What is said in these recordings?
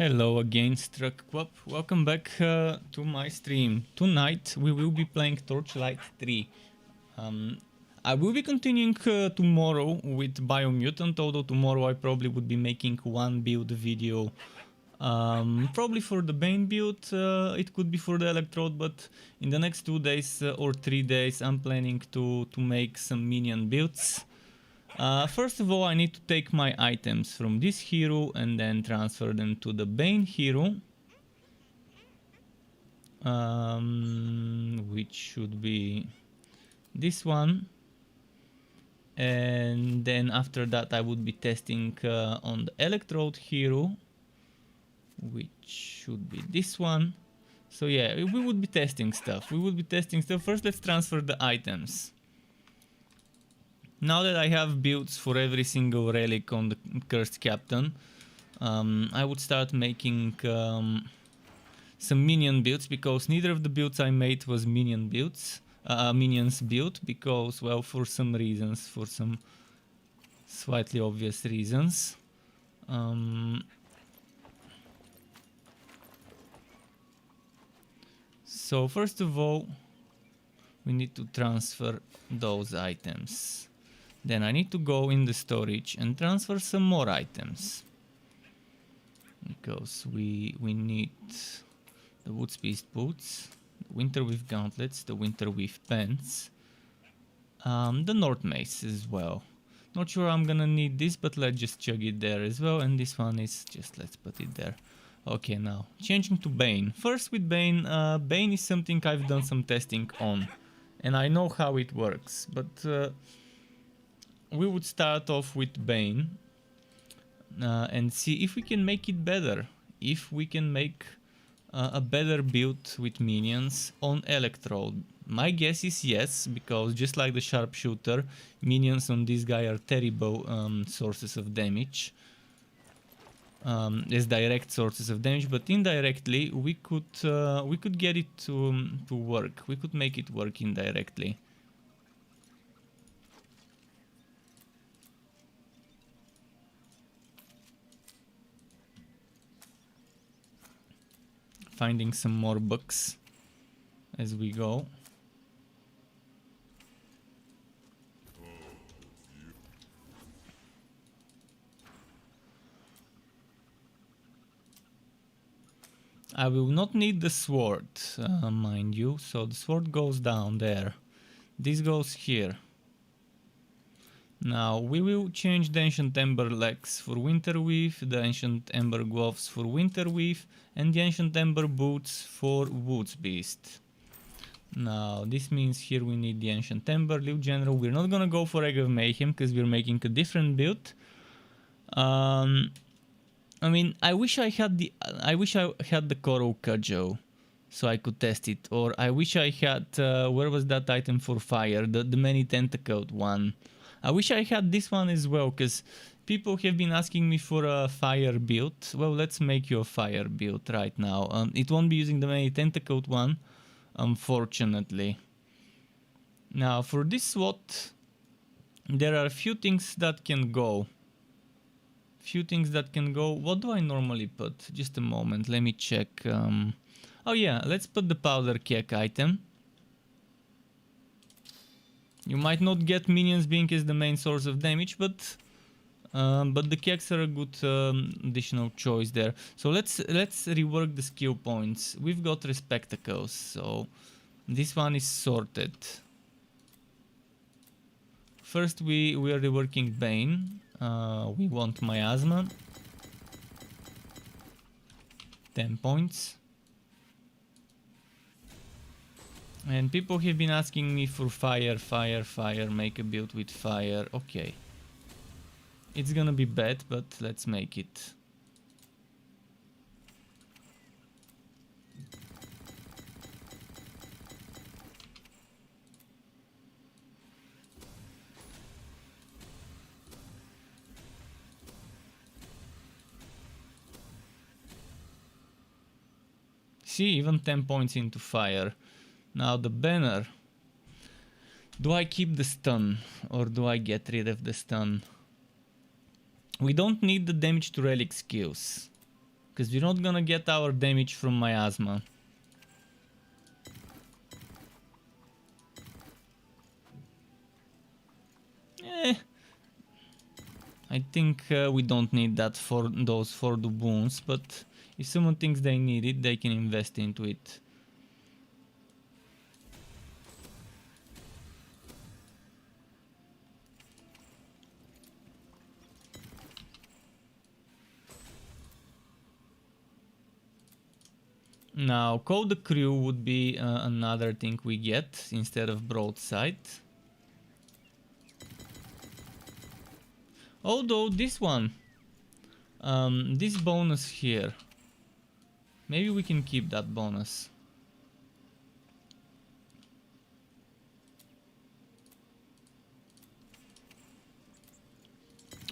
Hello again, Struckquap. Welcome back to my stream. Tonight we will be playing Torchlight 3. I will be continuing tomorrow with Biomutant, although tomorrow I probably would be making one build video. Probably for the Bane build, it could be for the Electrode, but in the next 2 days or 3 days I'm planning to make some minion builds. First of all, I need to take my items from this hero and then transfer them to the Bane hero. Which should be this one. And then after that I would be testing on the Electrode hero, which should be this one. So yeah, we would be testing stuff. First, let's transfer the items. Now that I have builds for every single relic on the Cursed Captain, I would start making some minion builds, because neither of the builds I made was minions build, because, well, for some reasons, for some slightly obvious reasons. So first of all, we need to transfer those items. Then I need to go in the storage and transfer some more items, because we need the Woodspeed boots, the Winterweave gauntlets, the Winterweave pants, the North mace as well. Not sure I'm gonna need this, but let's just chug it there as well. And this one is just, let's put it there. Okay, now changing to Bane. First with Bane, Bane is something I've done some testing on, and I know how it works, but we would start off with Bane and see if we can make it better. If we can make a better build with minions on Electrode. My guess is yes, because just like the sharpshooter, minions on this guy are terrible sources of damage. As direct sources of damage, but indirectly we could get it to work. We could make it work indirectly. Finding some more books as we go. I will not need the sword, mind you, so the sword goes down there. This goes here. Now we will change the Ancient Ember legs for Winterweave, the Ancient Ember gloves for Winterweave, and the Ancient Ember boots for Woodsbeast. Now this means here we need the Ancient Ember. Live General, we're not gonna go for Egg of Mayhem because we're making a different build. I mean, I wish I had the Coral Cudgel so I could test it, or I wish I had where was that item for fire, the many tentacled one. I wish I had this one as well, because people have been asking me for a fire build. Well, let's make you a fire build right now. It won't be using the many tentacled one, unfortunately. Now for this SWAT, there are a few things that can go. What do I normally put? Just a moment, let me check. Oh yeah, let's put the powder keg item. You might not get minions being as the main source of damage, but the kegs are a good additional choice there. So let's rework the skill points. We've got Respectacles, so this one is sorted. First we are reworking Bane. We want Miasma. 10 points. And people have been asking me for fire, make a build with fire. Okay. It's gonna be bad, but let's make it. See, even 10 points into fire. Now the banner. Do I keep the stun or do I get rid of the stun? We don't need the damage to relic skills, because we're not gonna get our damage from miasma. I think we don't need that for those 4 doubloons, but if someone thinks they need it, they can invest into it. Now, call the crew would be another thing we get instead of broadside. Although this one, this bonus here, maybe we can keep that bonus.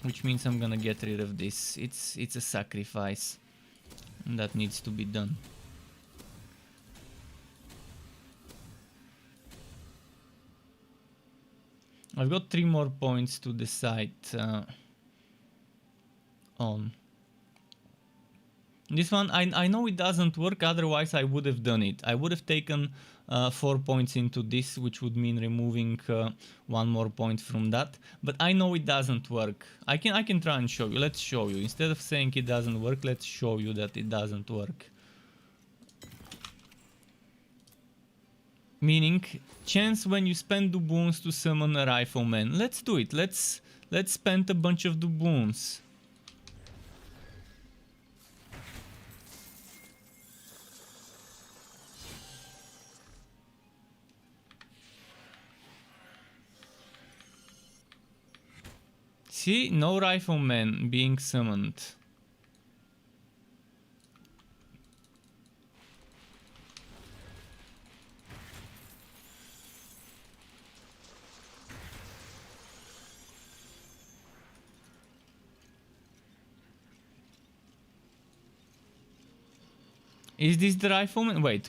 Which means I'm gonna get rid of this. It's a sacrifice that needs to be done. I've got 3 more points to decide on. This one, I know it doesn't work, otherwise I would have done it. I would have taken 4 points into this, which would mean removing 1 more point from that. But I know it doesn't work. I can try and show you. Let's show you. Instead of saying it doesn't work, let's show you that it doesn't work. Meaning, chance when you spend doubloons to summon a rifleman. Let's do it. Let's spend a bunch of doubloons. See, no rifleman being summoned. Is this the rifleman? Wait.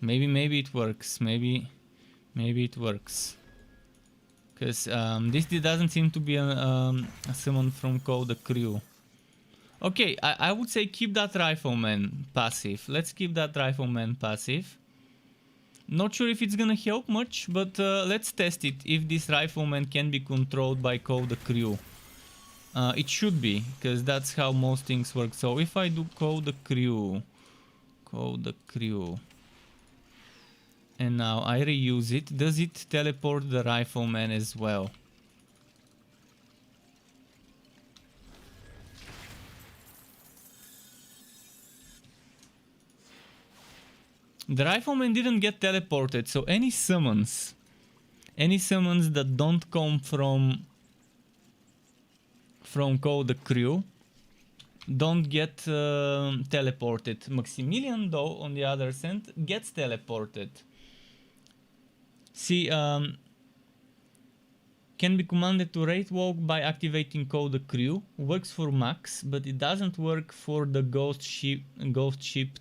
Maybe it works. Maybe it works. Because this doesn't seem to be a summon from Call the Crew. Okay, I would say keep that rifleman passive. Let's keep that rifleman passive. Not sure if it's gonna help much, but let's test it if this rifleman can be controlled by Call the Crew. It should be, because that's how most things work. So if I do Call the Crew, and now I reuse it, does it teleport the rifleman as well? The rifleman didn't get teleported, so any summons that don't come from Call the Crew don't get teleported. Maximilian, though, on the other hand, gets teleported. See, can be commanded to raid walk by activating Call the Crew. Works for Max, but it doesn't work for the Ghost Ship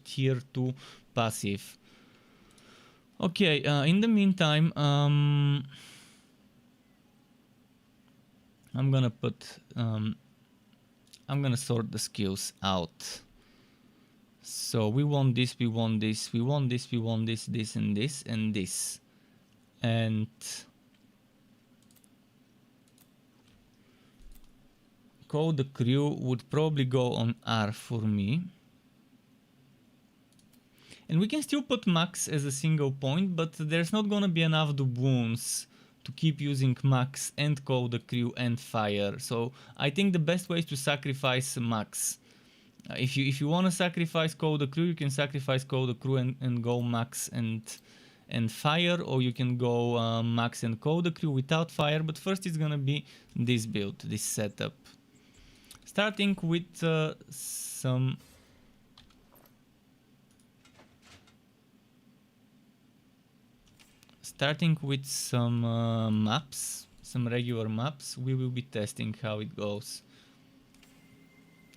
tier 2 passive. Okay, in the meantime, I'm gonna put I'm gonna sort the skills out. So we want this, we want this, we want this, we want this, this and this and this. And Call the Crew would probably go on R for me. And we can still put Max as a single point, but there's not gonna be enough doubloons to keep using Max and Call the Crew and Fire. So I think the best way is to sacrifice Max. If you want to sacrifice Call the Crew, you can sacrifice Call the Crew and go Max and Fire, or you can go Max and Call the Crew without Fire. But first it's gonna be this build, this setup. Starting with some maps, some regular maps. We will be testing how it goes.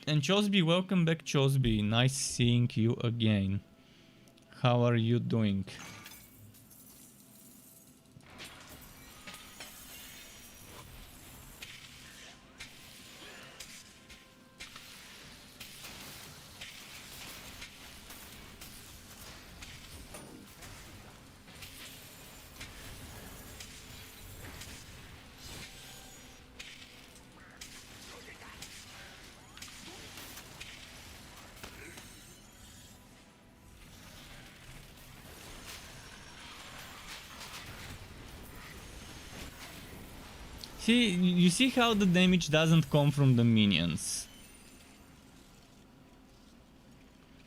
And Chosby, welcome back, Chosby. Nice seeing you again. How are you doing? See, you see how the damage doesn't come from the minions.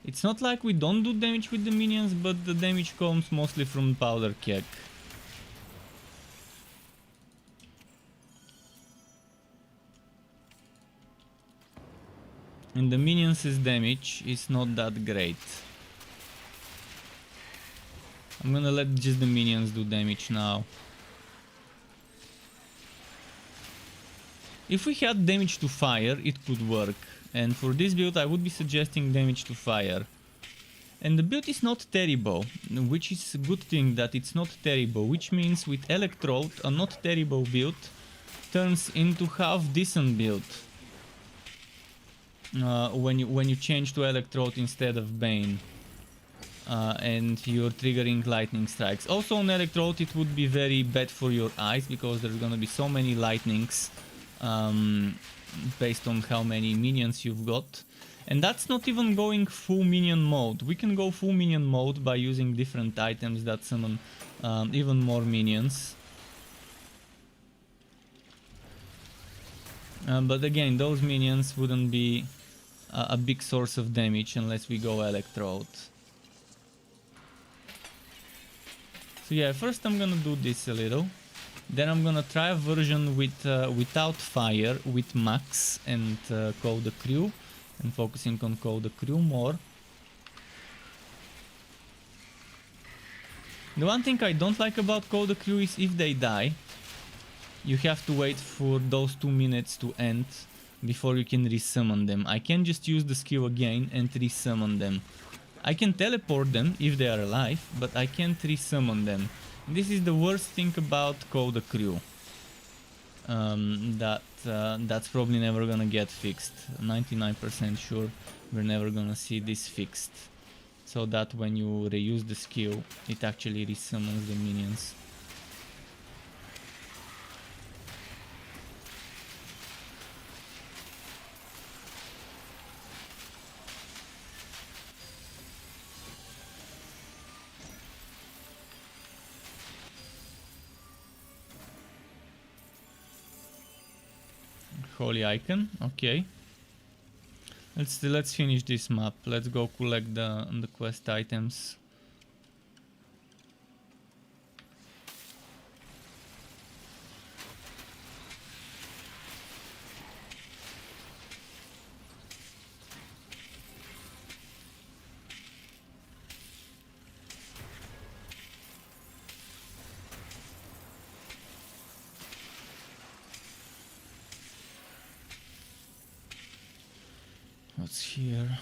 It's not like we don't do damage with the minions, but the damage comes mostly from powder keg. And the minions' damage is not that great. I'm gonna let just the minions do damage now. If we had damage to fire, it could work. And for this build I would be suggesting damage to fire. And the build is not terrible, which is a good thing that it's not terrible, which means with Electrode a not terrible build turns into half decent build. When you change to Electrode instead of Bane. And you're triggering lightning strikes. Also on Electrode it would be very bad for your eyes because there's gonna be so many lightnings based on how many minions you've got. And that's not even going full minion mode. We can go full minion mode by using different items that summon even more minions. But again, those minions wouldn't be a big source of damage unless we go Electrode. So yeah, first I'm gonna do this a little. Then I'm gonna try a version with without fire, with Max and Call the Crew, and focusing on Call the Crew more. The one thing I don't like about Call the Crew is if they die, you have to wait for those 2 minutes to end before you can resummon them. I can just use the skill again and resummon them. I can teleport them if they are alive, but I can't resummon them. This is the worst thing about Call the Crew. That's probably never gonna get fixed. 99% sure we're never gonna see this fixed. So that when you reuse the skill, it actually resummons the minions. Holy icon, okay. Let's finish this map. Let's go collect the quest items. What's here?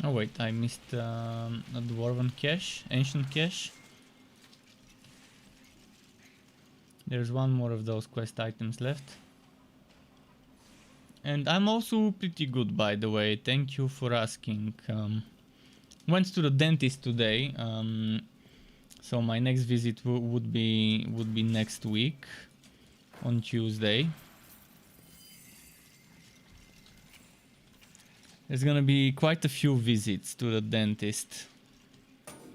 Oh wait, I missed a dwarven cache, ancient cache. There's one more of those quest items left. And I'm also pretty good, by the way, thank you for asking. Went to the dentist today, so my next visit would be next week on Tuesday. There's gonna be quite a few visits to the dentist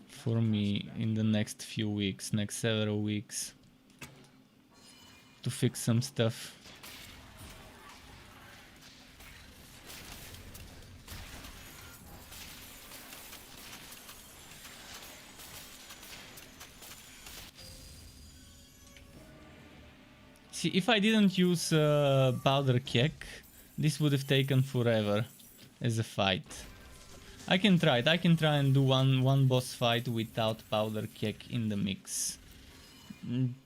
for me in the next few weeks, next several weeks, to fix some stuff. See, if I didn't use powder keg, this would have taken forever as a fight. I can try it. I can try and do one boss fight without powder keg in the mix.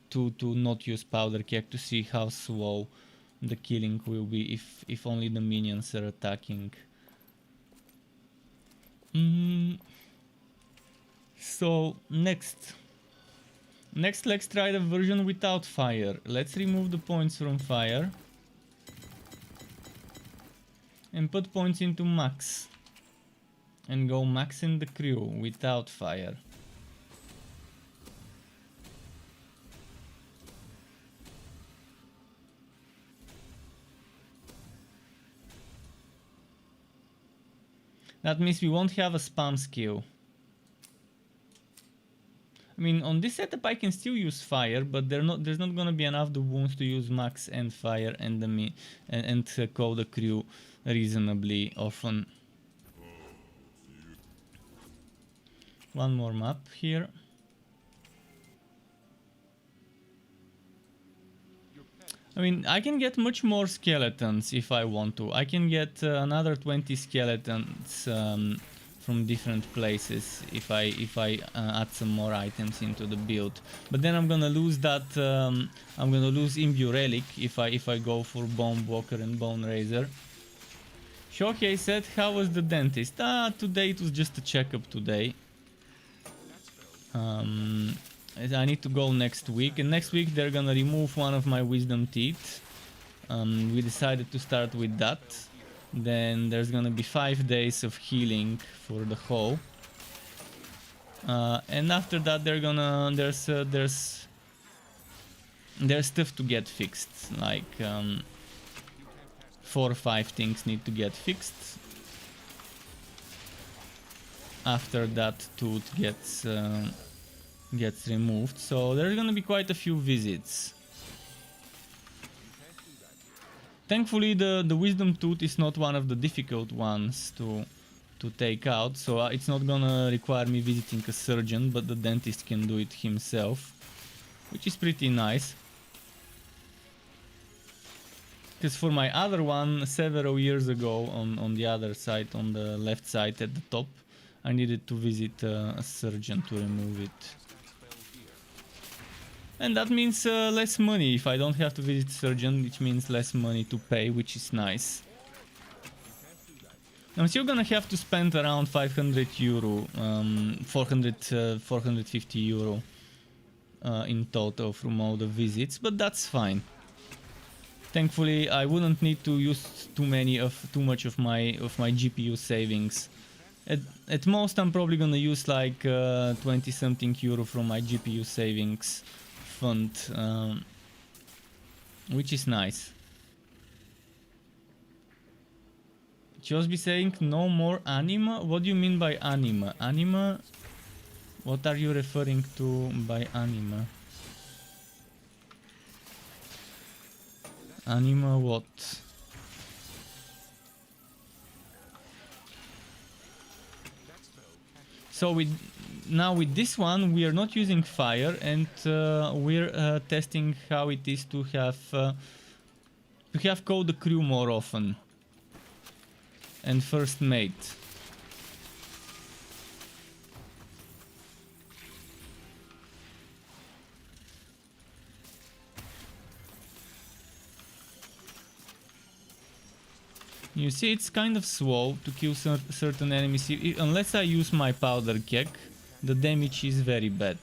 To not use powder keg, to see how slow the killing will be if only the minions are attacking. So next let's try the version without fire. Let's remove the points from fire and put points into max and go max in the crew without fire. That means we won't have a spam skill. I mean, on this setup I can still use fire, but there's not gonna be enough the wounds to use max and fire and call the crew reasonably often. One more map here. I mean, I can get much more skeletons if I want to. I can get another 20 skeletons from different places if I add some more items into the build. But then I'm gonna lose that. I'm gonna lose Imbue Relic if I go for Bone Walker and Bone Razor. Shohei said, "How was the dentist?" Today it was just a checkup today. I need to go next week, and next week they're gonna remove one of my wisdom teeth. We decided to start with that. Then there's gonna be 5 days of healing for the whole, and after that there's stuff to get fixed, like 4 or 5 things need to get fixed. After that tooth gets removed, so there's gonna be quite a few visits. Thankfully the wisdom tooth is not one of the difficult ones to take out, so it's not gonna require me visiting a surgeon, but the dentist can do it himself, which is pretty nice. Because for my other one, several years ago, on the other side, on the left side at the top, I needed to visit a surgeon to remove it. And that means less money. If I don't have to visit a surgeon, which means less money to pay, which is nice. I'm still gonna have to spend around 500 euro, 450 euro in total from all the visits, but that's fine. Thankfully, I wouldn't need to use too much of my GPU savings. At most, I'm probably gonna use like 20 something euro from my GPU savings fund, which is nice. Just be saying no more anima? What do you mean by anima? Anima? What are you referring to by anima? Anima what? So now with this one we are not using fire, and we're testing how it is to have call the crew more often and first mate. You see, it's kind of slow to kill certain enemies. Unless I use my powder keg, the damage is very bad.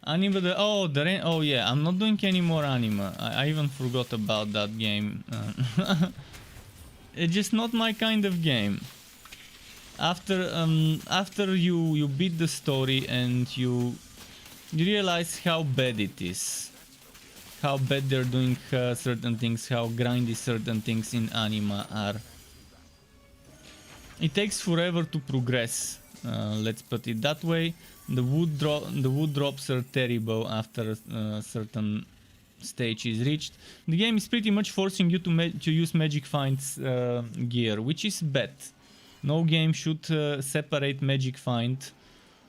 Anima, oh yeah, I'm not doing any more anima. I even forgot about that game. It's just not my kind of game. After you beat the story and you realize how bad it is, how bad they're doing certain things, how grindy certain things in anima are. It takes forever to progress. Let's put it that way. The wood drops are terrible after certain stage is reached, the game is pretty much forcing you to use Magic Find's gear, which is bad. No game should separate Magic Find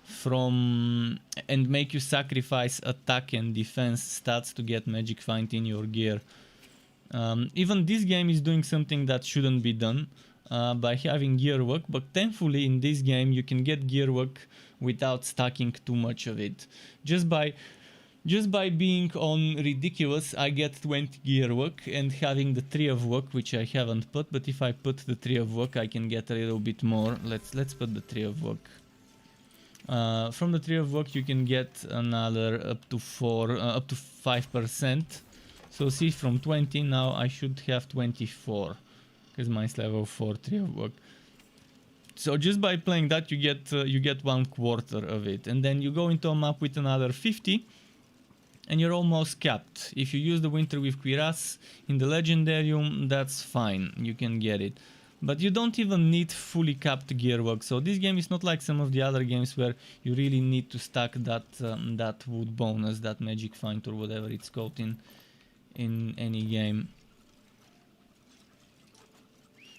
from and make you sacrifice attack and defense stats to get Magic Find in your gear. Even this game is doing something that shouldn't be done by having gear work, but thankfully in this game you can get gear work without stacking too much of it. Just by being on ridiculous, I get 20 gear work, and having the 3 of work, which I haven't put, but if I put the 3 of work I can get a little bit more. Let's put the 3 of work. From the 3 of work you can get another up to 5%. So see, from 20 now I should have 24, because mine's level 4 3 of work. So just by playing that you get 1/4 of it, and then you go into a map with another 50 and you're almost capped. If you use the Winter with Cuirass in the Legendarium, that's fine, you can get it. But you don't even need fully capped gear work. So this game is not like some of the other games where you really need to stack that wood bonus, that Magic Find or whatever it's called in any game.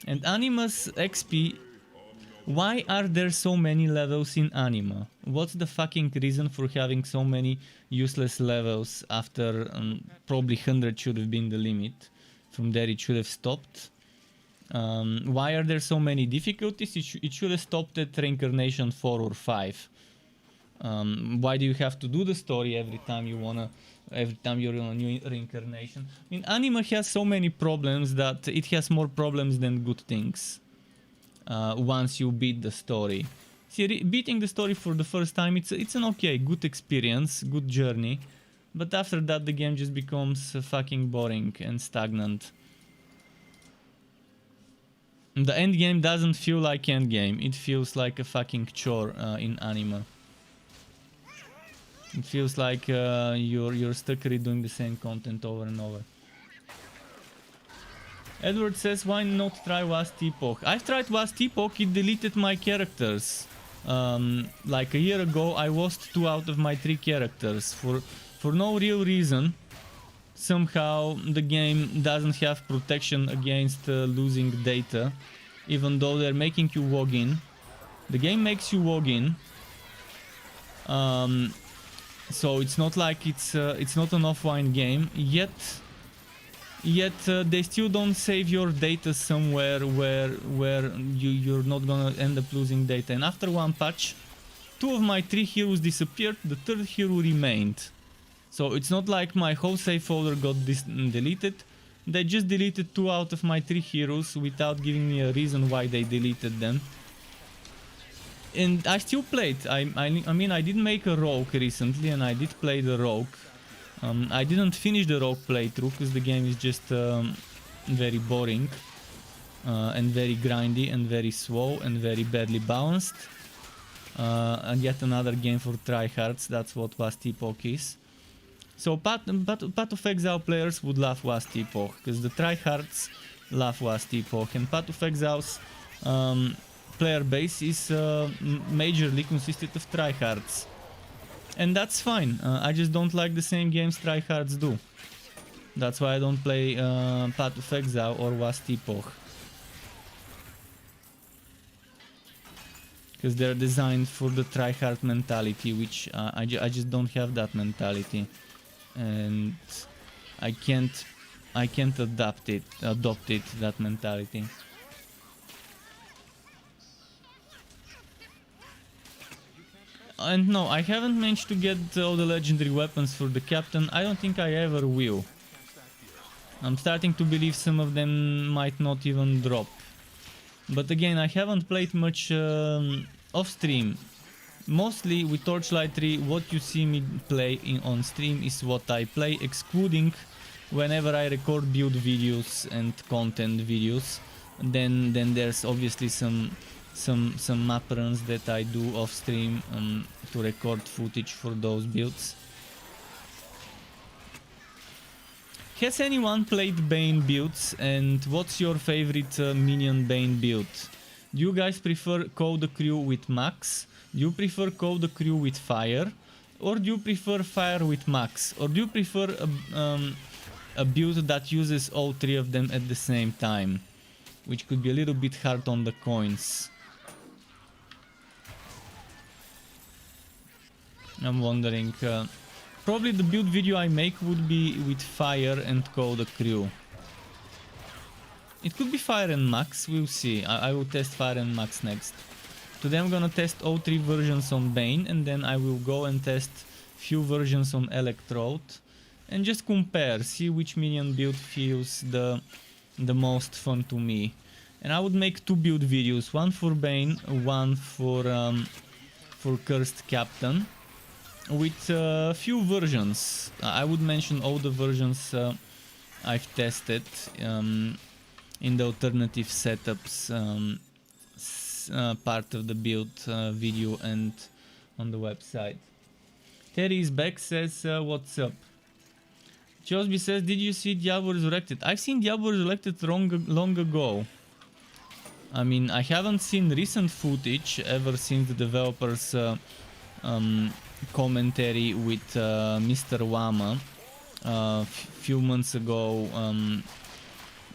And Anima's XP, why are there so many levels in Anima? What's the fucking reason for having so many useless levels after probably 100 should have been the limit? From there it should have stopped. Why are there so many difficulties? It should have stopped at Reincarnation 4 or 5. Why do you have to do the story every time you're in a new reincarnation? I mean, Anima has so many problems that it has more problems than good things. Once you beat the story. See, beating the story for the first time, it's an okay, good experience, good journey. But after that the game just becomes fucking boring and stagnant. The end game doesn't feel like end game, it feels like a fucking chore in Anima. It feels like you're stuck redoing the same content over and over. Edward says, why not try Wast Epoch? I've tried Wast Epoch, it deleted my characters. Like a year ago I lost 2 out of my 3 characters for no real reason. Somehow the game doesn't have protection against losing data, even though they're making you log in. The game makes you log in. So it's not like it's not an offline game, yet they still don't save your data somewhere where you're not gonna end up losing data. And after one patch, 2 of my 3 heroes disappeared, the 3rd hero remained. So it's not like my whole save folder got deleted. They just deleted 2 out of my 3 heroes without giving me a reason why they deleted them. And I still played. I mean, I did make a rogue recently and I did play the rogue. I didn't finish the rogue playthrough because the game is just very boring and very grindy and very slow and very badly balanced. And yet another game for tryhards, that's what Wast Epoch is. So Path of Exile players would love Wast Epoch because the tryhards love Wast Epoch, and Path of Exile's player base is majorly consisted of tryhards. And that's fine, I just don't like the same games tryhards do. That's why I don't play Path of Exile or Wast Epoch. Because they're designed for the tryhard mentality, which I just don't have that mentality. And I can't adopt it, that mentality. And no, I haven't managed to get all the legendary weapons for the captain. I don't think I ever will. I'm starting to believe some of them might not even drop. But again, I haven't played much off stream. Mostly with Torchlight 3, what you see me play on stream is what I play, excluding whenever I record build videos and content videos. Then there's obviously some map runs that I do off stream to record footage for those builds. Has anyone played Bane builds, and what's your favorite minion Bane build? Do you guys prefer Call the Crew with Max? Do you prefer Call the Crew with Fire? Or do you prefer fire with max? Or do you prefer a build that uses all three of them at the same time? Which could be a little bit hard on the coins. I'm wondering. Probably the build video I make would be with fire and code a crew. It could be fire and max, we'll see. I will test fire and max next. Today I'm gonna test all three versions on Bane, and then I will go and test few versions on Electrode and just compare, see which minion build feels the most fun to me. And I would make two build videos, one for Bane, one for Cursed Captain, with a few versions. I would mention all the versions I've tested in the alternative setups part of the build video and on the website. Terry is back, says what's up. Josby says, did you see Diablo Resurrected? I've seen Diablo Resurrected long ago. I mean, I haven't seen recent footage ever since the developers commentary with Mr. Wama few months ago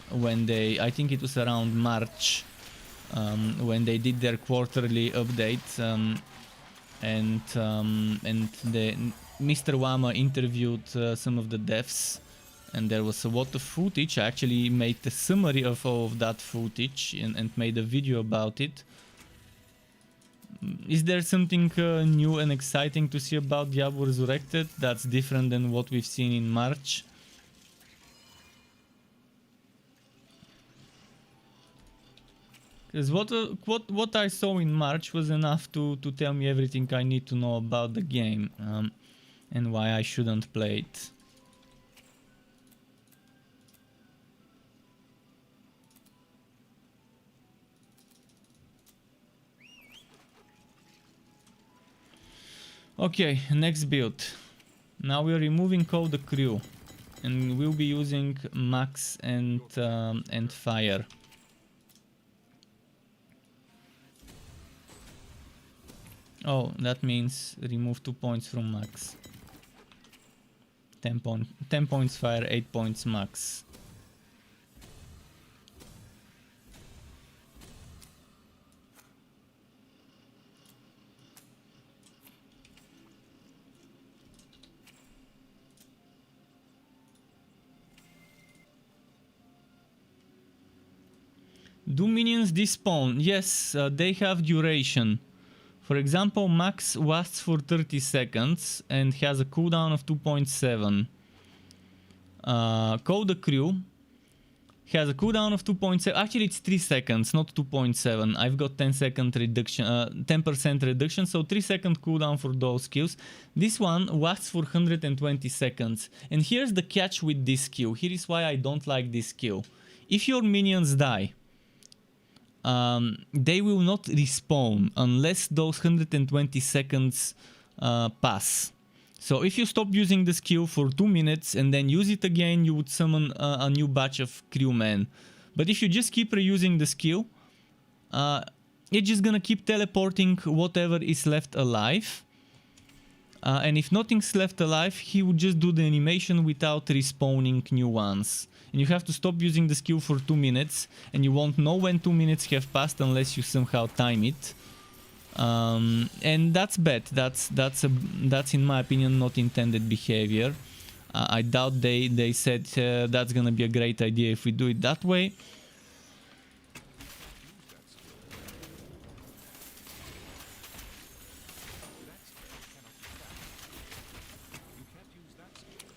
when they, I think it was around March, when they did their quarterly update, and Mr. Wama interviewed some of the devs, and there was a lot of footage. I actually made a summary of all of that footage and made a video about it. Is there something new and exciting to see about Diablo Resurrected that's different than what we've seen in March? Because what I saw in March was enough to tell me everything I need to know about the game, and why I shouldn't play it. Okay, next build. Now we are removing all the crew, and we'll be using max and fire. Oh, that means remove 2 points from max. 10 points fire, 8 points max. Do minions despawn? Yes, they have duration. For example, max lasts for 30 seconds and has a cooldown of 2.7. Call the crew has a cooldown of 2.7. Actually, it's 3 seconds, not 2.7. I've got 10% reduction, 10% reduction, so 3-second cooldown for those skills. This one lasts for 120 seconds. And here's the catch with this skill. Here is why I don't like this skill. If your minions die, they will not respawn unless those 120 seconds pass. So if you stop using the skill for 2 minutes and then use it again, you would summon a new batch of crewmen. But if you just keep reusing the skill, it's just gonna keep teleporting whatever is left alive. And if nothing's left alive, he would just do the animation without respawning new ones. And you have to stop using the skill for 2 minutes, and you won't know when 2 minutes have passed unless you somehow time it. And that's bad. That's in my opinion not intended behavior. I doubt they said that's gonna be a great idea if we do it that way.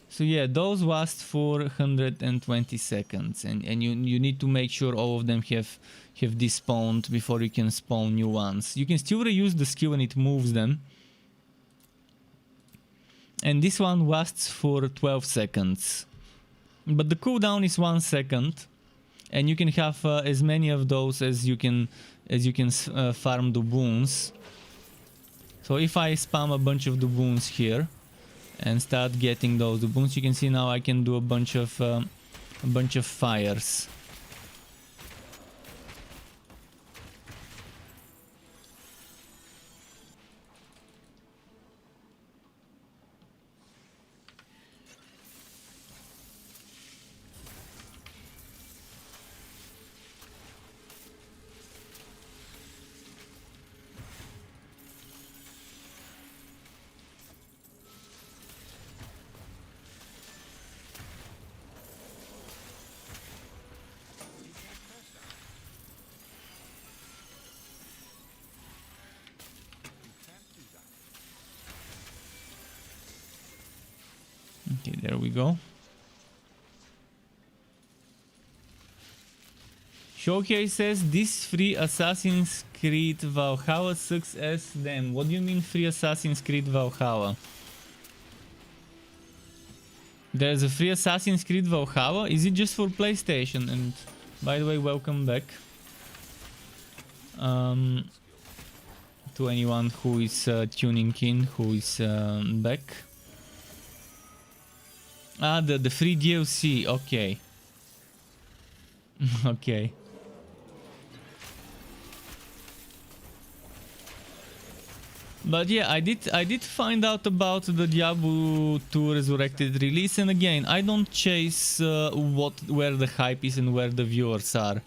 So yeah, those last for 120 seconds, and you need to make sure all of them have despawned before you can spawn new ones. You can still reuse the skill and it moves them. And this one lasts for 12 seconds. But the cooldown is 1 second, and you can have as many of those as you can farm the boons. So if I spam a bunch of the boons here and start getting those boons, you can see now I can do a bunch of fires. Okay, there we go. Showcase says this free Assassin's Creed Valhalla sucks as them. What do you mean free Assassin's Creed Valhalla? There's a free Assassin's Creed Valhalla? Is it just for PlayStation? And by the way, welcome back. To anyone who is tuning in, who is back. Ah, the free DLC, okay. Okay. But yeah, I did find out about the Diablo 2 Resurrected release, and again, I don't chase where the hype is and where the viewers are.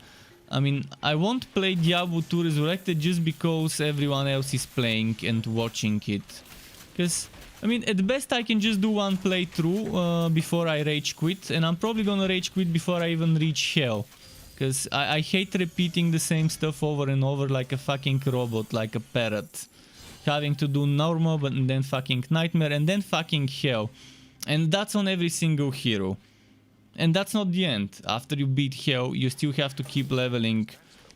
I mean, I won't play Diablo 2 Resurrected just because everyone else is playing and watching it. Because, I mean, at best I can just do one playthrough before I rage quit, and I'm probably gonna rage quit before I even reach hell. Because I hate repeating the same stuff over and over like a fucking robot, like a parrot. Having to do normal, but then fucking nightmare, and then fucking hell. And that's on every single hero. And that's not the end. After you beat hell, you still have to keep leveling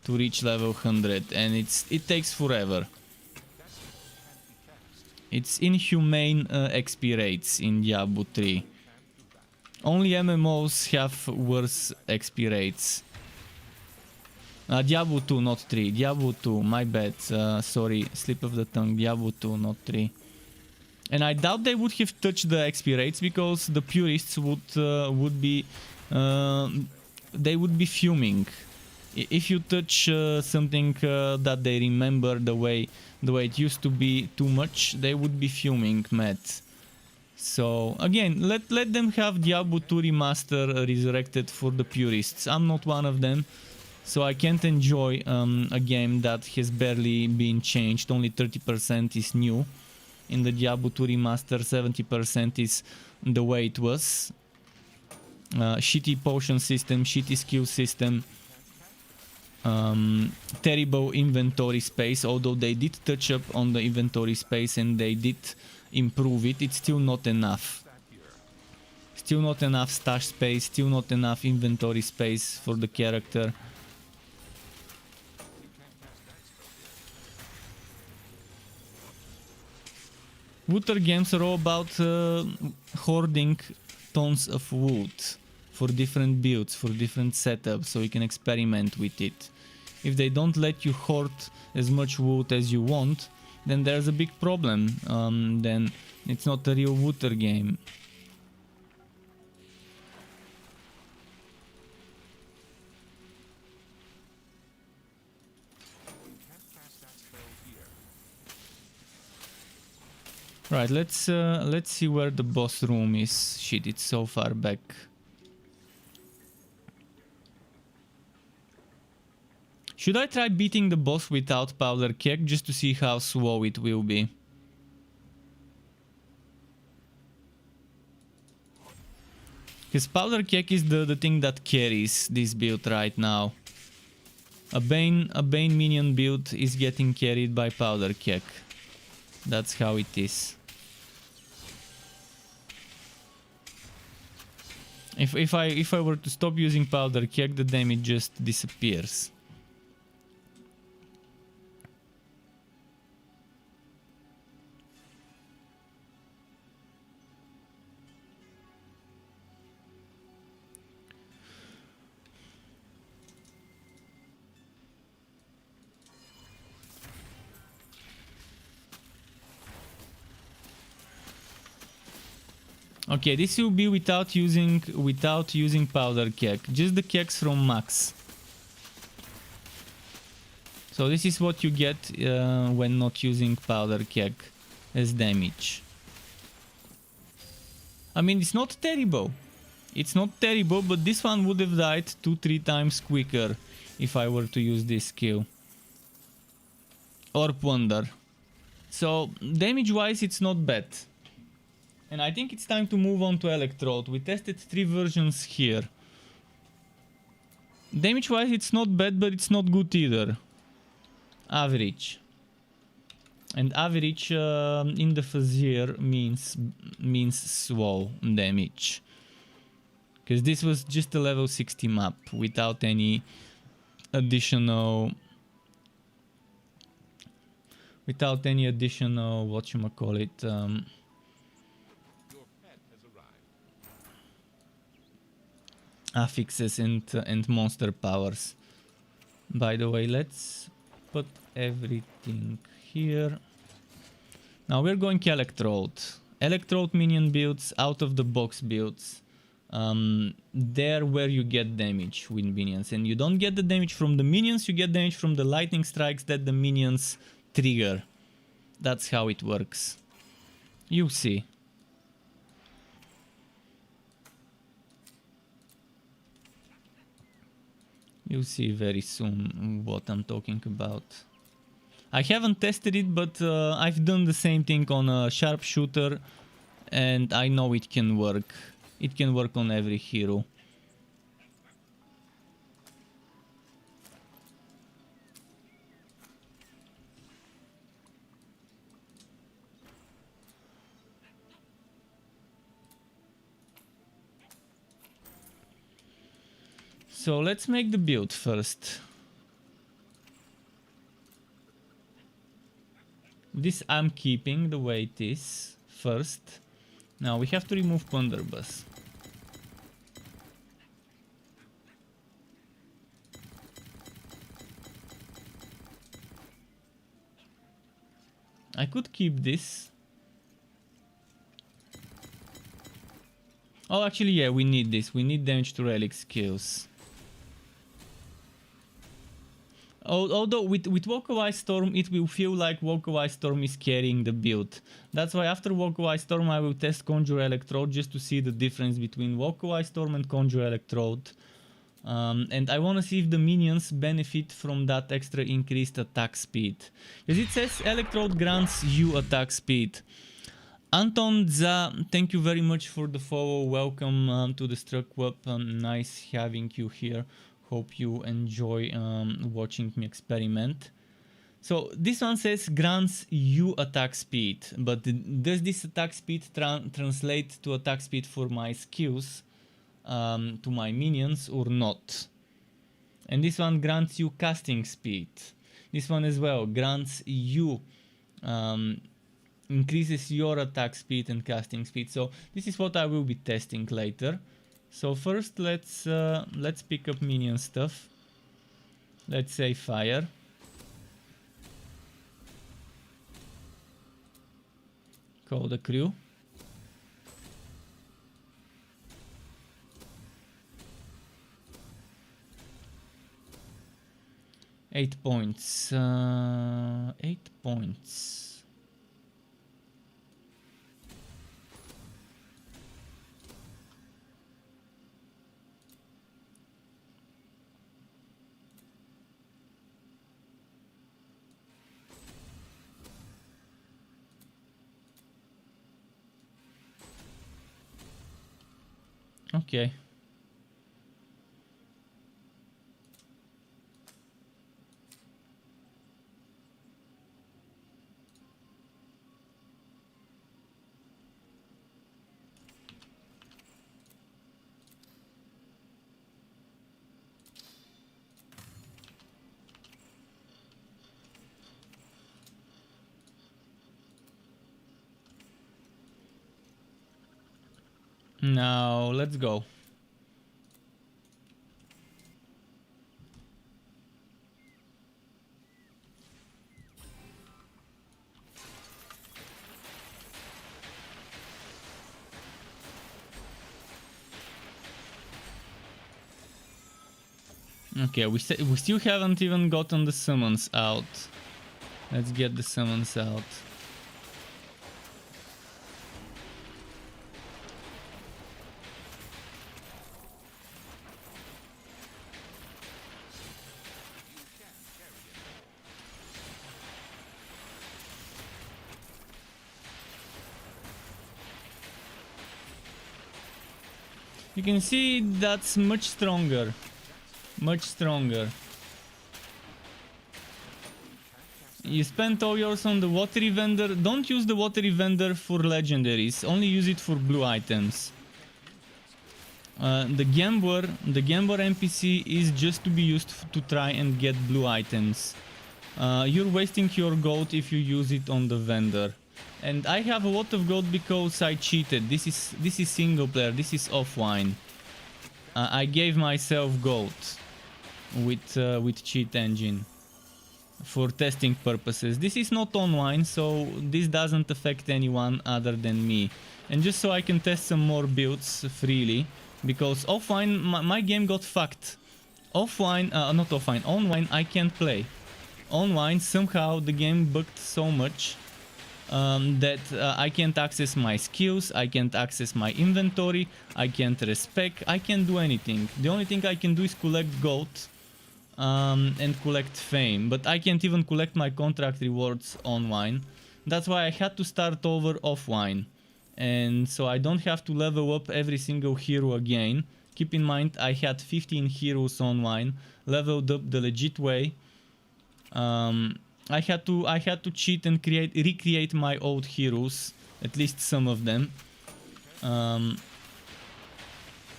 to reach level 100, and it takes forever. It's inhumane XP rates in Diablo 3. Only MMOs have worse XP rates. Diablo 2, not 3. Diablo 2, my bad. Sorry, slip of the tongue. Diablo 2, not 3. And I doubt they would have touched the XP rates because the purists would be fuming. If you touch something that they remember the way it used to be too much, they would be fuming mad. So again, let them have Diablo 2 Remaster Resurrected for the purists. I'm not one of them. So I can't enjoy a game that has barely been changed. Only 30% is new. In the Diablo 2 Remaster, 70% is the way it was. Shitty potion system, shitty skill system. Terrible inventory space. Although they did touch up on the inventory space and they did improve it, it's still not enough. Still not enough stash space, still not enough inventory space for the character. Wooter games are all about hoarding tons of wood for different builds, for different setups, so you can experiment with it. If they don't let you hoard as much wood as you want, then there's a big problem. Then it's not a real Wooter game. Right, let's see where the boss room is. Shit, it's so far back. Should I try beating the boss without powder keg just to see how slow it will be? Because powder keg is the thing that carries this build right now. A Bane minion build is getting carried by powder keg. That's how it is. If I were to stop using powder keg, the damage just disappears. Okay, this will be without using powder keg, just the kegs from max. So this is what you get when not using powder keg as damage. I mean, it's not terrible. It's not terrible, but this one would have died 2-3 times quicker if I were to use this skill. Or plunder. So damage wise it's not bad. And I think it's time to move on to Electrode. We tested 3 versions here. Damage wise it's not bad, but it's not good either. Average. And average in the Fazier means slow damage. Because this was just a level 60 map without any additional whatchamacallit, affixes and monster powers. By the way, let's put everything here. Now we're going Electrode. Electrode minion builds, out of the box builds. There where you get damage with minions, and you don't get the damage from the minions, you get damage from the lightning strikes that the minions trigger. That's how it works. You see. You'll see very soon what I'm talking about. I haven't tested it, but I've done the same thing on a sharpshooter, and I know it can work. It can work on every hero. So let's make the build first. This I'm keeping the way it is first. Now we have to remove Blunderbuss. I could keep this. Oh, actually, yeah, we need this. We need damage to relic skills. Although with Walkaway Storm, it will feel like Walkaway Storm is carrying the build. That's why after Walkaway Storm, I will test Conjure Electrode just to see the difference between Walkaway Storm and Conjure Electrode. And I want to see if the minions benefit from that extra increased attack speed. Because it says Electrode grants you attack speed. Anton Za, thank you very much for the follow. Welcome to the Struck Web. Nice having you here. Hope you enjoy watching me experiment. So this one says grants you attack speed, but does this attack speed translate to attack speed for my skills, to my minions, or not? And this one grants you casting speed. This one as well grants you, increases your attack speed and casting speed. So this is what I will be testing later. So first let's pick up minion stuff. Let's say fire. Call the crew. Eight points. 8 points. Okay. Now let's go. Okay, we still haven't even gotten the summons out. Let's get the summons out. You can see that's much stronger. Much stronger. You spent all yours on the watery vendor. Don't use the watery vendor for legendaries. Only use it for blue items. The gambler NPC is just to be used to try and get blue items. You're wasting your gold if you use it on the vendor. And I have a lot of gold because I cheated. This is single player. This is offline. I gave myself gold with cheat engine for testing purposes. This is not online, so this doesn't affect anyone other than me. And just so I can test some more builds freely, because offline my game got fucked. Offline, not offline, online I can't play. Online somehow the game bugged so much that I can't access my skills, I can't access my inventory, I can't respec, I can't do anything. The only thing I can do is collect gold and collect fame, but I can't even collect my contract rewards online. That's why I had to start over offline, and so I don't have to level up every single hero again. Keep in mind I had 15 heroes online, leveled up the legit way. I had to cheat and recreate my old heroes, at least some of them,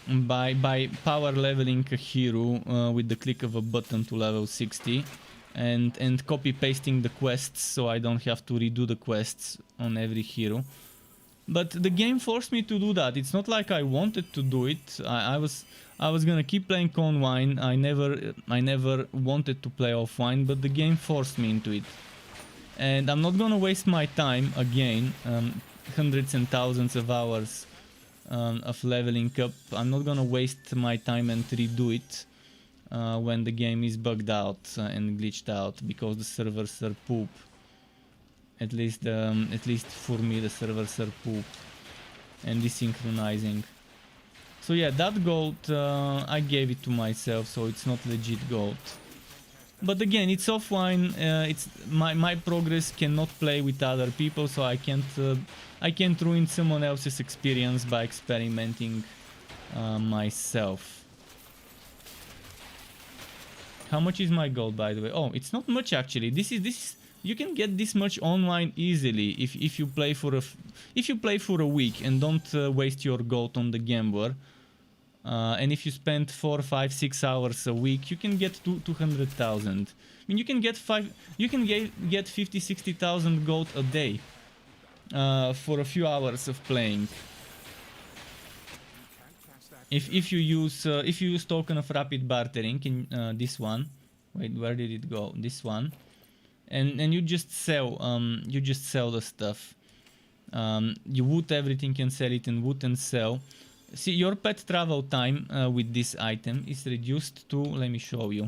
by power leveling a hero with the click of a button to level 60, and copy pasting the quests so I don't have to redo the quests on every hero. But the game forced me to do that. It's not like I wanted to do it. I was gonna keep playing online. I never wanted to play offline, but the game forced me into it. And I'm not gonna waste my time again, hundreds and thousands of hours of leveling up. I'm not gonna waste my time and redo it when the game is bugged out and glitched out because the servers are poop. At least for me the servers are poop and desynchronizing. So yeah, that gold I gave it to myself, so it's not legit gold. But again, it's offline. It's my progress cannot play with other people, so I can't ruin someone else's experience by experimenting myself. How much is my gold, by the way? Oh, it's not much actually. This is you can get this much online easily if you play for a week and don't waste your gold on the gambler. And if you spend 4, 5, 6 hours a week, you can get 200,000. I mean, you can get 50, 60,000 gold a day for a few hours of playing. If you use token of rapid bartering in this one, wait, where did it go? This one, and you just sell the stuff. You wood everything and sell it, and wood and sell. See, your pet travel time with this item is reduced to, let me show you,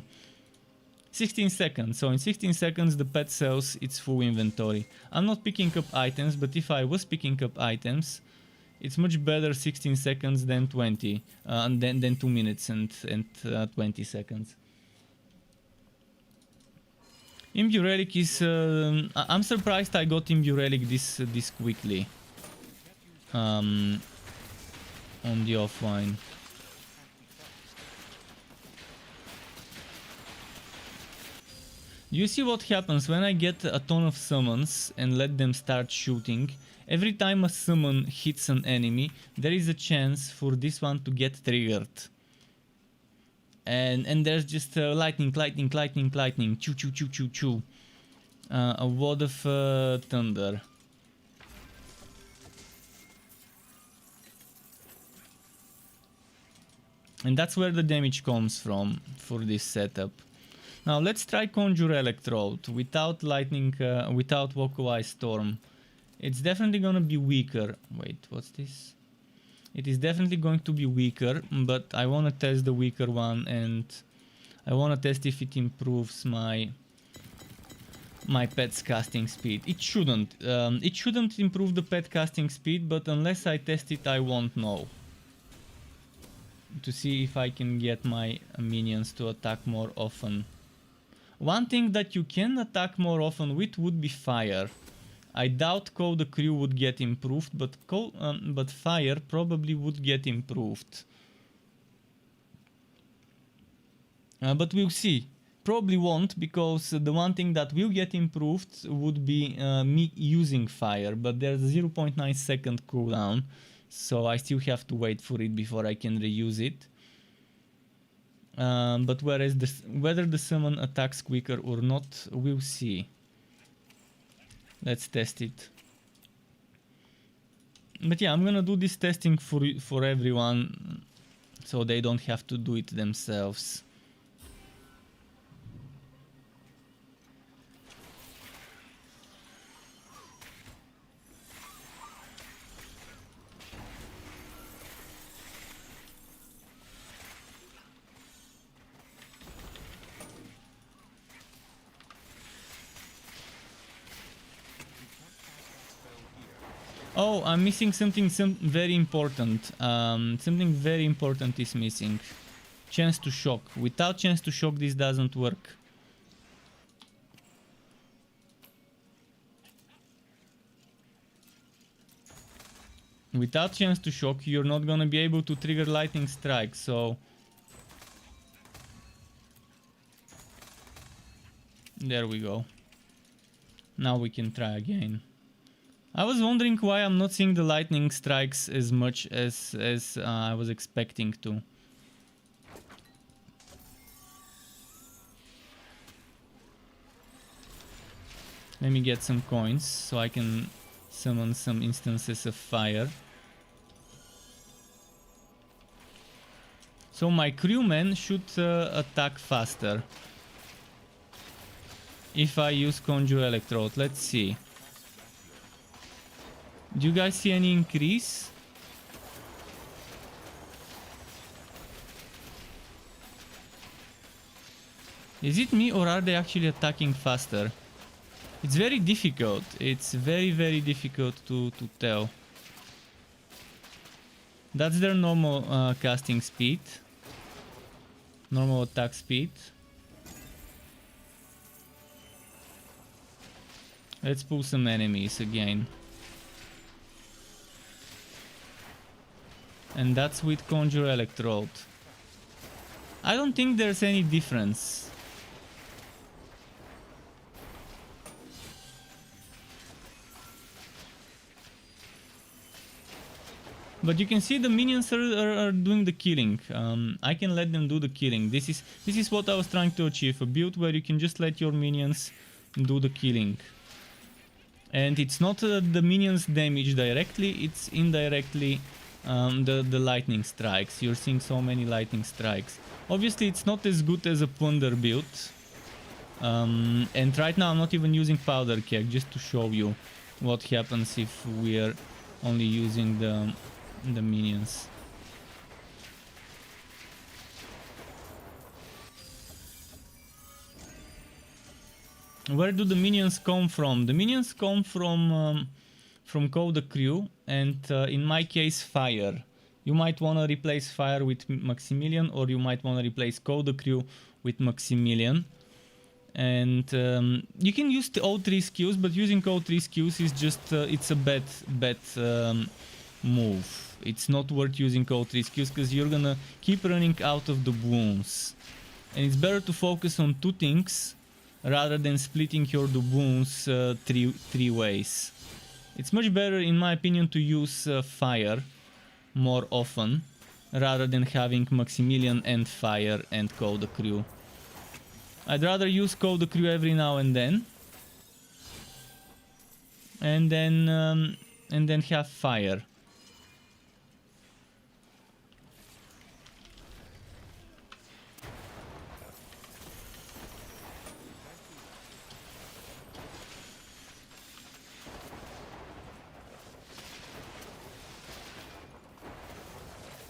16 seconds. So in 16 seconds the pet sells its full inventory. I'm not picking up items, but if I was picking up items, it's much better 16 seconds than 20, than 2 minutes and 20 seconds. Imbue Relic is... I'm surprised I got Imbue Relic this quickly. On the offline. You see what happens when I get a ton of summons and let them start shooting? Every time a summon hits an enemy, there is a chance for this one to get triggered. And there's just lightning, choo choo choo choo choo. A wad of thunder. And that's where the damage comes from for this setup. Now let's try Conjure Electrode without lightning, without Vocalize Storm. It's definitely gonna be weaker. Wait, what's this? It is definitely going to be weaker, but I wanna test the weaker one, and I wanna test if it improves my pet's casting speed. It shouldn't. It shouldn't improve the pet casting speed, but unless I test it, I won't know. To see if I can get my minions to attack more often. One thing that you can attack more often with would be fire. I doubt Call the Crew would get improved, but fire probably would get improved. But we'll see. probably won't, because the one thing that will get improved would be me using fire, but there's a 0.9 second cooldown, so I still have to wait for it before I can reuse it. But whether the summon attacks quicker or not, we'll see. Let's test it. But yeah, I'm gonna do this testing for everyone, so they don't have to do it themselves. Oh, I'm missing something very important. Something very important is missing. Chance to shock. Without chance to shock, this doesn't work. Without chance to shock, you're not gonna be able to trigger lightning strike, so... There we go. Now we can try again. I was wondering why I'm not seeing the lightning strikes as much as I was expecting to. Let me get some coins so I can summon some instances of fire. So my crewmen should attack faster if I use Conjure Electrode. Let's see. Do you guys see any increase? Is it me, or are they actually attacking faster? It's very difficult. It's very difficult to tell. That's their normal casting speed. Normal attack speed. Let's pull some enemies again. And that's with Conjure Electrode. I don't think there's any difference. But you can see the minions are doing the killing. I can let them do the killing. This is what I was trying to achieve. A build where you can just let your minions do the killing. And it's not the minions damage directly, it's indirectly the lightning strikes. You're seeing so many lightning strikes. Obviously it's not as good as a plunder build. And right now I'm not even using powder keg, just to show you what happens if we're only using the minions. Where do the minions come from? The minions come from Code the Crew, and in my case fire. You might want to replace fire with Maximilian, or you might want to replace Code the Crew with Maximilian. And you can use the O3 skills, but using O3 skills is just it's a bad move. It's not worth using O3 skills because you're gonna keep running out of the wounds, and it's better to focus on two things rather than splitting your wounds three ways. It's much better, in my opinion, to use fire more often rather than having Maximilian and fire and Code the Crew. I'd rather use Code the Crew every now and then have fire.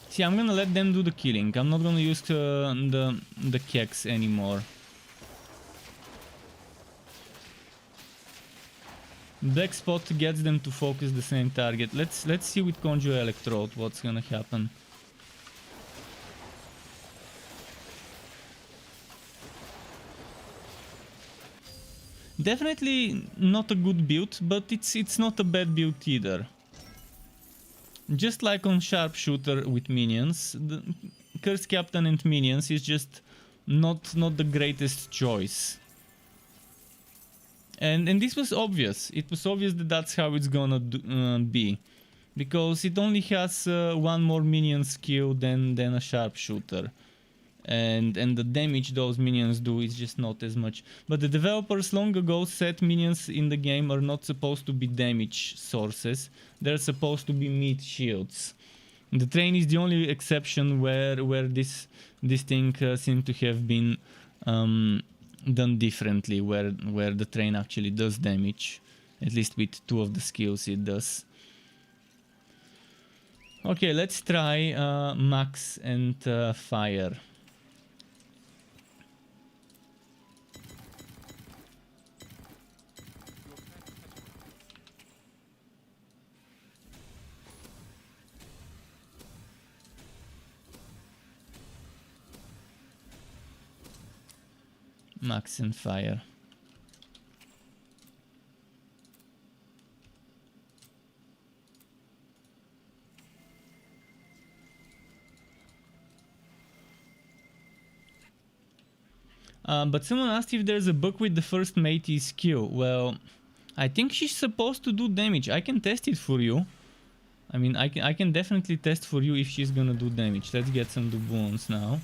See, I'm gonna let them do the killing. I'm not gonna use the kegs anymore. Black spot gets them to focus the same target. Let's see with Conjure Electrode what's gonna happen. Definitely not a good build, but it's not a bad build either. Just like on Sharpshooter with minions, the Curse Captain and minions is just not the greatest choice. And this was obvious. It was obvious that that's how it's gonna be, because it only has one more minion skill than a sharpshooter, and the damage those minions do is just not as much. But the developers long ago said minions in the game are not supposed to be damage sources. They're supposed to be meat shields. The train is the only exception where this thing seemed to have been done differently, where the train actually does damage, at least with two of the skills it does. Okay, let's try max and fire. Max and fire. But someone asked if there's a bug with the first matey skill. Well, I think she's supposed to do damage. I can test it for you. I mean, I can definitely test for you if she's gonna do damage. Let's get some doubloons now.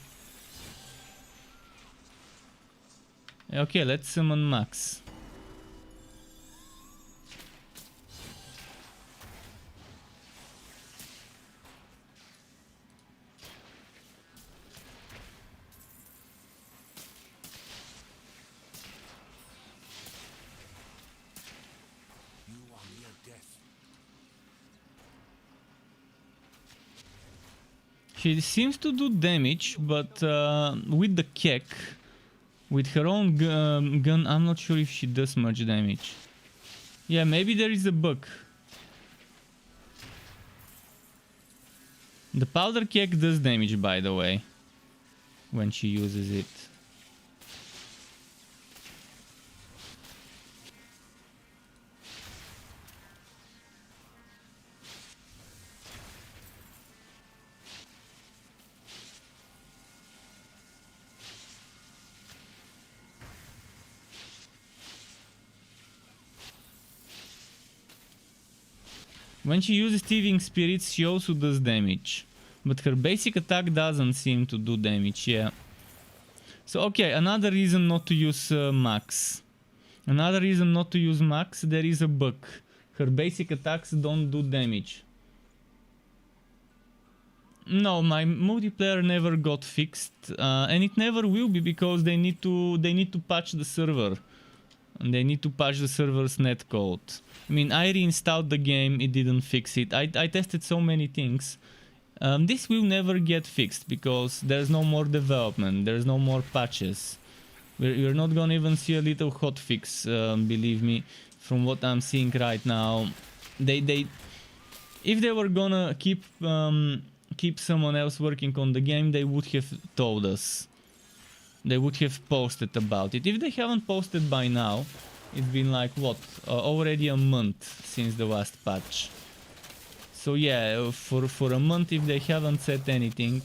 Okay, let's summon Max. She seems to do damage, but with the Kek, with her own gun, I'm not sure if she does much damage. Yeah, maybe there is a bug. The powder Kek does damage, by the way, when she uses it. When she uses Thieving Spirits, she also does damage. But her basic attack doesn't seem to do damage, yeah. So, okay, another reason not to use Max. Another reason not to use Max, there is a bug. Her basic attacks don't do damage. No, my multiplayer never got fixed, and it never will be, because they need to patch the server. And they need to patch the server's netcode. I mean, I reinstalled the game, it didn't fix it. I tested so many things. This will never get fixed because there's no more development, there's no more patches. We're not gonna even see a little hotfix, believe me, from what I'm seeing right now. If they were gonna keep someone else working on the game, they would have told us. They would have posted about it. If they haven't posted by now, it's been like, what, already a month since the last patch. So yeah, for a month if they haven't said anything.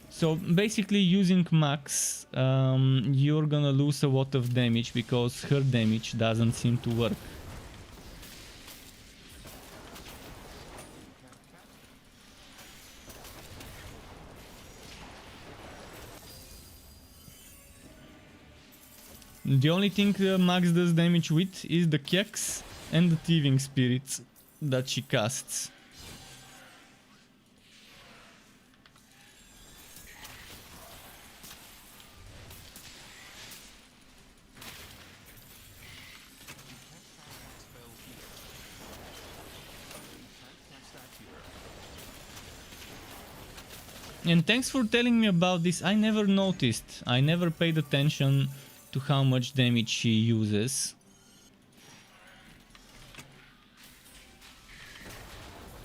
So basically using Max, you're gonna lose a lot of damage because her damage doesn't seem to work. The only thing Max does damage with is the Keks and the Thieving Spirits that she casts. And thanks for telling me about this. I never noticed. I never paid attention to how much damage she uses.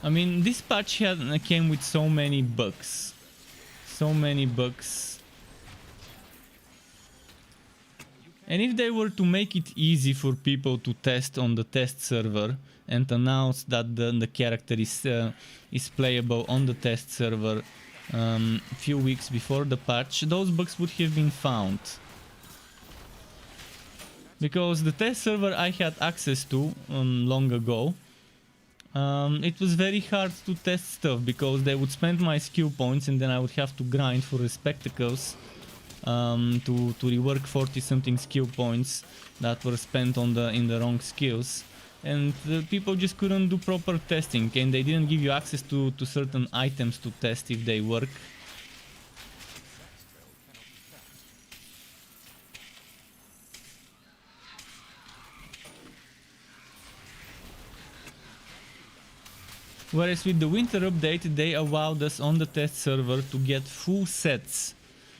I mean, this patch came with so many bugs. So many bugs. And if they were to make it easy for people to test on the test server and announce that the character is playable on the test server, few weeks before the patch, those bugs would have been found. Because the test server I had access to long ago, it was very hard to test stuff because they would spend my skill points and then I would have to grind for the spectacles to rework 40 something skill points that were spent on in the wrong skills. And people just couldn't do proper testing, and they didn't give you access to certain items to test if they work. Whereas with the winter update, they allowed us on the test server to get full sets.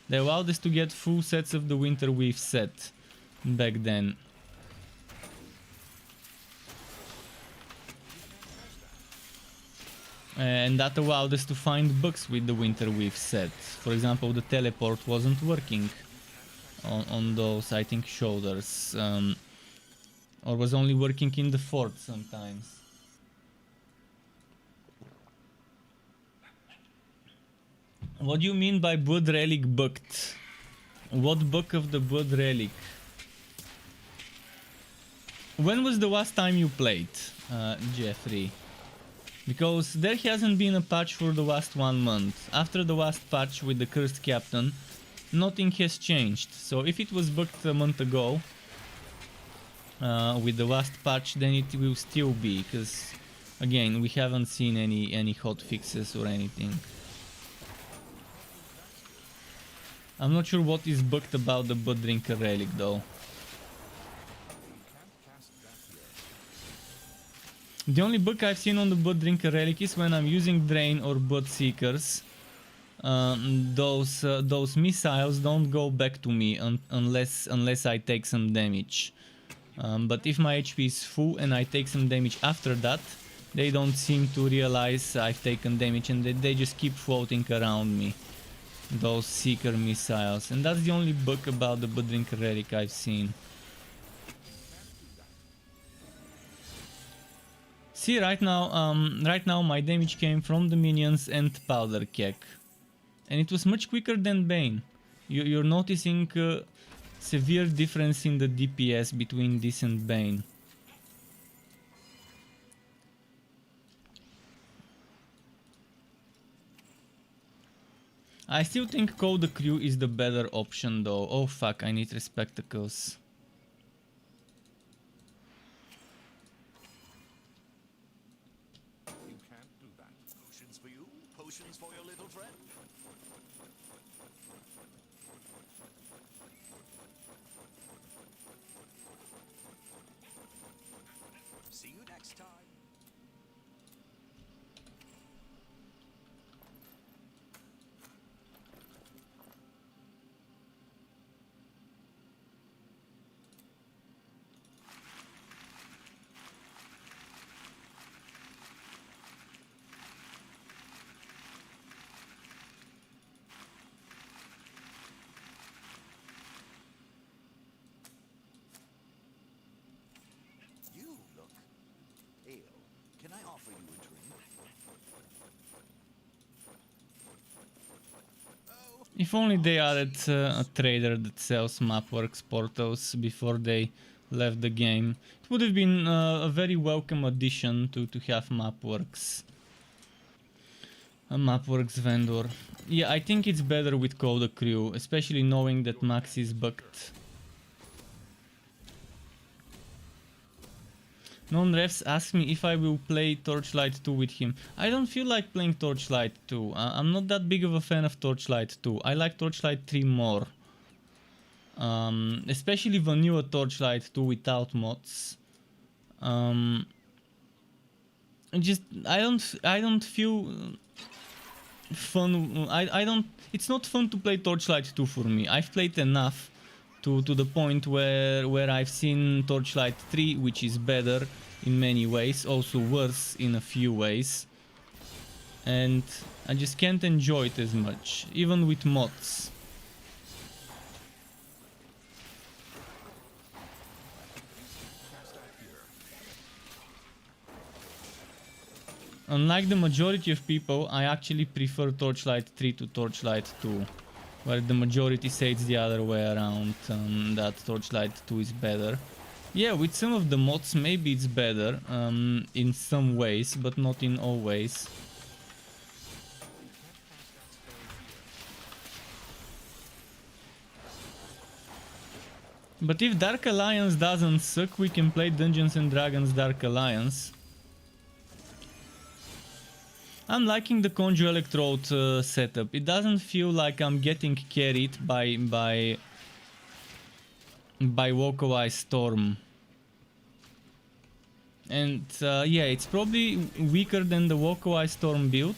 They allowed us to get full sets of the winter weave set back then. And that allowed us to find bugs with the winter weave set. For example, the teleport wasn't working on those, I think, shoulders. Or was only working in the fort sometimes. What do you mean by blood relic bugged? What bug of the blood relic? When was the last time you played, Jeffrey? Because there hasn't been a patch for the last 1 month. After the last patch with the cursed captain, nothing has changed. So if it was bugged a month ago, with the last patch, then it will still be. Because again, we haven't seen any hot fixes or anything. I'm not sure what is bugged about the Blood Drinker relic though. The only bug I've seen on the Blood Drinker relic is when I'm using Drain or Blood Seekers. Those missiles don't go back to me unless I take some damage. But if my HP is full and I take some damage after that, they don't seem to realize I've taken damage and they just keep floating around me. Those Seeker missiles. And that's the only bug about the Blood Drinker relic I've seen. See, right now my damage came from the minions and powder keg, and it was much quicker than Bane. You're noticing severe difference in the DPS between this and Bane. I still think Call the Crew is the better option though. Oh fuck, I need spectacles. For your little friend. See you next time. Can I offer you a drink? If only they added a trader that sells Mapworks portals before they left the game. It would have been a very welcome addition to have Mapworks. A Mapworks vendor. Yeah, I think it's better with Call the Crew, especially knowing that Max is bugged. Non-refs ask me if I will play Torchlight 2 with him. I don't feel like playing Torchlight 2. I'm not that big of a fan of Torchlight 2. I like Torchlight 3 more. Especially vanilla Torchlight 2 without mods. I don't feel fun. It's not fun to play Torchlight 2 for me. I've played enough to the point where I've seen Torchlight 3, which is better in many ways, also worse in a few ways, and I just can't enjoy it as much, even with mods. unlike the majority of people, I actually prefer Torchlight 3 to Torchlight 2. Where the majority says the other way around, that Torchlight 2 is better. Yeah, with some of the mods maybe it's better in some ways, but not in all ways. But if Dark Alliance doesn't suck, we can play Dungeons and Dragons Dark Alliance. I'm liking the Conjure Electrode setup. It doesn't feel like I'm getting carried by Walkaway Storm. And yeah, it's probably weaker than the Walkaway Storm build.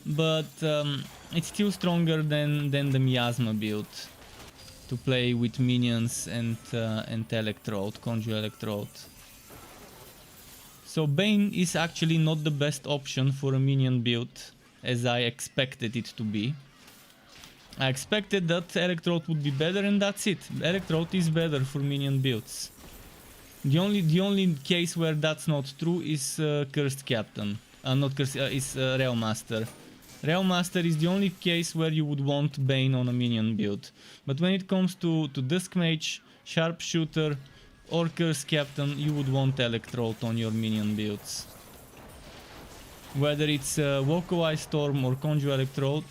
But it's still stronger than the Miasma build. To play with minions and Electrode, Conjure Electrode. So Bane is actually not the best option for a minion build, as I expected it to be. I expected that Electrode would be better, and that's it. Electrode is better for minion builds. The only case where that's not true is Cursed Captain. Not Cursed, is Realm Master. Realm Master is the only case where you would want Bane on a minion build. But when it comes to Dusk Mage, Sharpshooter, or Cursed Captain, you would want Electrode on your minion builds. Whether it's Walkaway Storm or Conjure Electrode,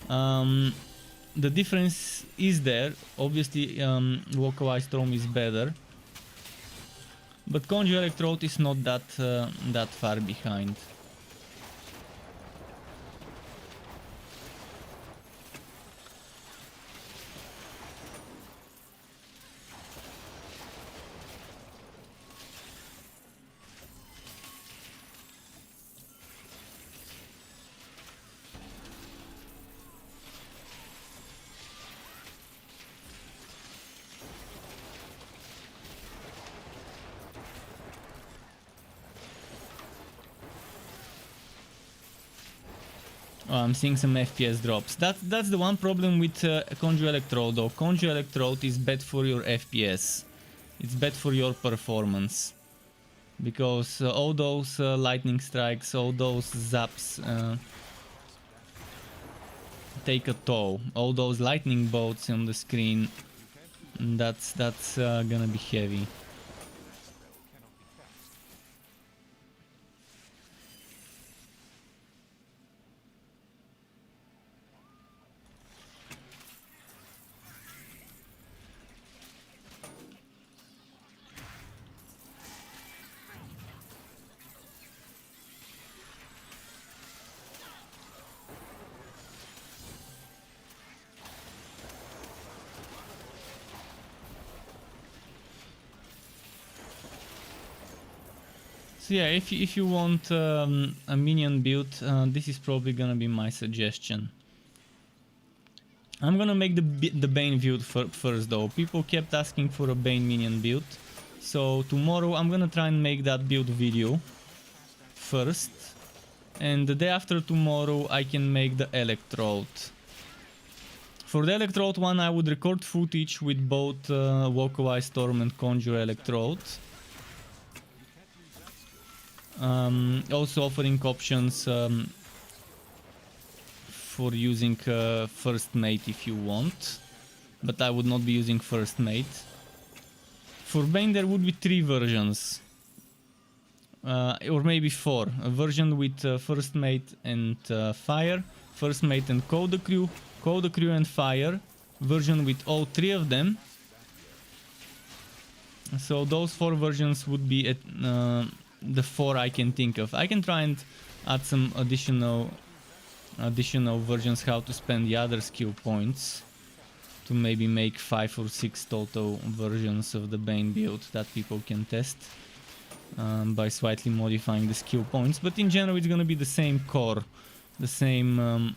the difference is there. Obviously, Walkaway Storm is better. But Conjure Electrode is not that far behind. Oh, I'm seeing some FPS drops. That's the one problem with Conjure Electrode though. Conjure Electrode is bad for your FPS. It's bad for your performance. Because all those lightning strikes, all those zaps take a toll. All those lightning bolts on the screen, that's gonna be heavy. So yeah, if you want a minion build, this is probably gonna be my suggestion. I'm gonna make the Bane build first though. People kept asking for a Bane minion build. So tomorrow I'm gonna try and make that build video first. And the day after tomorrow I can make the Electrode. For the Electrode one I would record footage with both Walkaway Storm and Conjure Electrode. Also offering options for using First Mate if you want, but I would not be using First Mate. For Bane there would be 3 versions, or maybe 4. A version with First Mate and Fire, First Mate and Code Crew and Fire, version with all 3 of them. So those 4 versions would be at, the 4 I can think of. I can try and add some additional versions how to spend the other skill points to maybe make 5 or 6 total versions of the Bane build that people can test by slightly modifying the skill points. But in general it's gonna be the same core, the same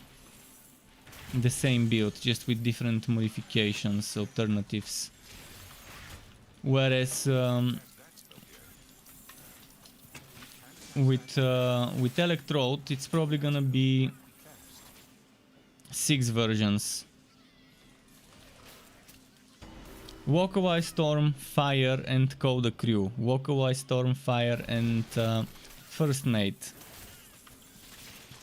build, just with different modifications, alternatives. Whereas with Electrode it's probably gonna be 6 versions. Walkaway, Storm, Fire, and Call the Crew. Walkaway, Storm, Fire, and First Mate.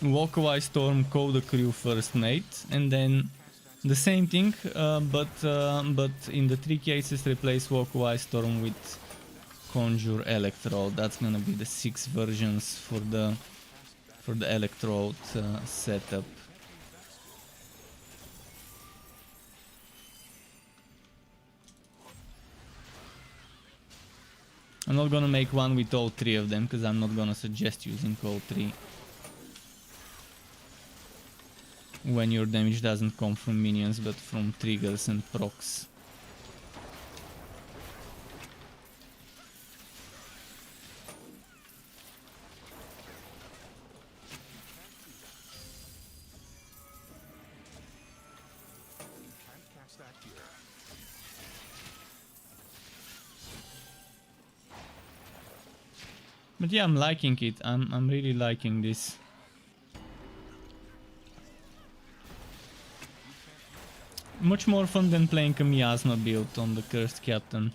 Walkaway, Storm, Call the Crew, First Mate, and then the same thing, but in the 3 cases replace Walkaway, Storm with Conjure Electrode. That's gonna be the 6 versions for the Electrode setup. I'm not gonna make one with all 3 of them, because I'm not gonna suggest using all 3 when your damage doesn't come from minions but from triggers and procs. But yeah, I'm liking it. I'm really liking this. Much more fun than playing a Miasma build on the Cursed Captain.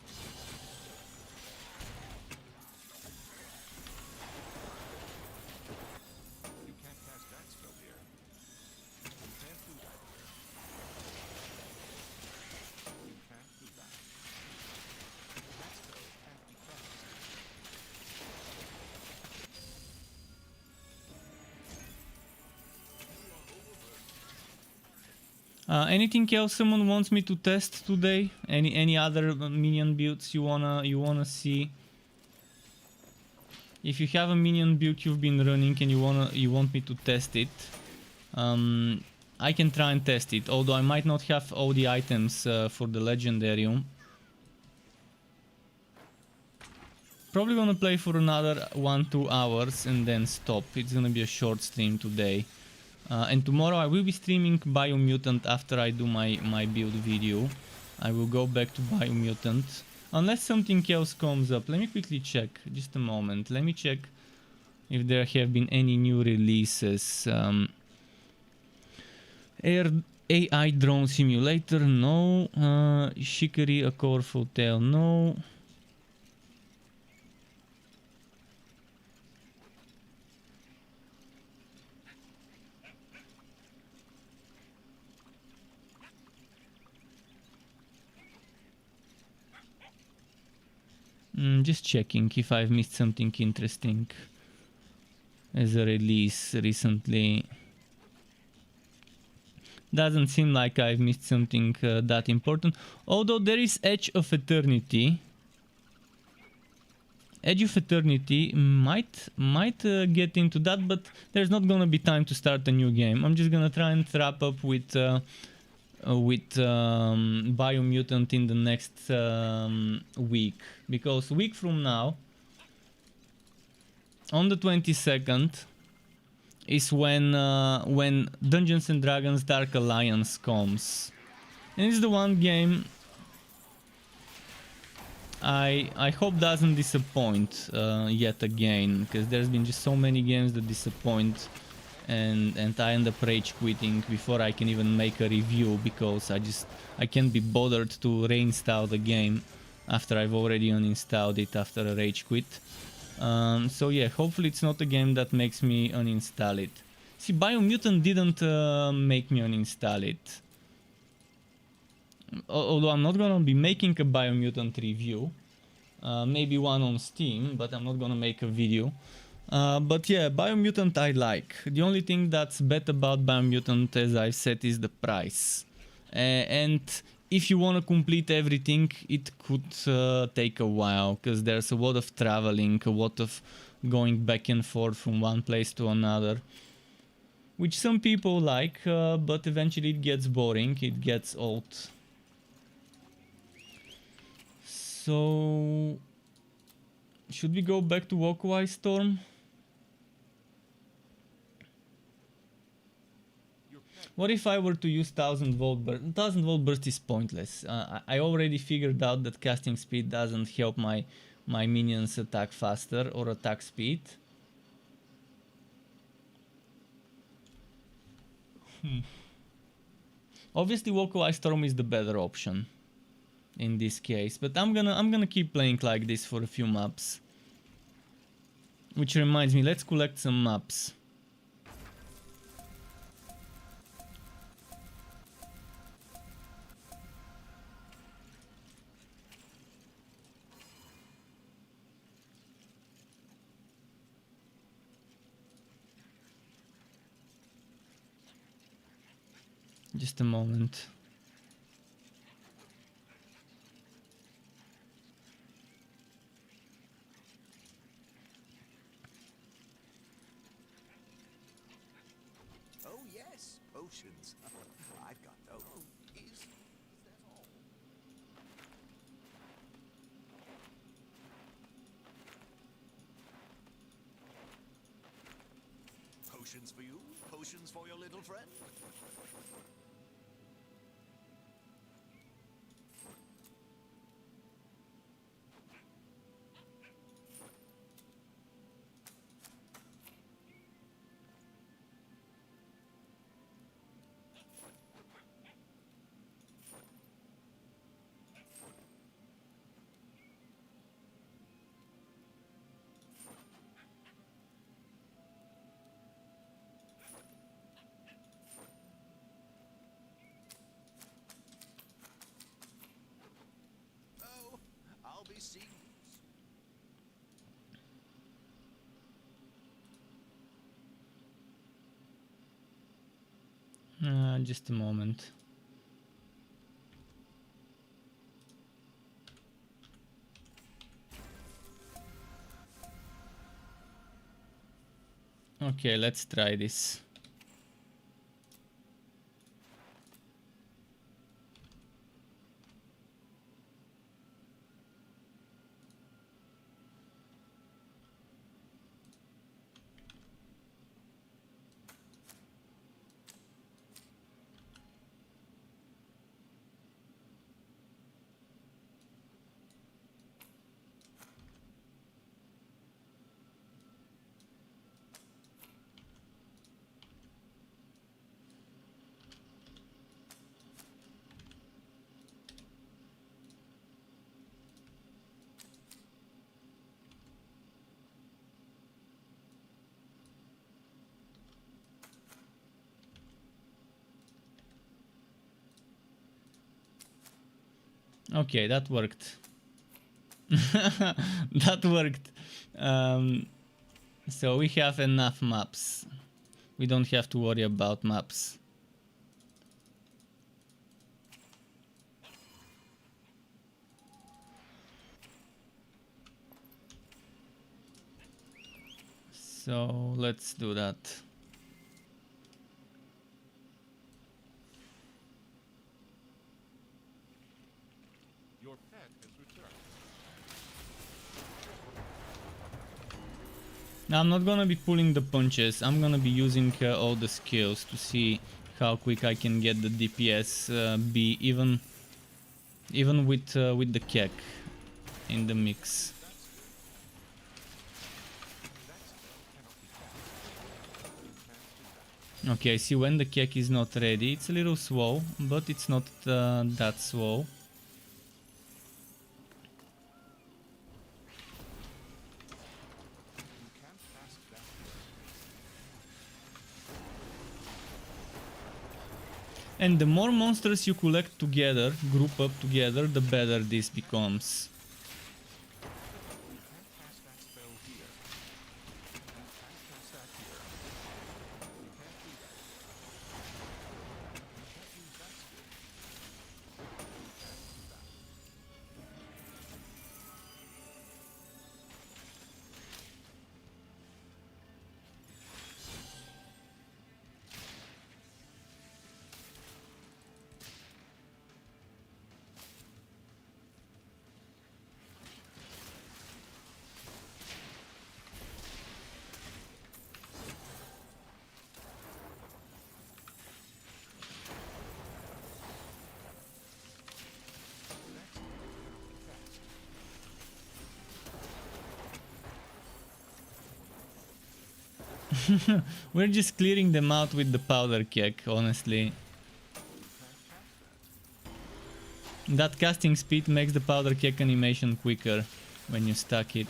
Anything else someone wants me to test today? Any other minion builds you wanna see? If you have a minion build you've been running and you want me to test it, I can try and test it. Although I might not have all the items for the legendarium. Probably gonna play for another 1-2 hours and then stop. It's gonna be a short stream today. And tomorrow I will be streaming Biomutant after I do my build video. I will go back to Biomutant. Unless something else comes up. Let me quickly check. Just a moment. Let me check if there have been any new releases. AI Drone Simulator, no. Shikari, A Colorful Tale, no. Just checking if I've missed something interesting as a release recently. Doesn't seem like I've missed something that important. Although there is Edge of Eternity. Edge of Eternity might get into that, but there's not gonna be time to start a new game. I'm just gonna try and wrap up with Biomutant in the next week, because a week from now, on the 22nd, is when Dungeons and Dragons Dark Alliance comes, and it's the one game I hope doesn't disappoint yet again, because there's been just so many games that disappoint. And I end up rage quitting before I can even make a review, because I can't be bothered to reinstall the game after I've already uninstalled it after a rage quit. So yeah, hopefully it's not a game that makes me uninstall it. See, Biomutant didn't make me uninstall it. Although I'm not gonna be making a Biomutant review. Maybe one on Steam, but I'm not gonna make a video. But yeah, Biomutant I like. The only thing that's bad about Biomutant, as I've said, is the price. And if you want to complete everything, it could take a while, because there's a lot of traveling, a lot of going back and forth from one place to another. Which some people like, but eventually it gets boring, it gets old. So should we go back to Walkaway Storm? What if I were to use 1000 volt burst? 1000 volt burst is pointless. I already figured out that casting speed doesn't help my minions attack faster or attack speed. Obviously Walkaway Storm is the better option. in this case. But I'm gonna keep playing like this for a few maps. Which reminds me, let's collect some maps. Just a moment. Oh yes, potions. I've got those. Is that all? Potions for you? Potions for your little friend? Oh, I'll be seeing you. Just a moment. Okay, let's try this. Okay, that worked. That worked. So we have enough maps. We don't have to worry about maps. So let's do that. Your pet has returned. Now I'm not gonna be pulling the punches. I'm gonna be using all the skills to see how quick I can get the DPS be even with the kek in the mix. Okay, see, when the kek is not ready, it's a little slow, but it's not that slow. And the more monsters you collect together, group up together, the better this becomes. We're just clearing them out with the powder keg, honestly. That casting speed makes the powder keg animation quicker when you stack it.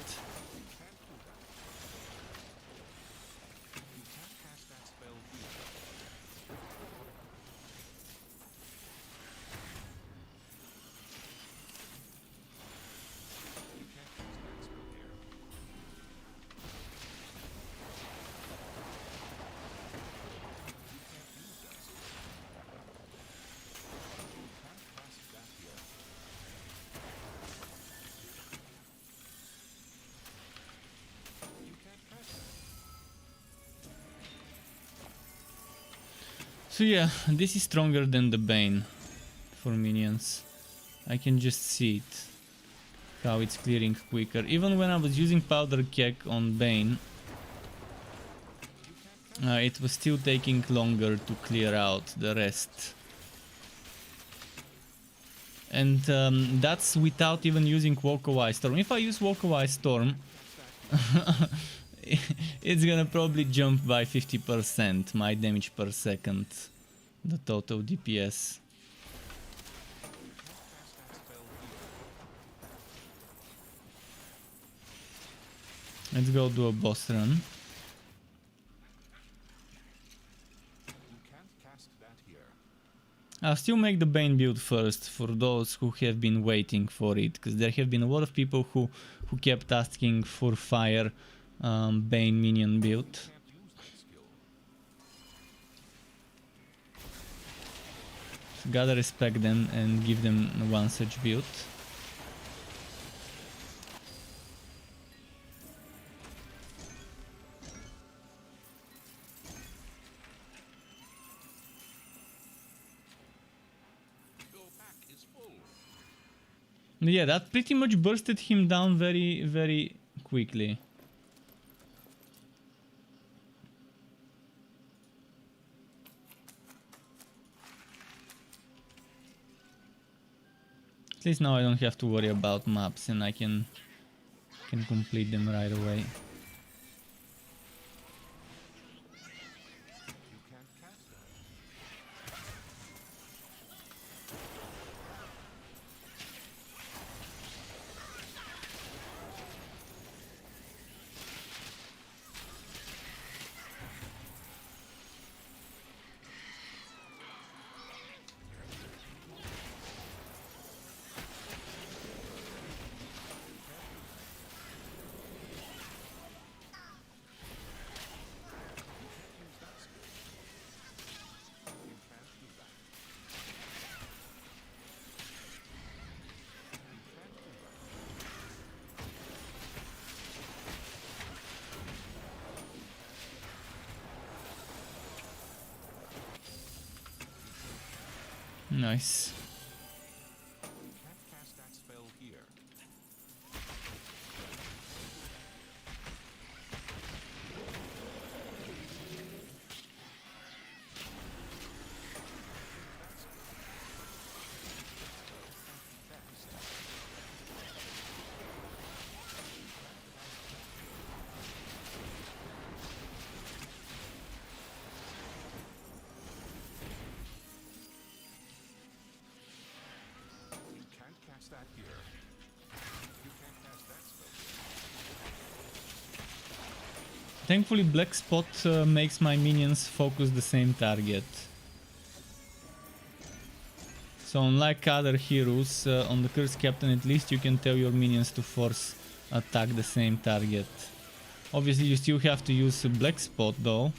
So yeah, this is stronger than the Bane for minions. I can just see it, how it's clearing quicker. Even when I was using powder keg on Bane, it was still taking longer to clear out the rest. And that's without even using Walk-Away Storm. If I use Walk-Away Storm, it's gonna probably jump by 50% my damage per second, the total DPS. Let's go do a boss run. I'll still make the Bane build first for those who have been waiting for it, because there have been a lot of people who kept asking for fire Bane minion build. So gotta respect them and give them one such build. Yeah, that pretty much bursted him down very, very quickly. At least now I don't have to worry about maps and I can complete them right away. Nice. Thankfully, Black Spot makes my minions focus the same target. So unlike other heroes, on the Curse Captain at least you can tell your minions to force attack the same target. Obviously you still have to use a Black Spot though.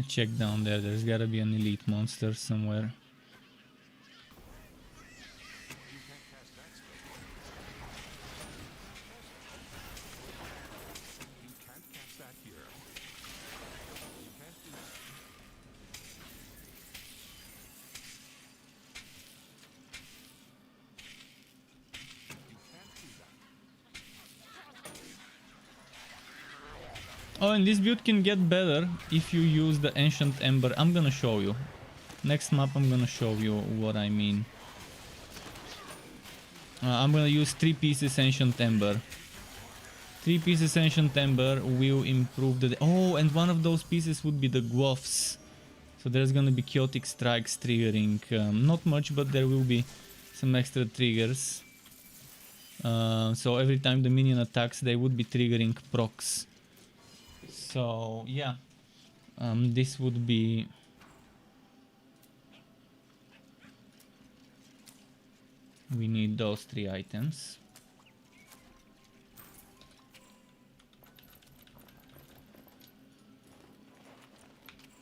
Check down there, there's gotta be an elite monster somewhere. Oh, and this build can get better if you use the Ancient Ember. I'm gonna show you. Next map I'm gonna show you what I mean. I'm gonna use 3 pieces Ancient Ember. 3 pieces Ancient Ember will improve the... Oh, and one of those pieces would be the Guoffs. So there's gonna be Chaotic Strikes triggering. Not much, but there will be some extra triggers. So every time the minion attacks, they would be triggering procs. So yeah, this would be... We need those 3 items.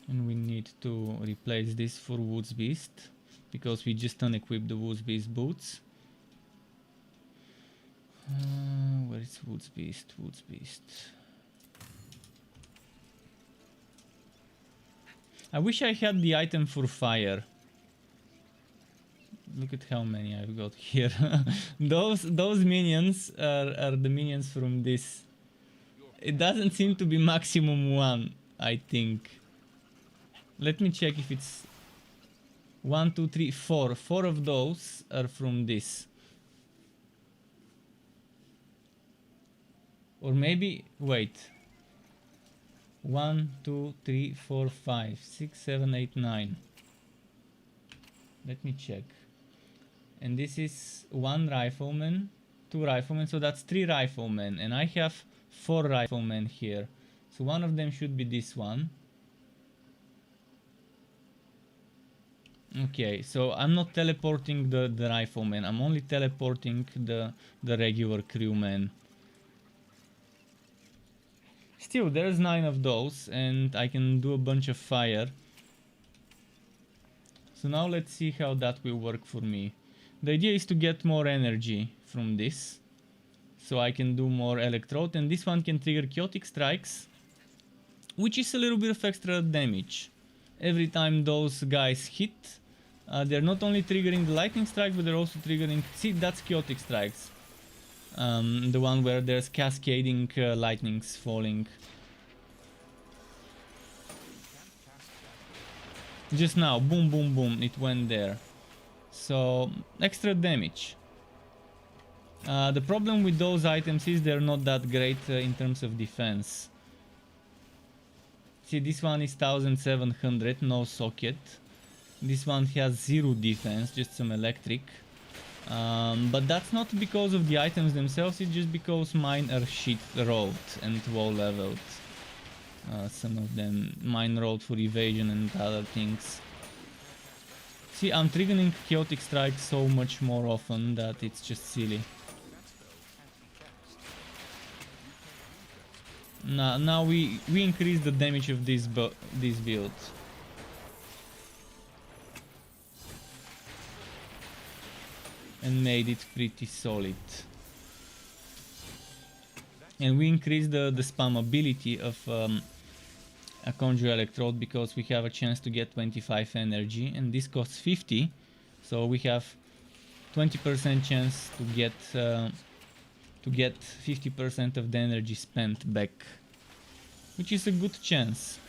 And we need to replace this for Woods Beast, because we just unequipped the Woods Beast boots. Where is Woods Beast? Woods Beast. I wish I had the item for fire. Look at how many I've got here. those minions are the minions from this. It doesn't seem to be maximum 1, I think. Let me check if it's 1, 2, 3, 4. 4 of those are from this. Or maybe, wait. 1, 2, 3, 4, 5, 6, 7, 8, 9. Let me check. And this is 1 rifleman, 2 riflemen, so that's 3 riflemen. And I have 4 riflemen here. So one of them should be this one. Okay, so I'm not teleporting the rifleman, I'm only teleporting the regular crewman. Still, there's 9 of those, and I can do a bunch of fire. So now let's see how that will work for me. The idea is to get more energy from this, so I can do more electrode, and this one can trigger chaotic strikes, which is a little bit of extra damage. Every time those guys hit, they're not only triggering the lightning strike, but they're also triggering... See, that's chaotic strikes. The one where there's cascading lightnings falling. Just now, boom, boom, boom, it went there. So, extra damage. The problem with those items is they're not that great in terms of defense. See, this one is 1700, no socket. This one has 0 defense, just some electric. But that's not because of the items themselves, it's just because mine are shit rolled and wall leveled. Some of them mine rolled for evasion and other things. See, I'm triggering chaotic strike so much more often that it's just silly. Now we increase the damage of this build. And made it pretty solid. And we increase the spammability of a Conjure Electrode, because we have a chance to get 25 energy, and this costs 50, so we have 20% chance to get 50% of the energy spent back, which is a good chance.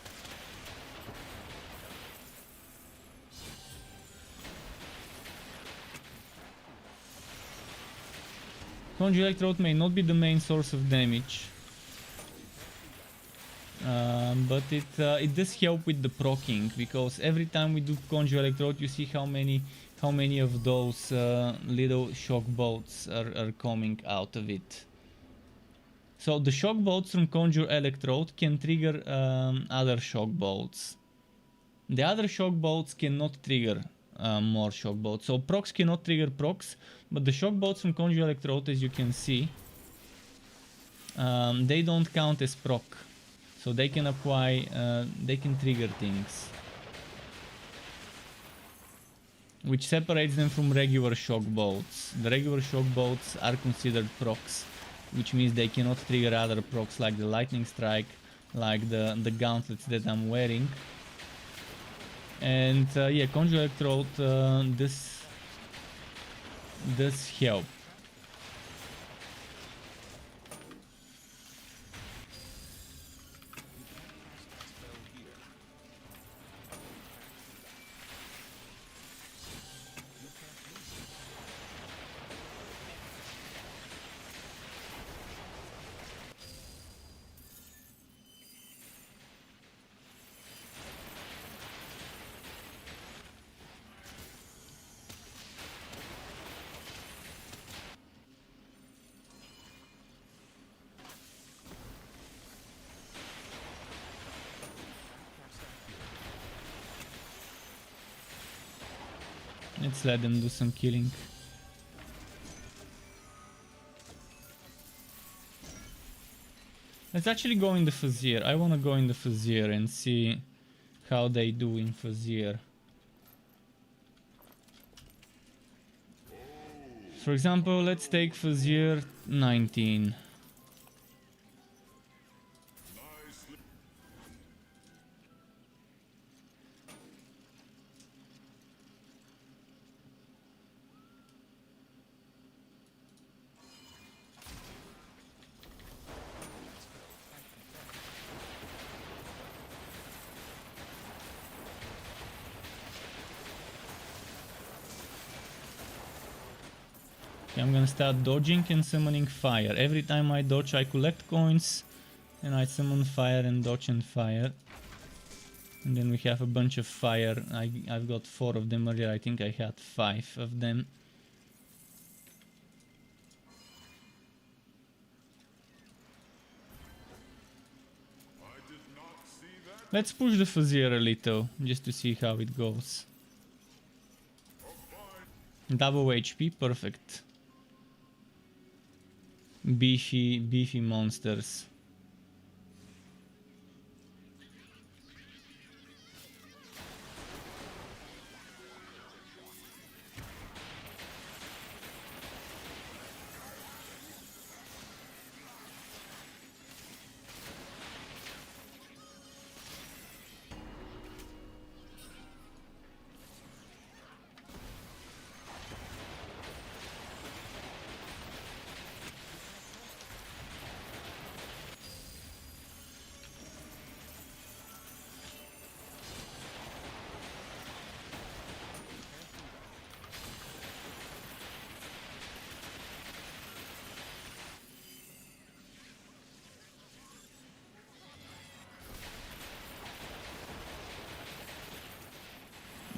Conjure Electrode may not be the main source of damage, but it does help with the proccing, because every time we do Conjure Electrode, you see how many of those little shock bolts are coming out of it. So the shock bolts from Conjure Electrode can trigger other shock bolts. The other shock bolts cannot trigger more shock bolts. So procs cannot trigger procs, but the shock bolts from Conjure Electrode, as you can see, they don't count as proc. So they can apply, they can trigger things, which separates them from regular shock bolts. The regular shock bolts are considered procs, which means they cannot trigger other procs like the lightning strike, like the gauntlets that I'm wearing. And yeah, Conjure Electrode does help. Let's let them do some killing. Let's actually go in the Fazir. I wanna go in the Fazir and see how they do in Fazir. For example, let's take Fazir 19. Okay, I'm gonna start dodging and summoning fire. Every time I dodge I collect coins and I summon fire and dodge and fire. And then we have a bunch of fire. I've got 4 of them earlier. I think I had 5 of them. Let's push the Fazir a little, just to see how it goes. Double HP, perfect. Beefy monsters.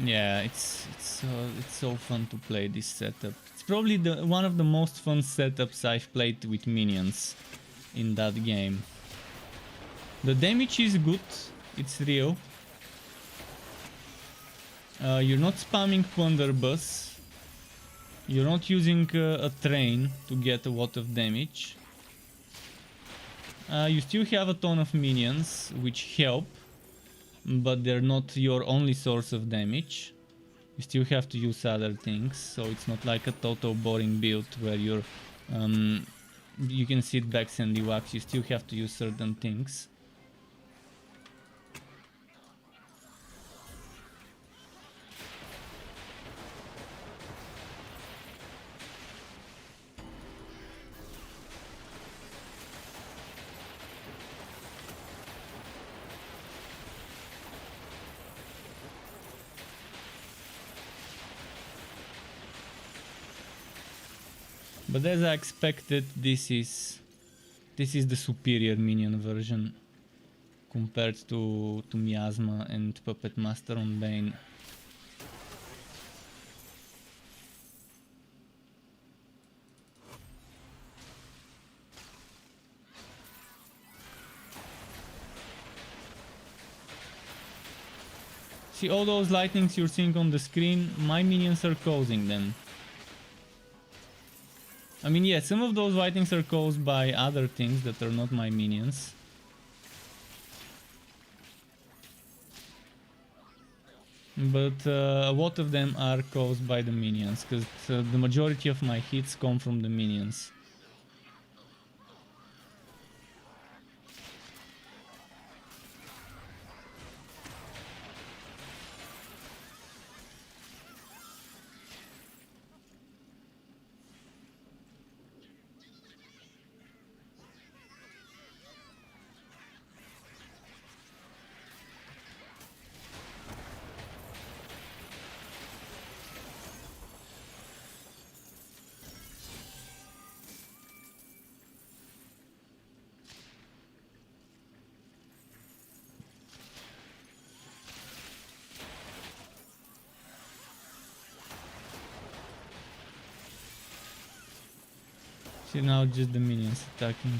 Yeah, it's so fun to play this setup. It's probably one of the most fun setups I've played with minions in that game. The damage is good, it's real. You're not spamming Plunderbuss. You're not using a train to get a lot of damage. You still have a ton of minions, which help, but they're not your only source of damage. You still have to use other things, so it's not like a total boring build where you can sit back sandy wax. You still have to use certain things. But as I expected, this is the superior minion version compared to Miasma and Puppet Master on Bane. See all those lightnings you're seeing on the screen? My minions are causing them. I mean, yeah, some of those lightnings are caused by other things that are not my minions. But a lot of them are caused by the minions, because the majority of my hits come from the minions. See, now just the minions attacking.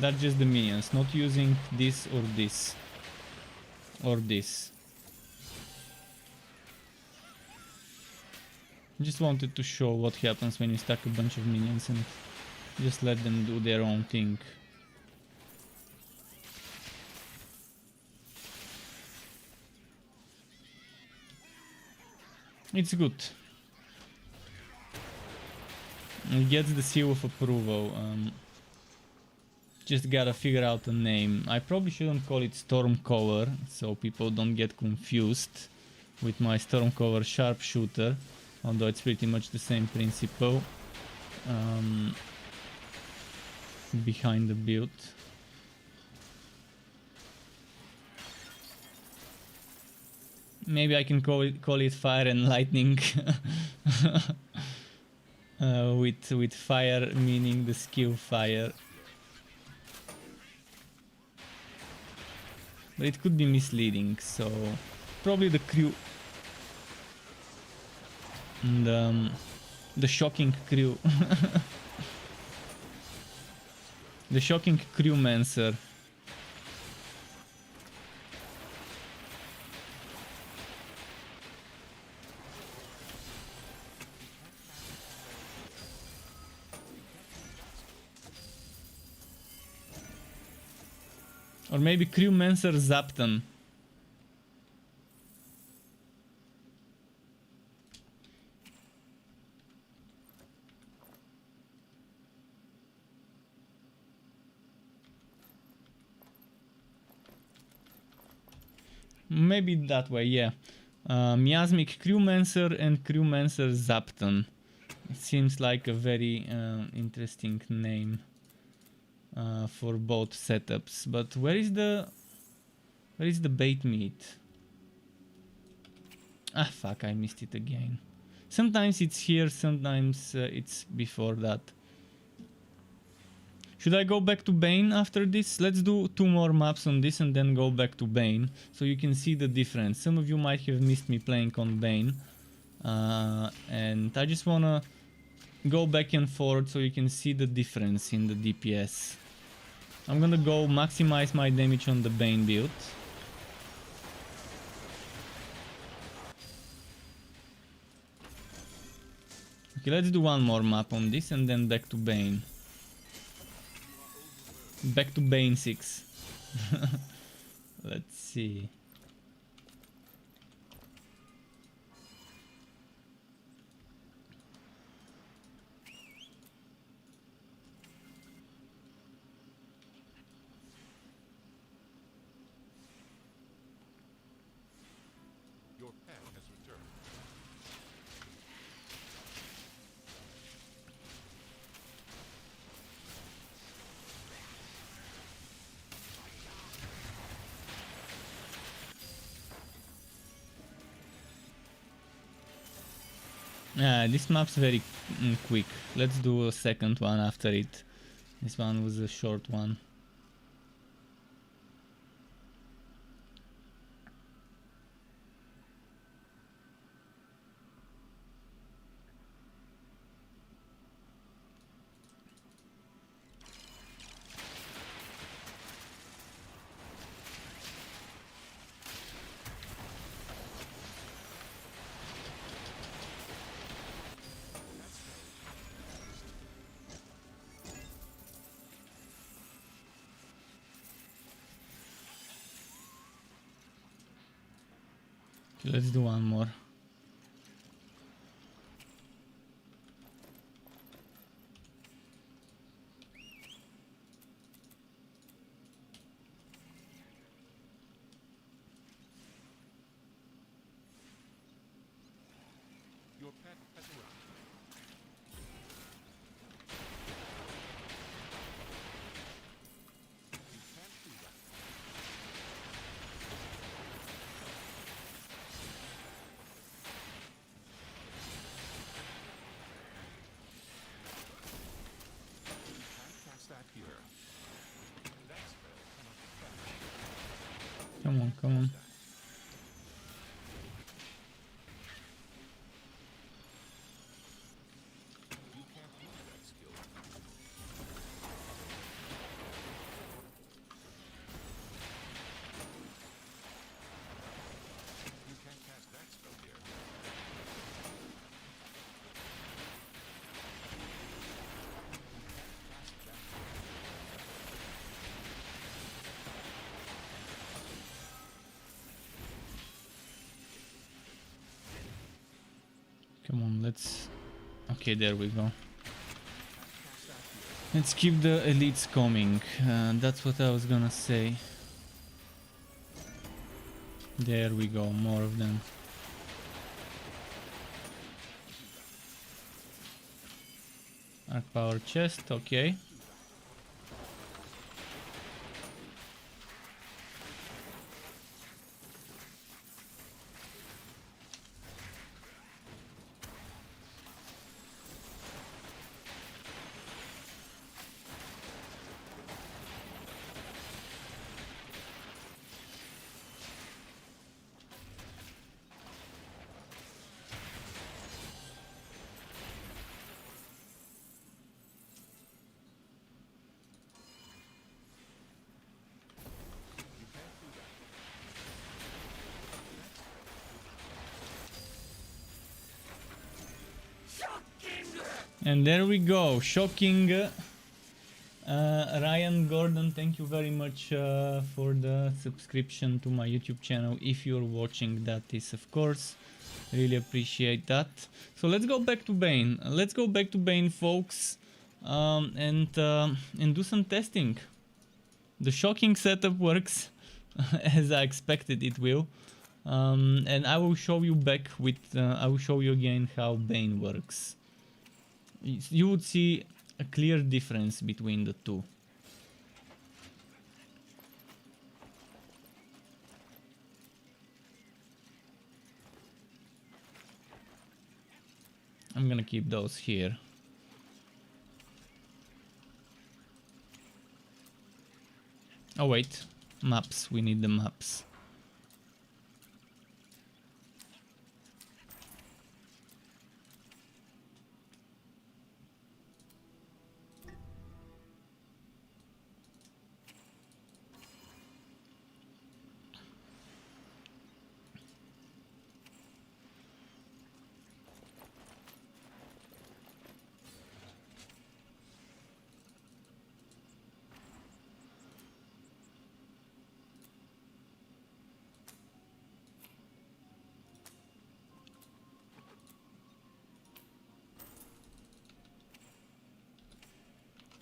That's just the minions, not using this or this. Or this. Just wanted to show what happens when you stack a bunch of minions and just let them do their own thing. It's good. It gets the seal of approval. Just gotta figure out a name. I probably shouldn't call it Stormcaller, so people don't get confused with my Stormcaller Sharpshooter, although it's pretty much the same principle behind the build. Maybe I can call it Fire and Lightning. With fire meaning the skill fire. But it could be misleading, so probably the crew and the shocking crew. The shocking crewmancer. Or maybe Crewmancer Zapton. Maybe that way, yeah. Miasmic Crewmancer and Crewmancer Zapton. It seems like a very interesting name. For both setups, but where is the bait meat? Ah fuck, I missed it again. Sometimes it's here, sometimes it's before that. Should I go back to Bane after this? Let's do 2 more maps on this and then go back to Bane, so you can see the difference. Some of you might have missed me playing on Bane, and I just wanna go back and forth so you can see the difference in the DPS. I'm gonna go maximize my damage on the Bane build. Okay, let's do 1 more map on this and then back to Bane. Back to Bane 6. Let's see. Your pet has returned. This map's very quick. Let's do a second one after it. This one was a short one. Let's do 1 more. Your pet has arrived. You can't do that. You can't cast that here. That spell cannot be cast. Come on, come on. You can't use that skill. Come on, let's... Okay, there we go. Let's keep the elites coming. That's what I was gonna say. There we go, more of them. Arc power chest, okay. And there we go, shocking. Ryan Gordon, thank you very much for the subscription to my YouTube channel. If you're watching that is, of course, really appreciate that. So let's go back to Bane. Let's go back to Bane, folks, and do some testing. The shocking setup works as I expected it will, and I will show you back with. I will show you again how Bane works. You would see a clear difference between the two. I'm gonna keep those here. Oh wait, maps, we need the maps.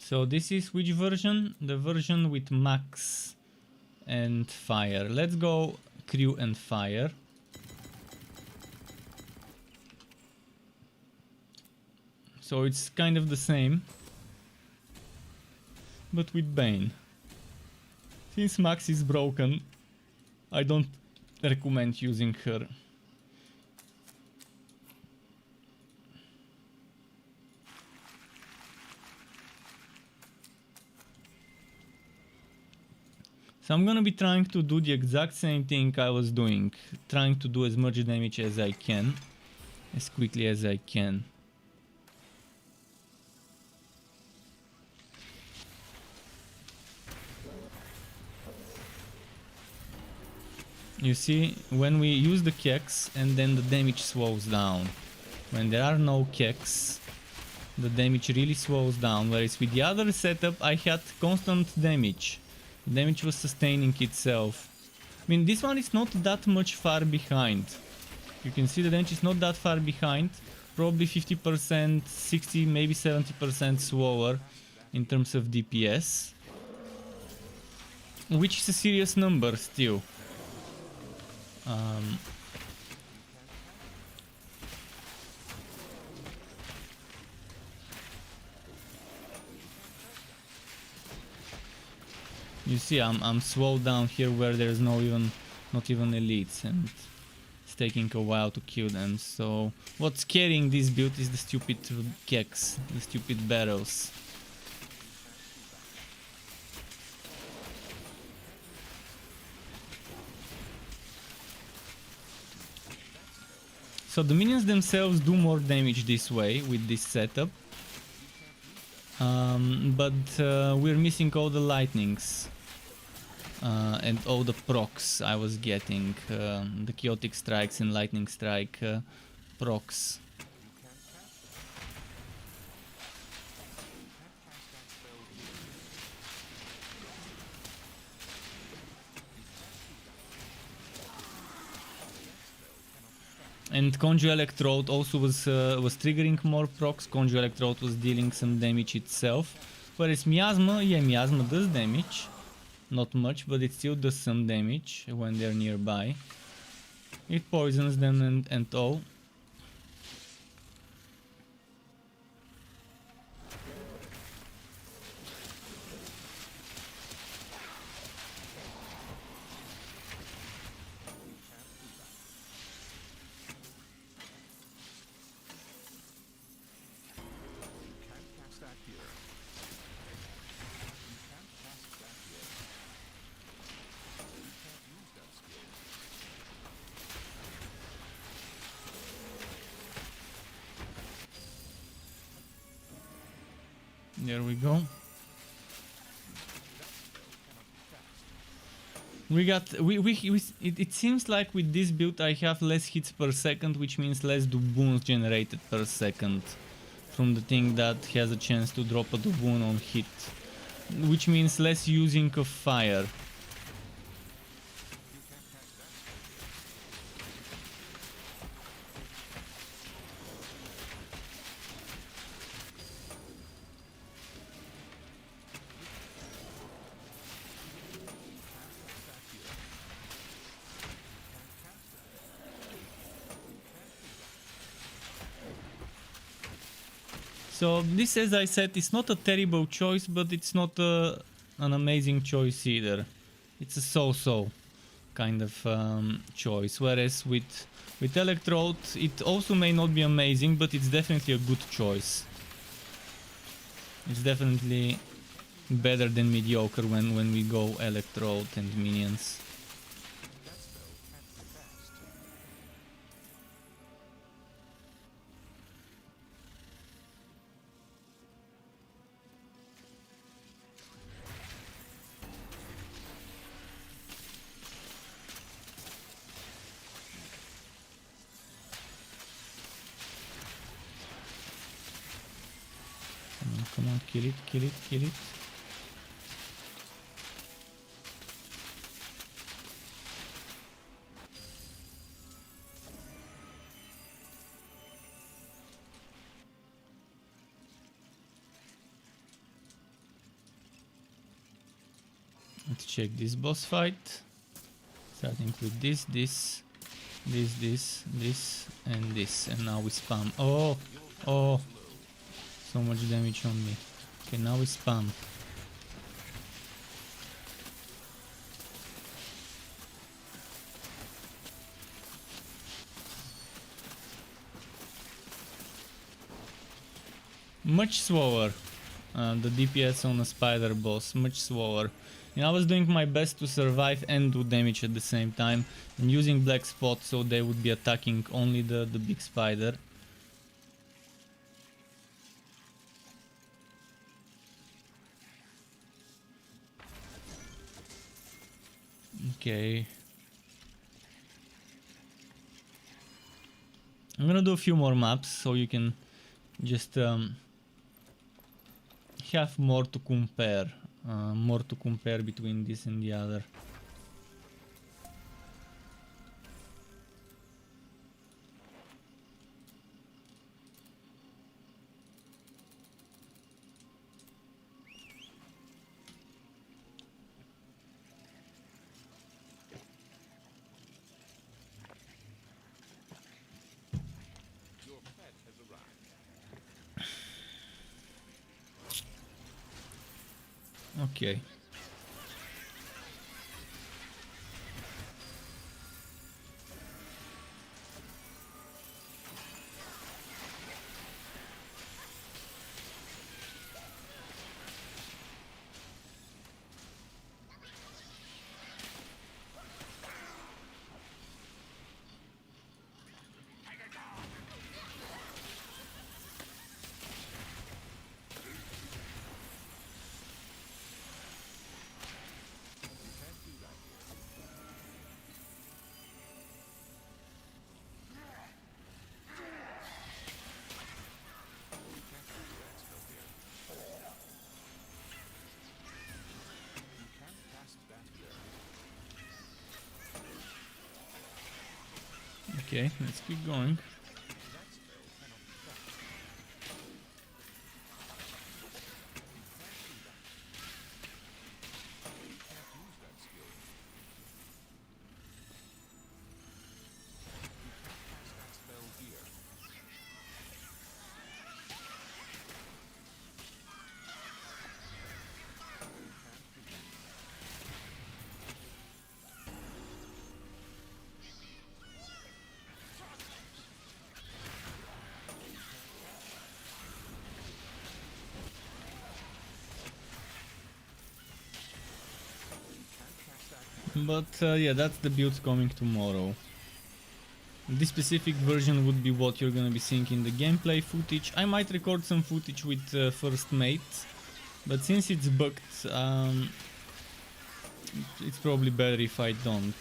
So this is which version? The version with max and fire. Let's go crew and fire. So it's kind of the same, but with Bane. Since max is broken, I don't recommend using her. So I'm gonna be trying to do the exact same thing I was doing, trying to do as much damage as I can, as quickly as I can. You see, when we use the keks and then the damage slows down. When there are no keks, the damage really slows down, whereas with the other setup I had constant damage. Damage was sustaining itself. I mean, this one is not that much far behind. You can see the damage is not that far behind. Probably 50%, 60, maybe 70% slower in terms of DPS. Which is a serious number still. You see, I'm slowed down here where there's not even elites, and it's taking a while to kill them. So what's carrying this build is the stupid keks, the stupid barrels. So the minions themselves do more damage this way with this setup. But we're missing all the lightnings and all the procs I was getting, the chaotic strikes and lightning strike procs. And Conjure Electrode also was triggering more procs. Conjure Electrode was dealing some damage itself. Whereas Miasma, yeah, Miasma does damage. Not much, but it still does some damage when they're nearby. It poisons them and all. Can't cast that here. You can't cast that here. You can't use that skill. There we go. That spell cannot be cast. We got it seems like with this build I have less hits per second, which means less doubloons generated per second from the thing that has a chance to drop a doubloon on hit, which means less using of fire. You can't cast that spell here. Cast that here. Can't cast that. Can't do that. So this, as I said, is not a terrible choice, but it's not an amazing choice either. It's a so-so kind of choice. Whereas with Electrode, it also may not be amazing, but it's definitely a good choice. It's definitely better than mediocre when we go Electrode and minions. That spell can't be cast. Come on, kill it, kill it, kill it. Let's check this boss fight. Starting with this, and this. And now we spam. Oh, oh. So much damage on me. Okay, now we spam. Much slower. The DPS on a spider boss, much slower. And I was doing my best to survive and do damage at the same time, and using black spot so they would be attacking only the big spider. Okay. I'm gonna do a few more maps so you can just have more to compare. More to compare between this and the other. Your pet has arrived. Okay. Okay, let's keep going. But yeah, that's the build coming tomorrow. This specific version would be what you're gonna be seeing in the gameplay footage. I might record some footage with First Mate, but since it's bugged, it's probably better if I don't.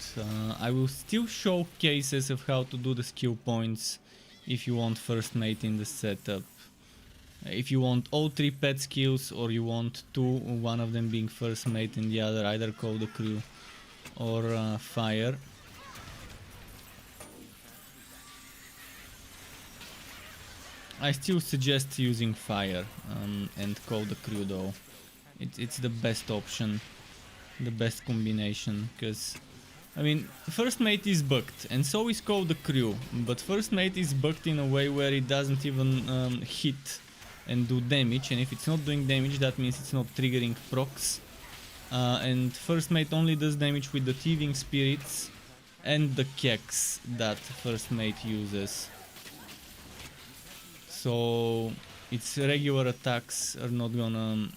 I will still show cases of how to do the skill points if you want First Mate in the setup. If you want all 3 pet skills, or you want 2, one of them being First Mate and the other either Call the Crew or Fire. I still suggest using Fire and Call the Crew though. It's the best option, the best combination, because I mean, First Mate is bugged and so is Call the Crew, but First Mate is bugged in a way where it doesn't even hit and do damage, and if it's not doing damage that means it's not triggering procs. And First Mate only does damage with the Thieving Spirits and the keks that First Mate uses. So its regular attacks are not gonna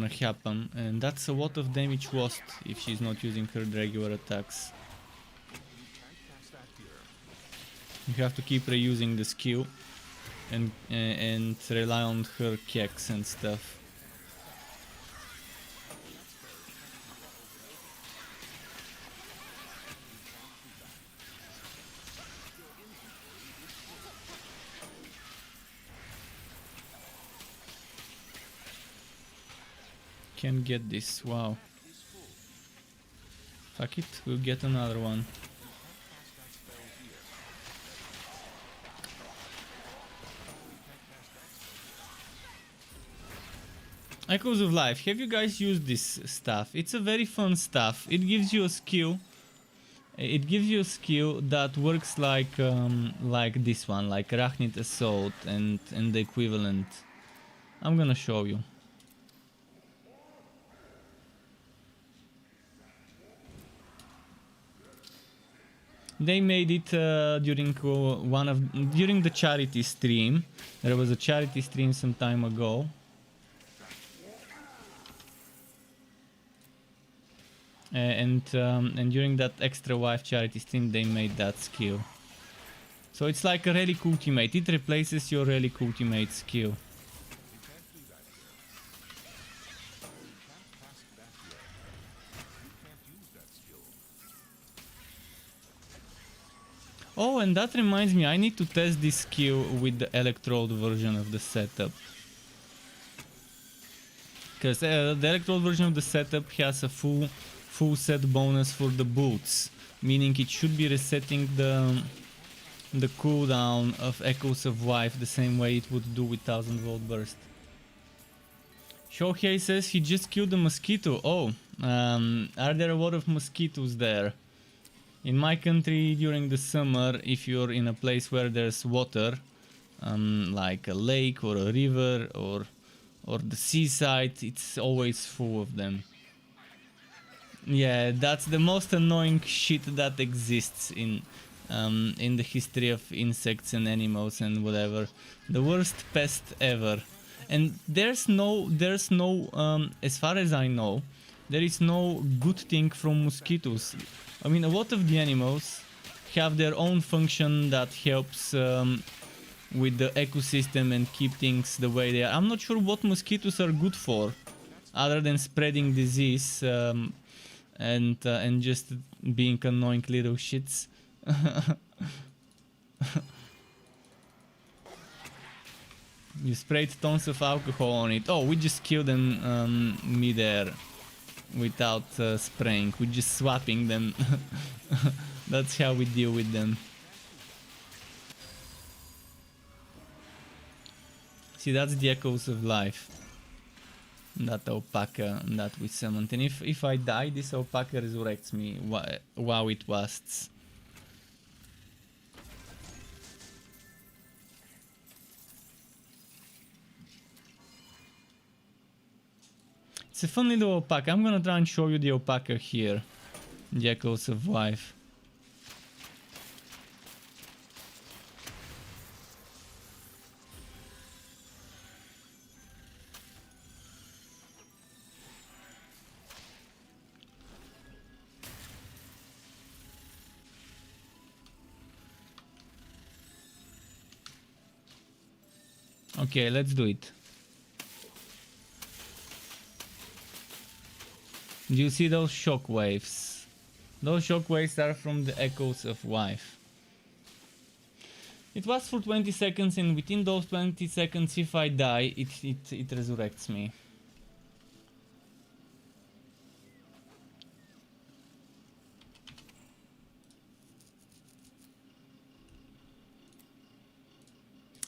happen, and that's a lot of damage lost if she's not using her regular attacks. You have to keep reusing the skill and rely on her keks and stuff. Can get this, wow. Fuck it, we'll get another one. Echoes of Life, have you guys used this stuff? It's a very fun stuff. It gives you a skill. It gives you a skill that works like this one, like Arachnid Assault and the equivalent. I'm gonna show you. They made it during during the charity stream. There was a charity stream some time ago. And during that extra wife charity stream they made that skill. So it's like a relic ultimate. It replaces your relic ultimate skill. Oh, and that reminds me, I need to test this skill with the Electrode version of the setup. Because the Electrode version of the setup has a full set bonus for the boots, meaning it should be resetting the cooldown of Echoes of Life the same way it would do with 1000-volt burst. Shohei says he just killed a mosquito. Oh, are there a lot of mosquitoes there? In my country during the summer, if you're in a place where there's water, like a lake or a river or the seaside, it's always full of them. Yeah, that's the most annoying shit that exists in the history of insects and animals and whatever. The worst pest ever. And there's no as far as I know, there is no good thing from mosquitoes. I mean, a lot of the animals have their own function that helps with the ecosystem and keep things the way they are. I'm not sure what mosquitoes are good for, other than spreading disease and just being annoying little shits. You sprayed tons of alcohol on it. Oh, we just killed them mid-air. without spraying. We're just swapping them. That's how we deal with them. See, that's the echoes of life. That alpaca that we summoned. And if I die, this alpaca resurrects me while it lasts. It's a fun little alpaca. I'm gonna try and show you the alpaca here. The echoes of life. Okay, let's do it. Do you see those shockwaves? Those shockwaves are from the echoes of life. It lasts for 20 seconds, and within those 20 seconds, if I die, it resurrects me.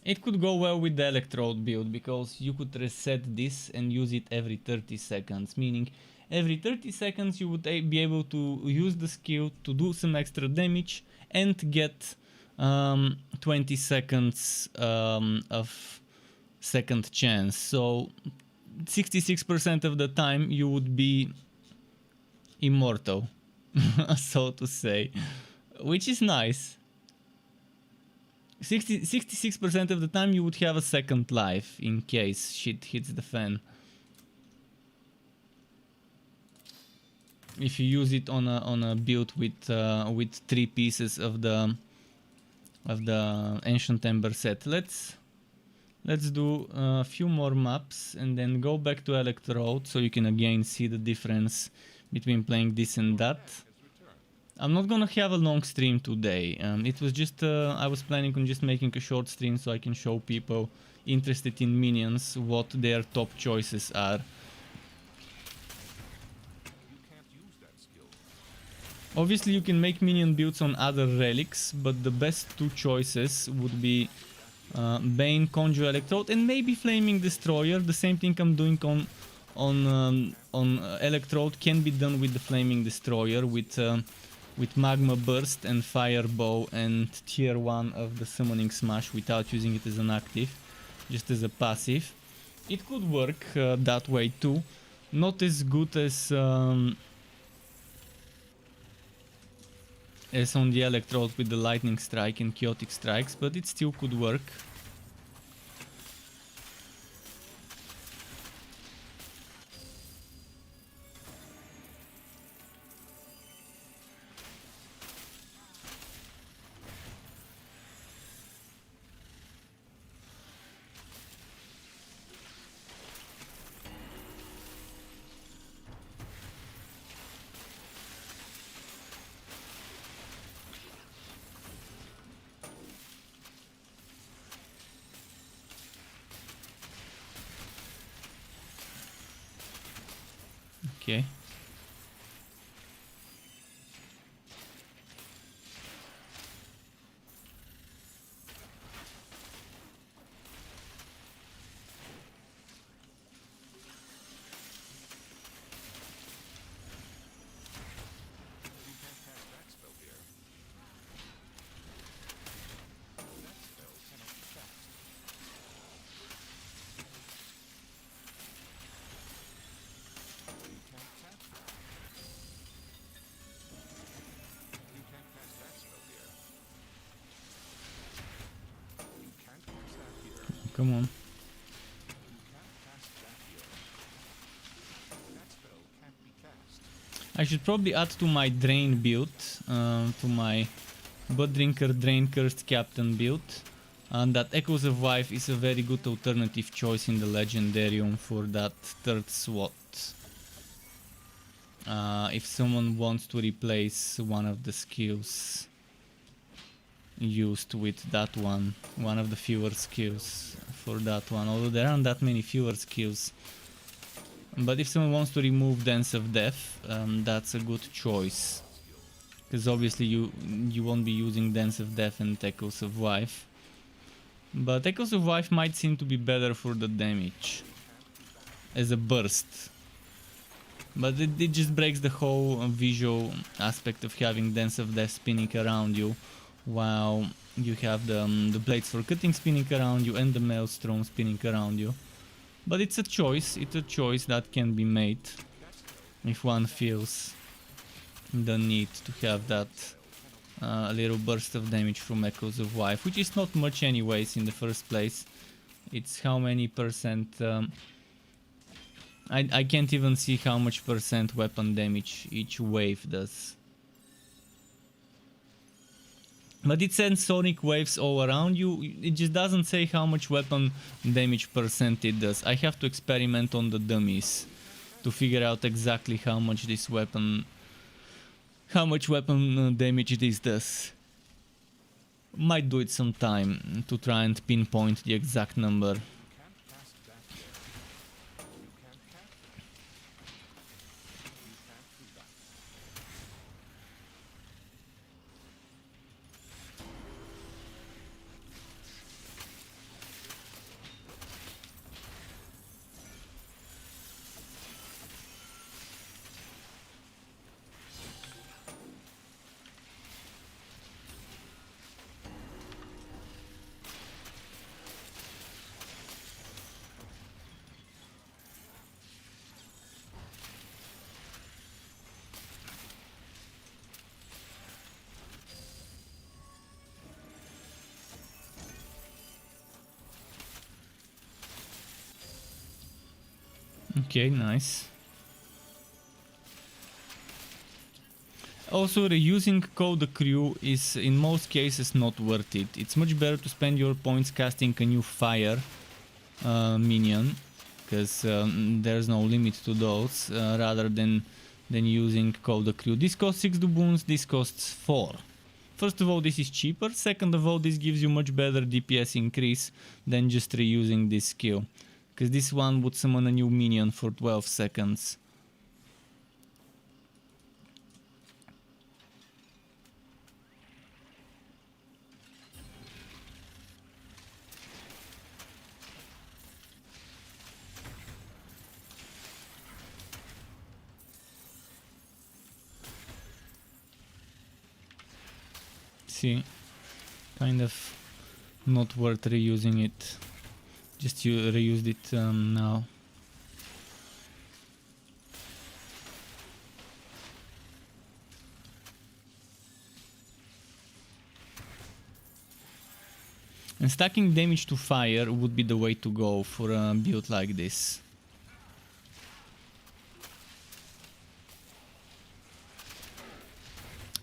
It could go well with the Electrode build, because you could reset this and use it every 30 seconds, meaning every 30 seconds you would be able to use the skill to do some extra damage and get 20 seconds of second chance. So 66% of the time you would be immortal, so to say, which is nice. 66% of the time you would have a second life in case shit hits the fan. If you use it on a build with 3 pieces of the Ancient Ember set. Let's do a few more maps and then go back to Electrode so you can again see the difference between playing this and that. I'm not gonna have a long stream today. It was just I was planning on just making a short stream so I can show people interested in minions what their top choices are. Obviously you can make minion builds on other relics, but the best 2 choices would be Bane, Conjure Electrode, and maybe Flaming Destroyer. The same thing I'm doing on Electrode can be done with the Flaming Destroyer with Magma Burst and Fireball and tier 1 of the Summoning Smash without using it as an active, just as a passive. It could work that way too. Not as good as on the Electrode with the Lightning Strike and Chaotic Strikes, but it still could work. Okay. Come on. I should probably add to my Drain build, to my Blood Drinker Drain Cursed Captain build, that Echoes of Life is a very good alternative choice in the Legendarium for that third slot. If someone wants to replace one of the skills used with that one of the fewer skills for that one, although there aren't that many fewer skills But if someone wants to remove Dance of Death, that's a good choice. Because obviously you won't be using Dance of Death and Echoes of Wife. But Echoes of Wife might seem to be better for the damage. As a burst. But it just breaks the whole visual aspect of having Dance of Death spinning around you. While you have the Blades for Cutting spinning around you and the Maelstrom spinning around you. But it's a choice that can be made. If one feels the need to have that little burst of damage from Echoes of Wife, which is not much anyways in the first place. It's how many percent... I can't even see how much percent weapon damage each wave does. But it sends sonic waves all around you, it just doesn't say how much weapon damage percent it does. I have to experiment on the dummies to figure out exactly how much this weapon... how much weapon damage this does. Might do it sometime to try and pinpoint the exact number. Okay, nice. Also, reusing Code the Crew is in most cases not worth it. It's much better to spend your points casting a new fire minion, because there's no limit to those, rather than using Code the Crew. This costs 6 doubloons, this costs 4. First of all, this is cheaper. Second of all, this gives you much better DPS increase than just reusing this skill. Because this one would summon a new minion for 12 seconds. See, kind of not worth reusing it. Just you reused it now. And stacking damage to fire would be the way to go for a build like this.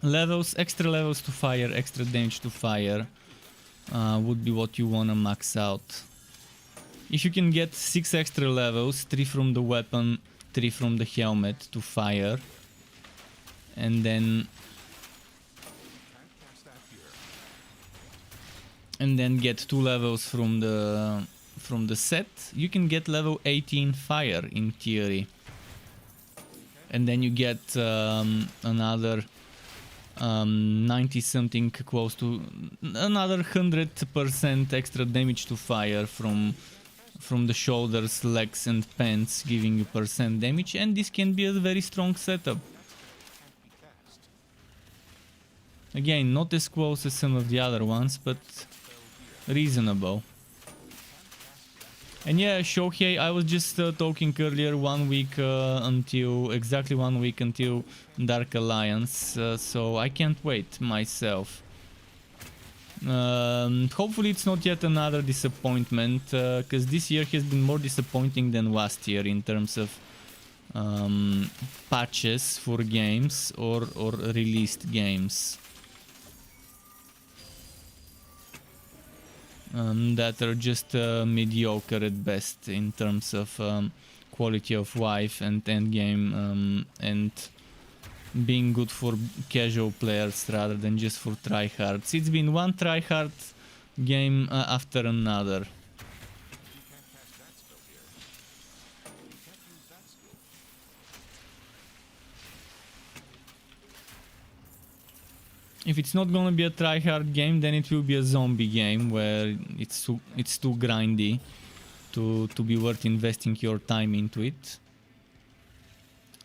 Levels, extra levels to fire, extra damage to fire would be what you wanna max out. If you can get 6 extra levels, 3 from the weapon, 3 from the helmet to fire, and then get 2 levels from the set, you can get level 18 fire in theory. And then you get another 90 something, close to another 100% extra damage to fire from the shoulders, legs and pants, giving you percent damage, and this can be a very strong setup. Again, not as close as some of the other ones, but reasonable. And yeah, Shohei, I was just talking earlier, exactly 1 week until Dark Alliance, so I can't wait myself. Hopefully it's not yet another disappointment, because this year has been more disappointing than last year in terms of patches for games or released games that are just mediocre at best in terms of quality of life and endgame, and being good for casual players rather than just for tryhards. It's been one tryhard game after another. If it's not gonna be a try-hard game, then it will be a zombie game where it's too grindy to be worth investing your time into it.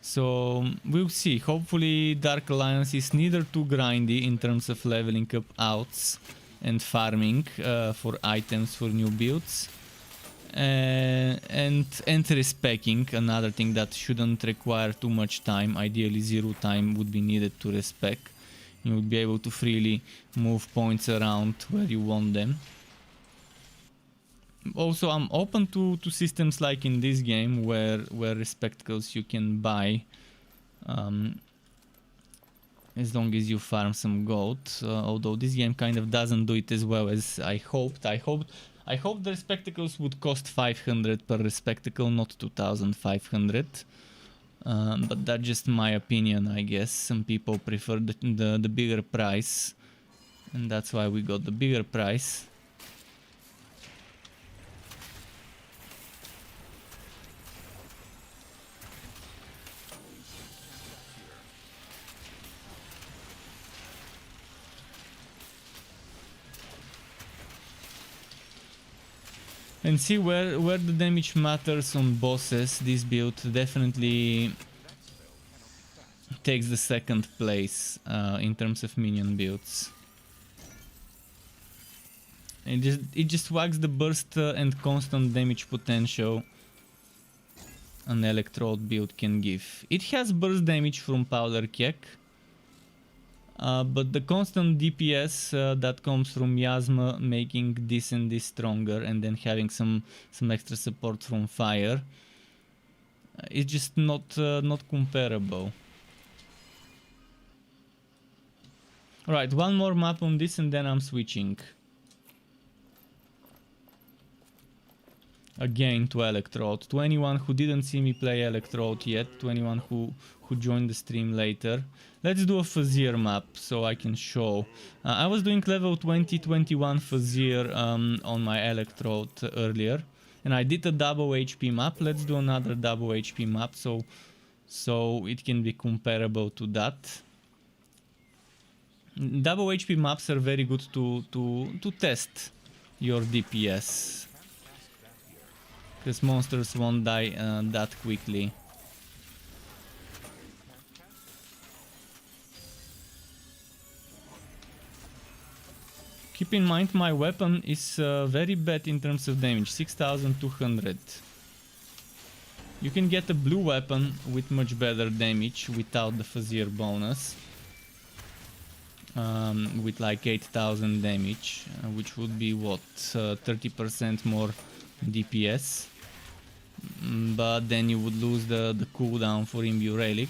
So we'll see. Hopefully Dark Alliance is neither too grindy in terms of leveling up outs and farming for items for new builds, and respecking, another thing that shouldn't require too much time. Ideally 0 time would be needed to respec. You would be able to freely move points around where you want them. Also, I'm open to systems like in this game where respectacles you can buy as long as you farm some gold. Although this game kind of doesn't do it as well as I hoped. I hoped the spectacles would cost 500 per spectacle, not 2500. But that's just my opinion, I guess. Some people prefer the bigger price, and that's why we got the bigger price. And see where the damage matters on bosses. This build definitely takes the second place in terms of minion builds. It just whacks the burst and constant damage potential an Electrode build can give. It has burst damage from Powder Keg, but the constant DPS that comes from Miasma making this and this stronger, and then having some extra support from fire, is just not comparable. Alright, one more map on this and then I'm switching again to Electrode. To anyone who didn't see me play Electrode yet, to anyone who joined the stream later, let's do a Fazir map so I can show. I was doing level 20-21 Fazir on my Electrode earlier, and I did a double HP map. Let's do another double HP map so it can be comparable to that. Double HP maps are very good to test your DPS, because monsters won't die that quickly. Keep in mind my weapon is very bad in terms of damage, 6200. You can get a blue weapon with much better damage without the Fazir bonus. With like 8000 damage, which would be what, 30% more DPS. But then you would lose the cooldown for Imbue Relic.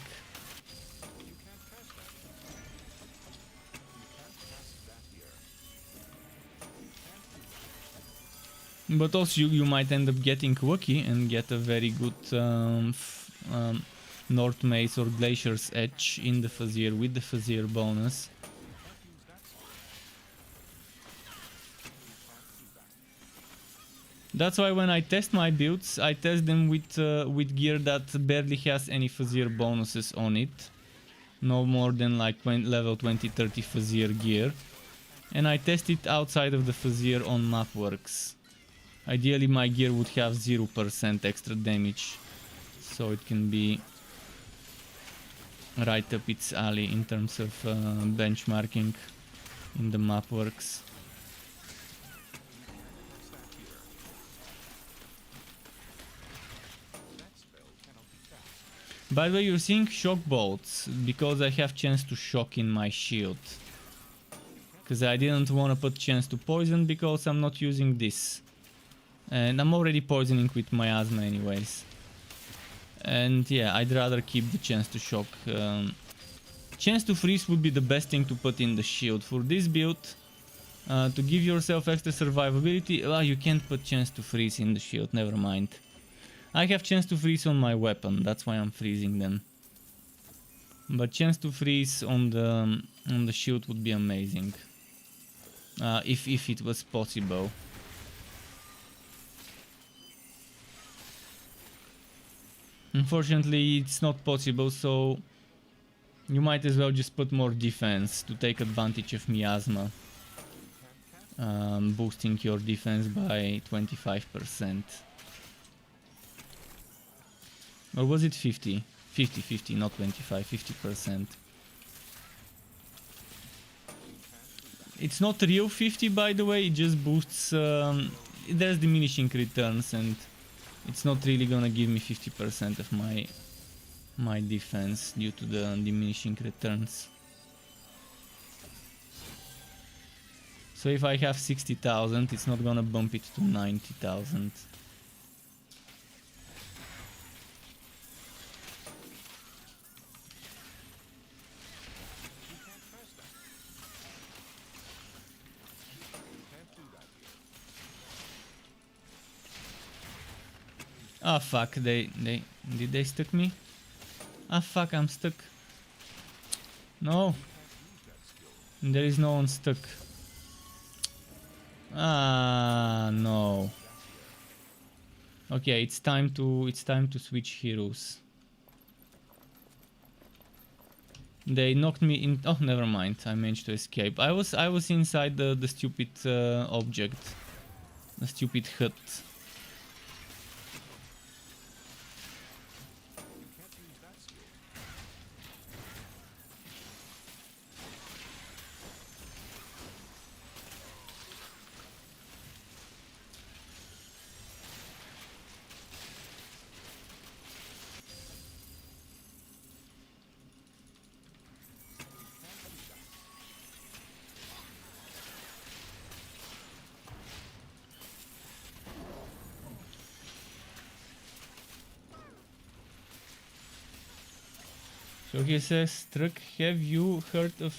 But also you might end up getting lucky and get a very good North Mace or Glacier's Edge in the Fazir with the Fazir bonus. That's why when I test my builds, I test them with gear that barely has any Fazir bonuses on it. No more than like level 20-30 Fazir gear. And I test it outside of the Fazir on Mapworks. Ideally my gear would have 0% extra damage, so it can be right up its alley in terms of benchmarking in the Mapworks. By the way, you're seeing shock bolts because I have chance to shock in my shield. Because I didn't want to put chance to poison because I'm not using this. And I'm already poisoning with miasma anyways. And yeah, I'd rather keep the chance to shock. Chance to freeze would be the best thing to put in the shield. For this build, to give yourself extra survivability, you can't put chance to freeze in the shield, never mind. I have chance to freeze on my weapon, that's why I'm freezing them. But chance to freeze on the shield would be amazing. If it was possible. Unfortunately, it's not possible, so You might as well just put more defense to take advantage of miasma. Boosting your defense by 25%. Or was it 50? 50, not 25, 50%. It's not real 50, by the way, it just boosts... there's diminishing returns, and it's not really gonna give me 50% of my defense due to the diminishing returns. So if I have 60,000, it's not gonna bump it to 90,000. Ah fuck, did they stuck me? Ah fuck, I'm stuck. No. There is no one stuck. Ah no. Okay, it's time to switch heroes. They knocked me in. Oh, never mind. I managed to escape. I was inside the stupid object, the stupid hut. So he says, Struck, have you heard of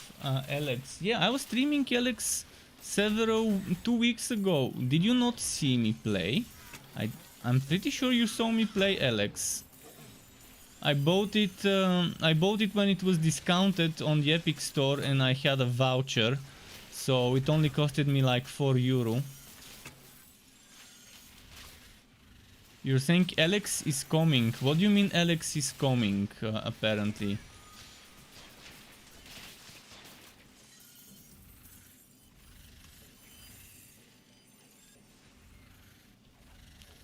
Alex? Yeah, I was streaming Alex 2 weeks ago. Did you not see me play? I'm pretty sure you saw me play Alex. I bought it when it was discounted on the Epic Store, and I had a voucher, so it only costed me like €4. You're saying Alex is coming. What do you mean Alex is coming, apparently?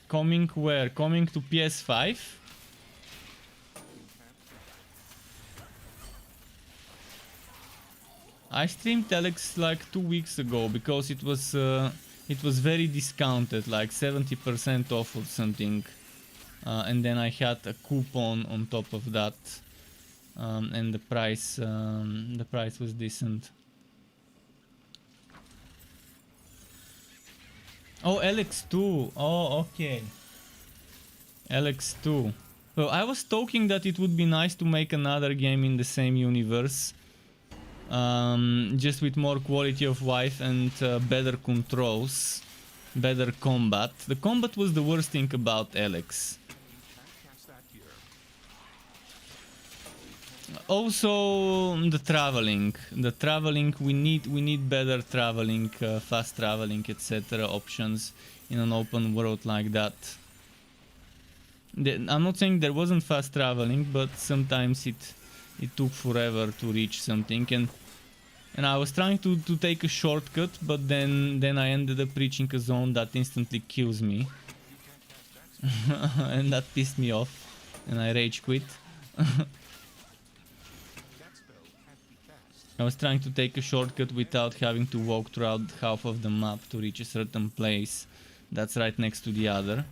Coming where? Coming to PS5? I streamed Alex like 2 weeks ago because it was very discounted, like 70% off or something, and then I had a coupon on top of that, and the price was decent. Oh, Alex 2. Oh, okay. Alex 2. So I was talking that it would be nice to make another game in the same universe, just with more quality of life and better controls, better combat. The combat was the worst thing about Alex. Also the traveling, we need better traveling, fast traveling, etc. options in an open world like that. I'm not saying there wasn't fast traveling, but sometimes it took forever to reach something, and I was trying to take a shortcut, but then I ended up reaching a zone that instantly kills me. And that pissed me off, and I rage quit. I was trying to take a shortcut without having to walk throughout half of the map to reach a certain place that's right next to the other.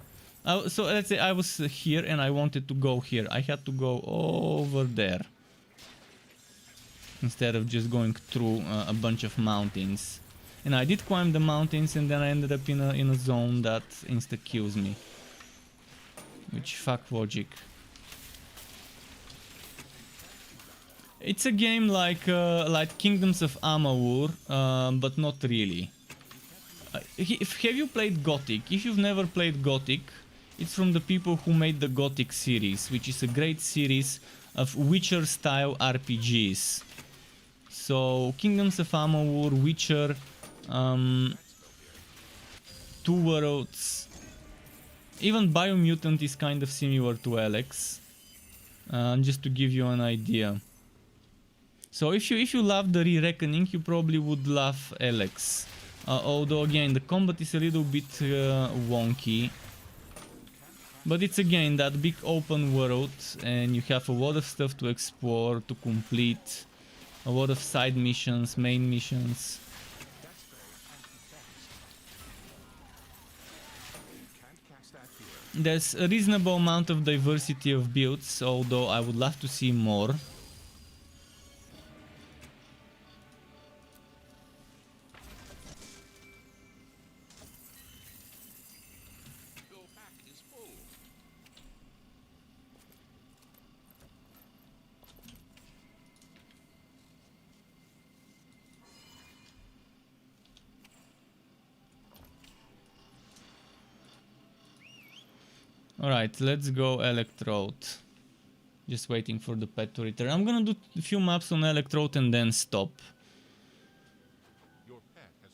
So let's say I was here and I wanted to go here. I had to go over there instead of just going through a bunch of mountains. And I did climb the mountains, and then I ended up in a zone that insta kills me. Which, fuck logic. It's a game like Kingdoms of Amalur, but not really. Have you played Gothic? If you've never played Gothic, it's from the people who made the Gothic series, which is a great series of Witcher-style RPGs. So, Kingdoms of Amalur, Witcher, Two Worlds. Even Biomutant is kind of similar to Alex, just to give you an idea. So if you love the Re-Reckoning, you probably would love Alex. Although again, the combat is a little bit wonky. But it's again that big open world, and you have a lot of stuff to explore, to complete. A lot of side missions, main missions. That spell anti-fast. Can't cast that here. There's a reasonable amount of diversity of builds, although I would love to see more. Your pack is full. Alright, let's go Electrode. Just waiting for the pet to return. I'm gonna do a few maps on Electrode and then stop. Your pet has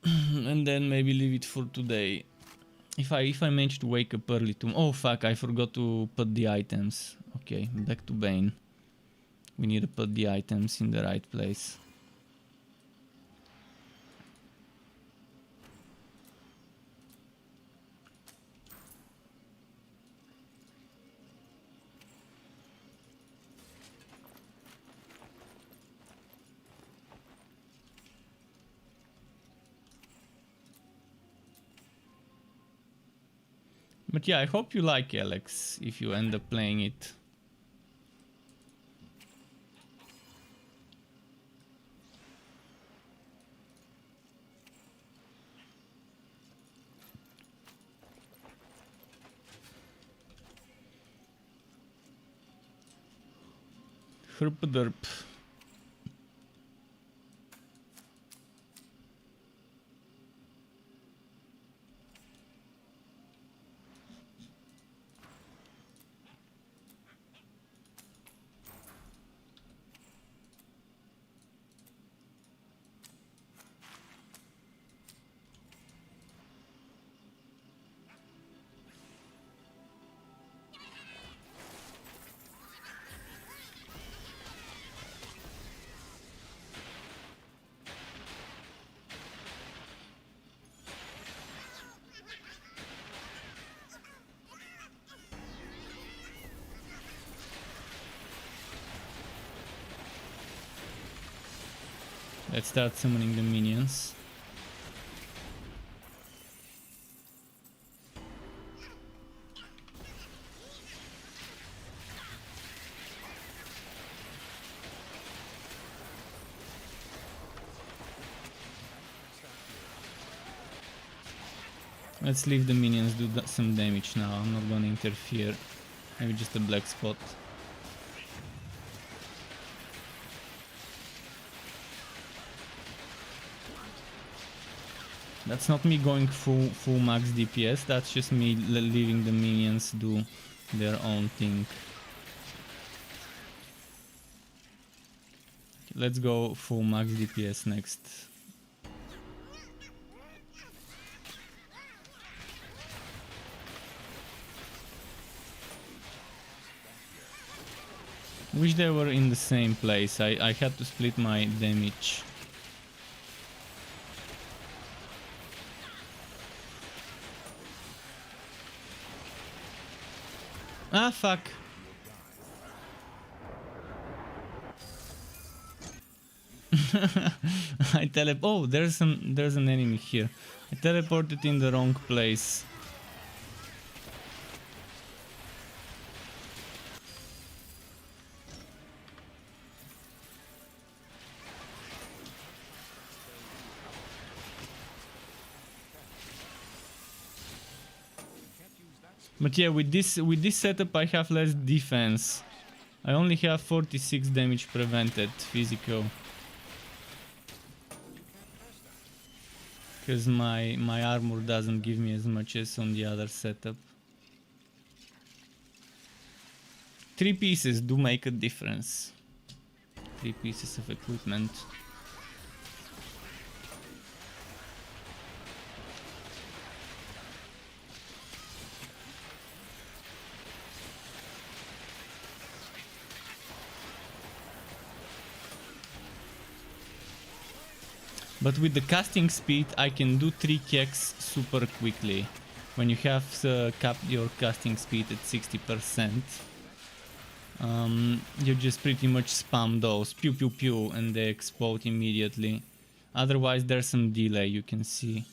returned. And then maybe leave it for today. If I manage to wake up early to... Oh fuck, I forgot to put the items. Okay, back to Bane. We need to put the items in the right place. But yeah, I hope you like Alex if you end up playing it. Herp-derp. Let's start summoning the minions. Let's leave the minions do some damage now. I'm not gonna interfere. Maybe just a black spot. That's not me going full max DPS, that's just me leaving the minions do their own thing. Let's go full max DPS next. Wish they were in the same place. I had to split my damage. Ah, fuck. Oh, there's an enemy here. I teleported in the wrong place. But yeah, with this setup I have less defense. I only have 46 damage prevented physical. Because my armor doesn't give me as much as on the other setup. 3 pieces do make a difference. 3 pieces of equipment. But with the casting speed, I can do 3 keks super quickly. When you have capped your casting speed at 60%, you just pretty much spam those pew pew pew and they explode immediately. Otherwise, there's some delay, you can see.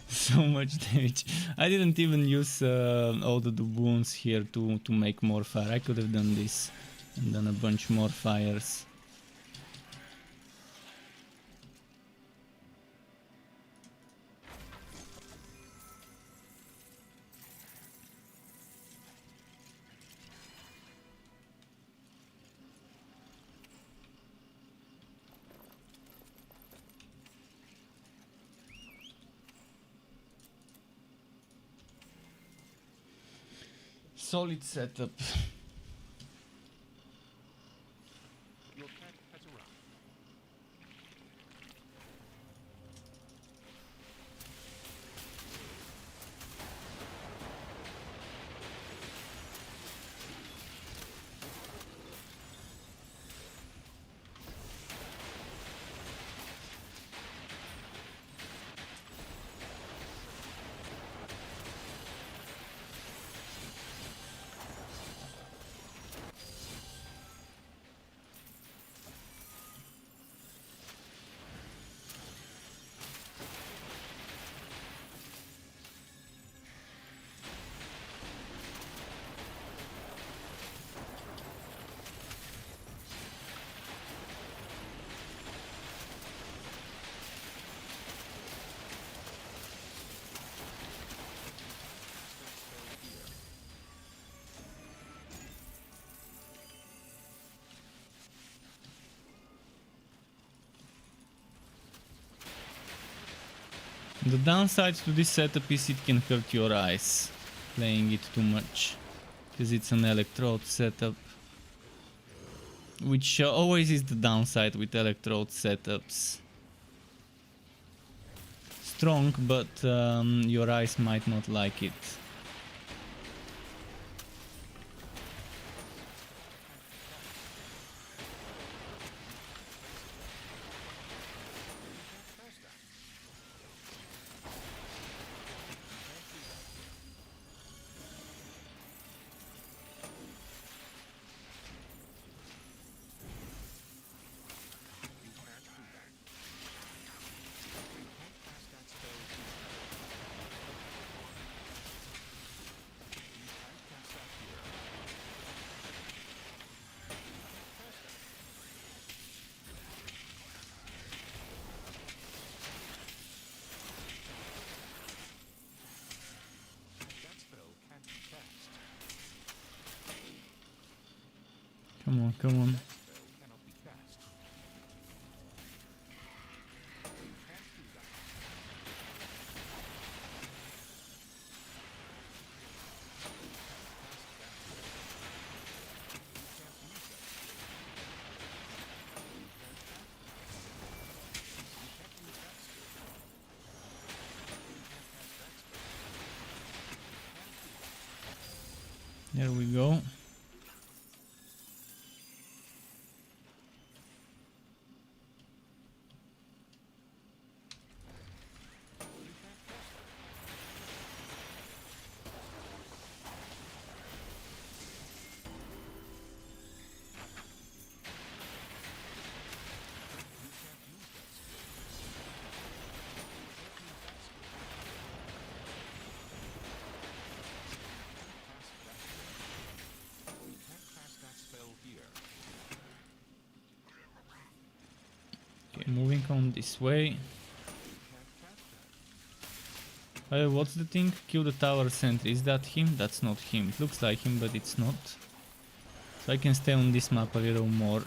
So much damage. I didn't even use all the wounds here to make more fire. I could have done this and done a bunch more fires. Solid setup. Your cat has arrived. The downside to this setup is it can hurt your eyes playing it too much, because it's an electrode setup, which always is the downside with electrode setups. Strong, but your eyes might not like it. Come on, come on. Cannot be cast. There we go. on this way. What's the thing? Kill the tower sentry. Is that him? That's not him. It looks like him, but it's not. So I can stay on this map a little more.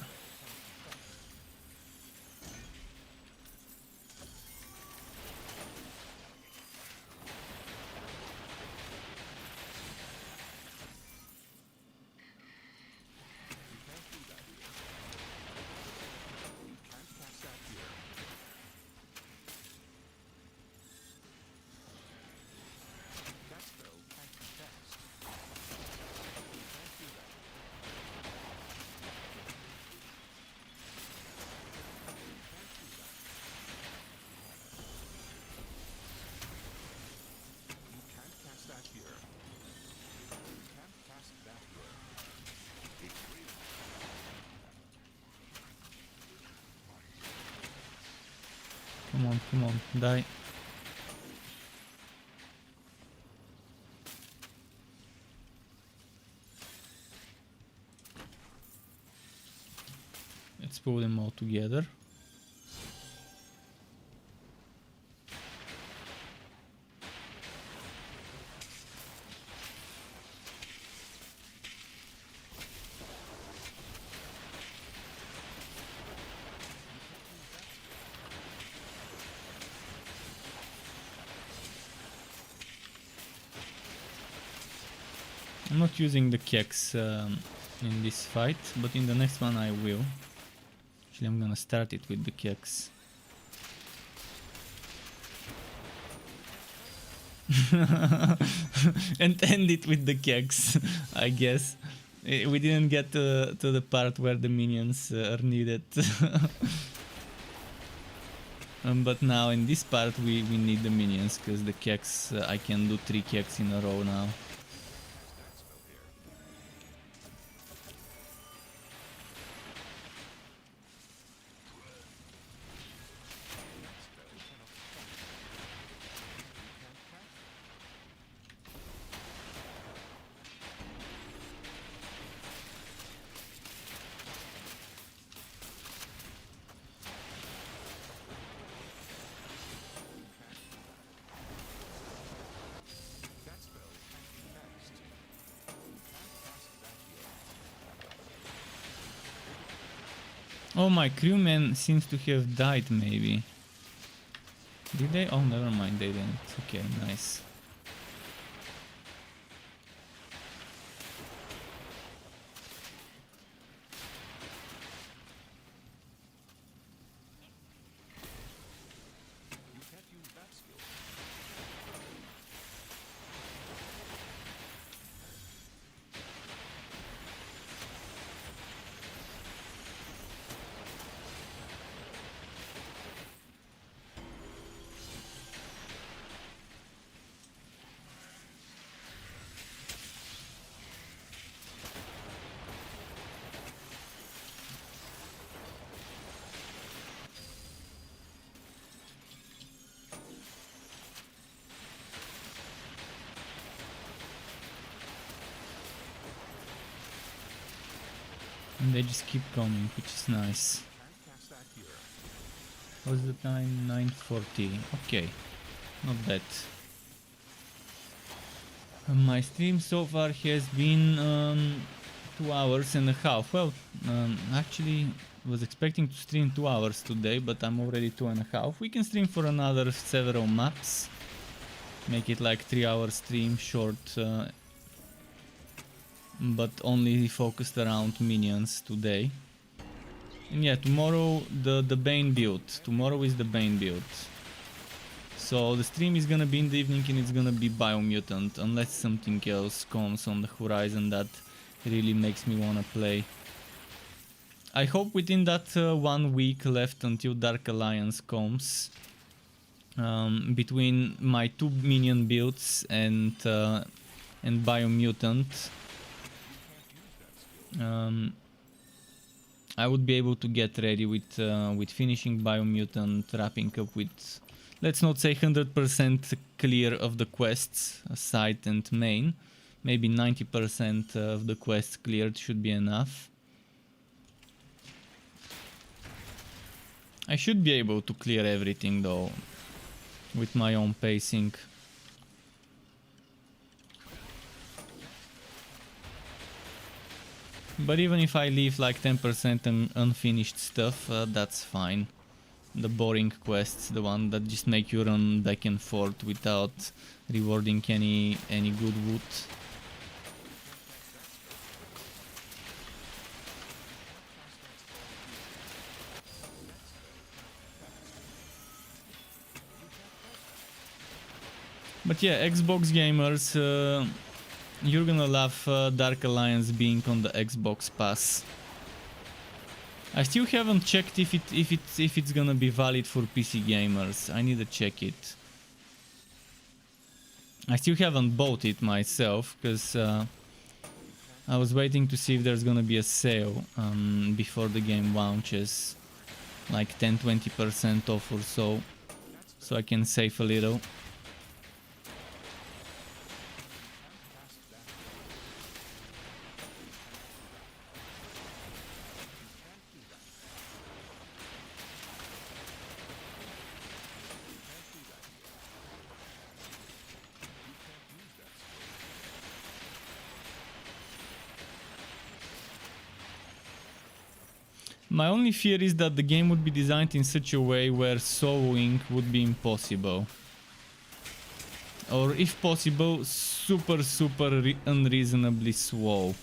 Come on, die. Let's pull them all together. I'm not using the Kex in this fight, but in the next one I will. Actually, I'm gonna start it with the Kex. And end it with the Kex, I guess. We didn't get to the part where the minions are needed. But now in this part we need the minions, because the Kex, I can do 3 Kex in a row now. Oh, my crewman seems to have died, maybe. Did they? Oh, never mind, they didn't. Okay, nice. And they just keep coming, which is nice. What's the time? 9:40. Okay, not bad. My stream so far has been 2 hours and a half. Well, actually was expecting to stream 2 hours today, but I'm already 2.5. We can stream for another several maps. Make it like 3-hour stream, short, but only focused around minions today. And yeah, tomorrow the Bane build. Tomorrow is the Bane build. So the stream is gonna be in the evening and it's gonna be Biomutant, unless something else comes on the horizon that really makes me wanna play. I hope within that 1 week left until Dark Alliance comes, between my 2 minion builds and Biomutant, I would be able to get ready with finishing Biomutant, wrapping up with, let's not say 100% clear of the quests, side and main. Maybe 90% of the quests cleared should be enough. I should be able to clear everything though, with my own pacing. But even if I leave like 10% unfinished stuff, that's fine. The boring quests, the one that just make you run back and forth without rewarding any good wood. But yeah, Xbox gamers, you're gonna love Dark Alliance being on the Xbox Pass. I still haven't checked if it's gonna be valid for PC gamers. I need to check it. I still haven't bought it myself because I was waiting to see if there's gonna be a sale before the game launches, like 10-20% off or so I can save a little. My only fear is that the game would be designed in such a way where soloing would be impossible. Or if possible, super unreasonably slow.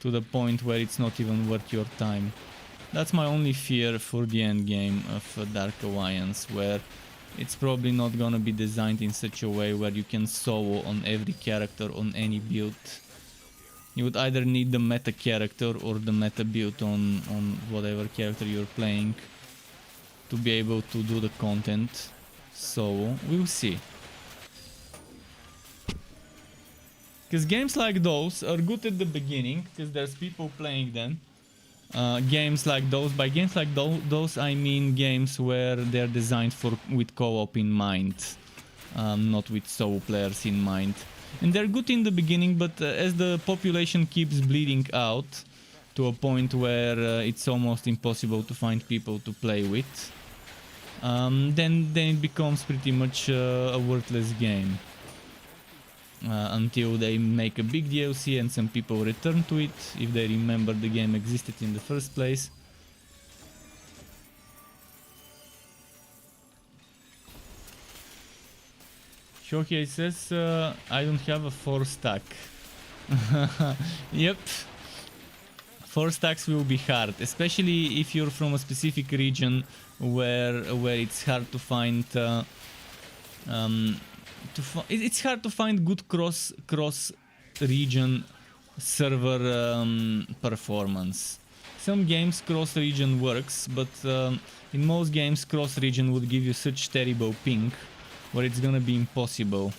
To the point where it's not even worth your time. That's my only fear for the end game of Dark Alliance, where it's probably not gonna be designed in such a way where you can solo on every character on any build. You would either need the meta character or the meta build on whatever character you're playing to be able to do the content. So, we'll see. Because games like those are good at the beginning, because there's people playing them. Games like those, by games like those I mean games where they're designed with co-op in mind, not with solo players in mind. And they're good in the beginning, but as the population keeps bleeding out to a point where it's almost impossible to find people to play with, then it becomes pretty much a worthless game. Until they make a big DLC and some people return to it, if they remember the game existed in the first place. Shohei says, I don't have a 4-stack. Yep. 4 stacks will be hard, especially if you're from a specific region where it's hard to find it's hard to find good cross region server performance. Some games cross region works, but in most games cross region would give you such terrible ping where it's gonna be impossible.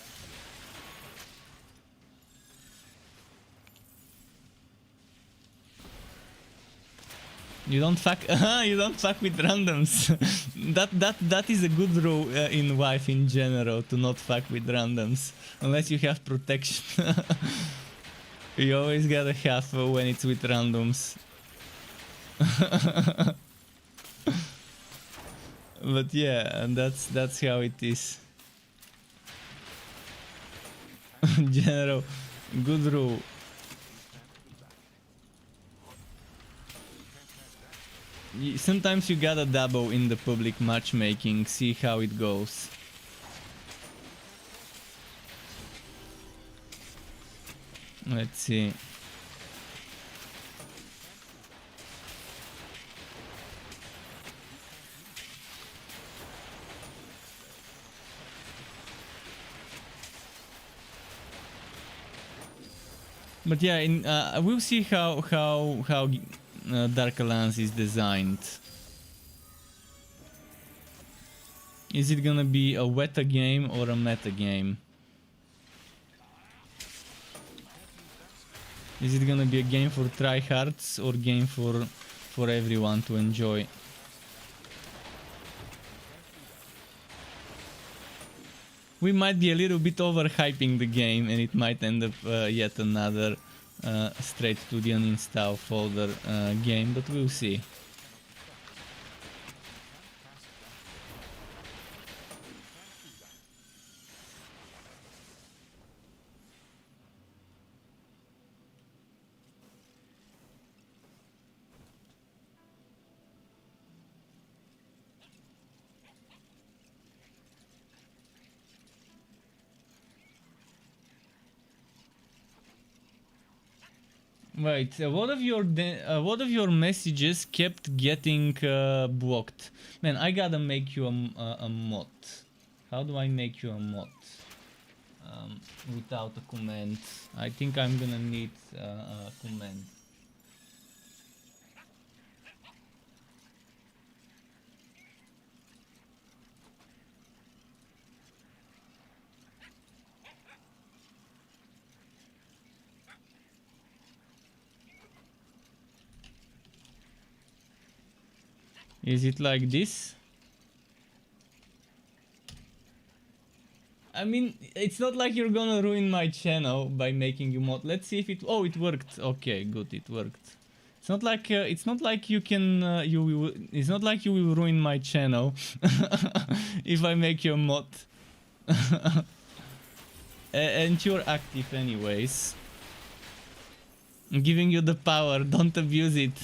You don't fuck with randoms. that is a good rule in Wife in general, to not fuck with randoms unless you have protection. You always gotta have when it's with randoms. But yeah, and that's how it is. General, good rule. Sometimes you gotta dabble in the public matchmaking, see how it goes. Let's see. But yeah, we'll see how Dark Alliance is designed. Is it gonna be a weta game or a meta game? Is it gonna be a game for tryhards or game for everyone to enjoy? We might be a little bit overhyping the game and it might end up yet another straight to the uninstall folder game, but we'll see. Wait, what of your messages kept getting blocked? Man, I gotta make you a mod. How do I make you a mod? Without a command. I think I'm gonna need a command. Is it like this? I mean, it's not like you're gonna ruin my channel by making you mod. Let's see if it. Oh, it worked. Okay, good, it worked. It's not like you can. It's not like you will ruin my channel if I make you a mod. And you're active anyways. I'm giving you the power. Don't abuse it.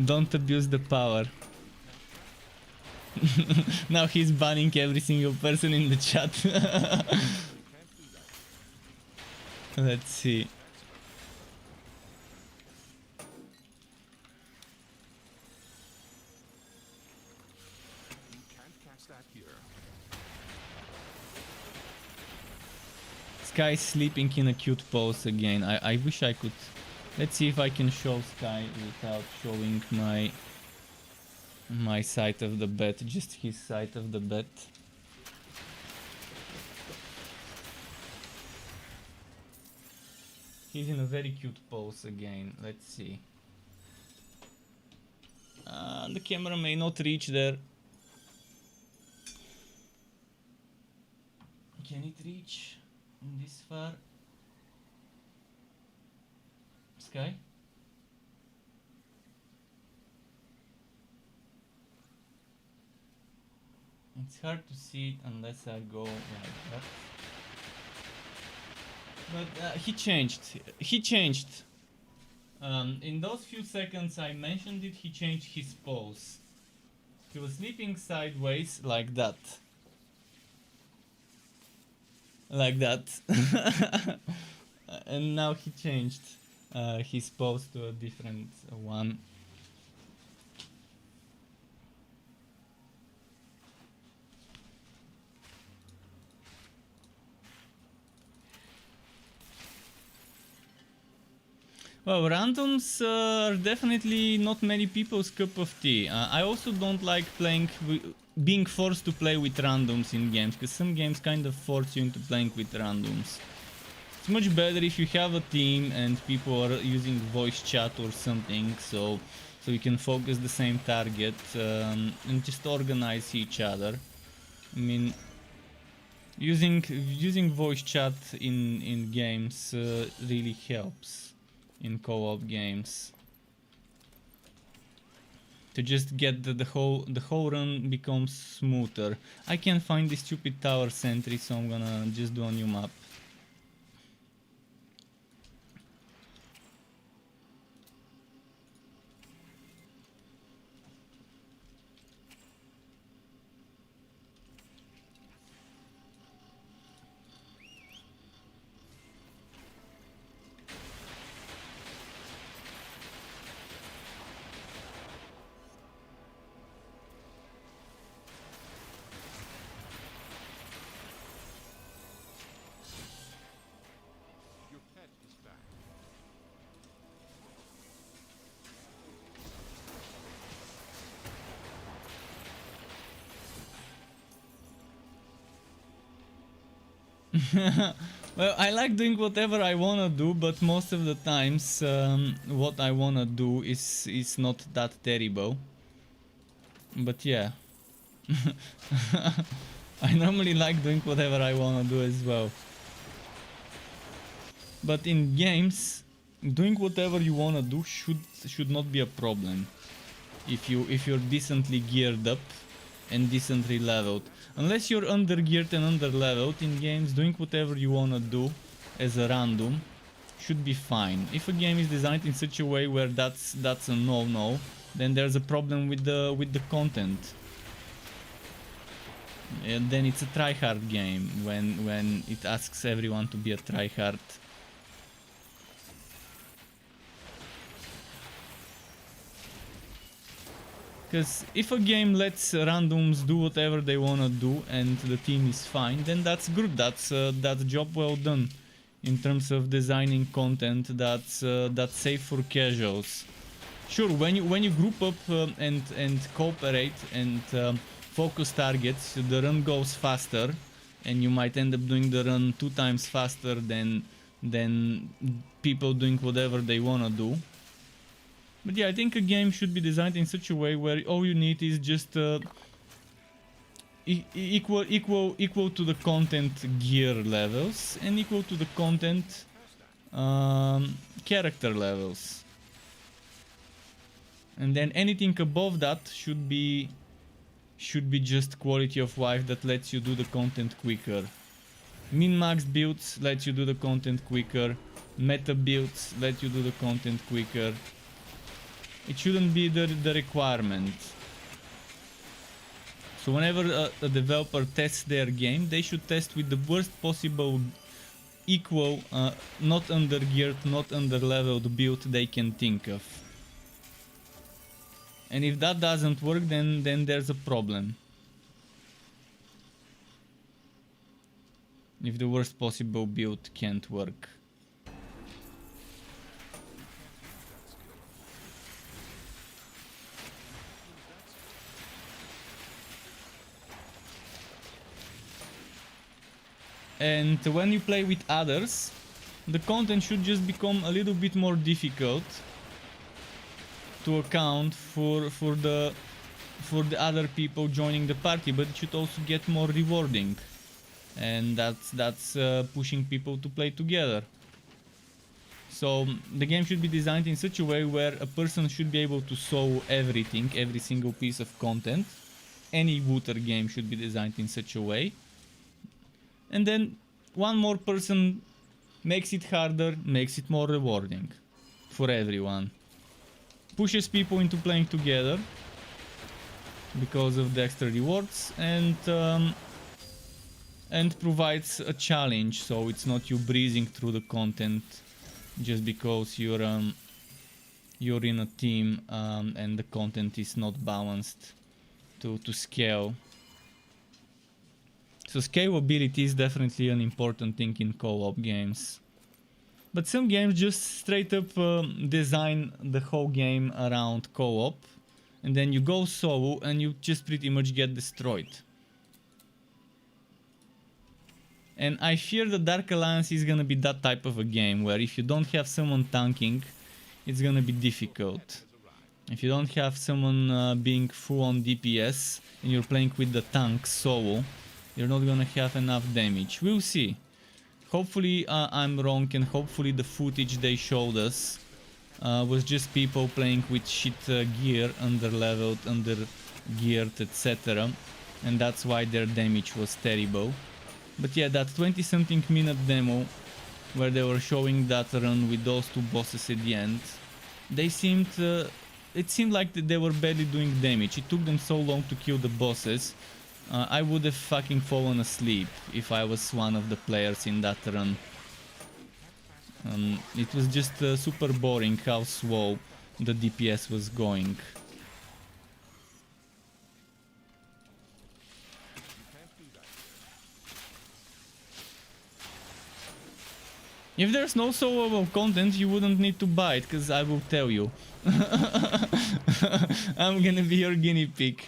Don't abuse the power. Now he's banning every single person in the chat. Let's see. You can't cast that here. Sky's sleeping in a cute pose again. I wish I could. Let's see if I can show Sky without showing my side of the bed, just his side of the bed. He's in a very cute pose again. Let's see. The camera may not reach there. Can it reach this far? Sky? It's hard to see it unless I go like that. But he changed. He changed. In those few seconds I mentioned it, he changed his pose. He was sleeping sideways like that. Like that. And now he changed his pose to a different one. Well, randoms are definitely not many people's cup of tea. I also don't like being forced to play with randoms in games, because some games kind of force you into playing with randoms. It's much better if you have a team and people are using voice chat or something, so you can focus the same target and just organize each other. I mean, using voice chat in games really helps in co-op games to just get the whole run becomes smoother. I can't find this stupid tower sentry, so I'm gonna just do a new map. Your pet is back. Well, I like doing whatever I wanna do, but most of the times what I wanna do is not that terrible. But yeah. I normally like doing whatever I wanna do as well. But in games, doing whatever you wanna do should not be a problem. If you're decently geared up and decently leveled. Unless you're under geared and under leveled in games, doing whatever you wanna do as a random should be fine. If a game is designed in such a way where that's a no-no, then there's a problem with the content. And then it's a tryhard game when it asks everyone to be a tryhard. Because if a game lets randoms do whatever they wanna do and the team is fine, then that's good. That's job well done in terms of designing content that's safe for casuals. Sure, when you group up and cooperate and focus targets, the run goes faster, and you might end up doing the run 2 times faster than people doing whatever they wanna do. But yeah, I think a game should be designed in such a way where all you need is just equal to the content gear levels and equal to the content character levels. And then anything above that should be just quality of life that lets you do the content quicker. Min-max builds let you do the content quicker. Meta builds let you do the content quicker. It shouldn't be the requirement. So whenever a developer tests their game, they should test with the worst possible equal, not under-geared, not under-leveled build they can think of. And if that doesn't work, then there's a problem. If the worst possible build can't work. And when you play with others, the content should just become a little bit more difficult to account for the other people joining the party, but it should also get more rewarding, and that's pushing people to play together. So the game should be designed in such a way where a person should be able to solve everything, every single piece of content. Any looter game should be designed in such a way. And then one more person makes it harder, makes it more rewarding for everyone. Pushes people into playing together because of the extra rewards, and provides a challenge, so it's not you breezing through the content just because you're in a team and the content is not balanced to scale. So scalability is definitely an important thing in co-op games. But some games just straight up design the whole game around co-op, and then you go solo and you just pretty much get destroyed. And I fear the Dark Alliance is gonna be that type of a game where if you don't have someone tanking, it's gonna be difficult. If you don't have someone being full on DPS and you're playing with the tank solo, you're not gonna have enough damage. We'll see. Hopefully I'm wrong, and hopefully the footage they showed us was just people playing with shit gear, under-leveled, under-geared, etc. And that's why their damage was terrible. But yeah, that 20-something minute demo where they were showing that run with those 2 bosses at the end, they seemed... it seemed like they were barely doing damage. It took them so long to kill the bosses. I would have fucking fallen asleep if I was one of the players in that run. It was just super boring how slow the DPS was going. If there's no soloable content, you wouldn't need to buy it, because I will tell you. I'm gonna be your guinea pig.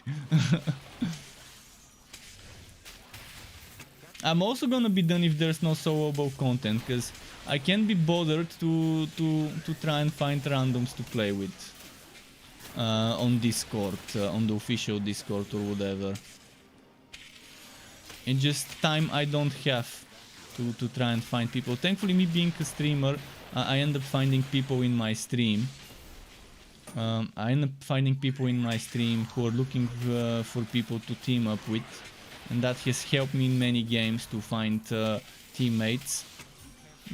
I'm also gonna be done if there's no soloable content, because I can't be bothered to try and find randoms to play with on Discord, on the official Discord or whatever. It's just time I don't have to try and find people. Thankfully, me being a streamer, I end up finding people in my stream. I end up finding people in my stream who are looking for people to team up with. And that has helped me in many games to find teammates.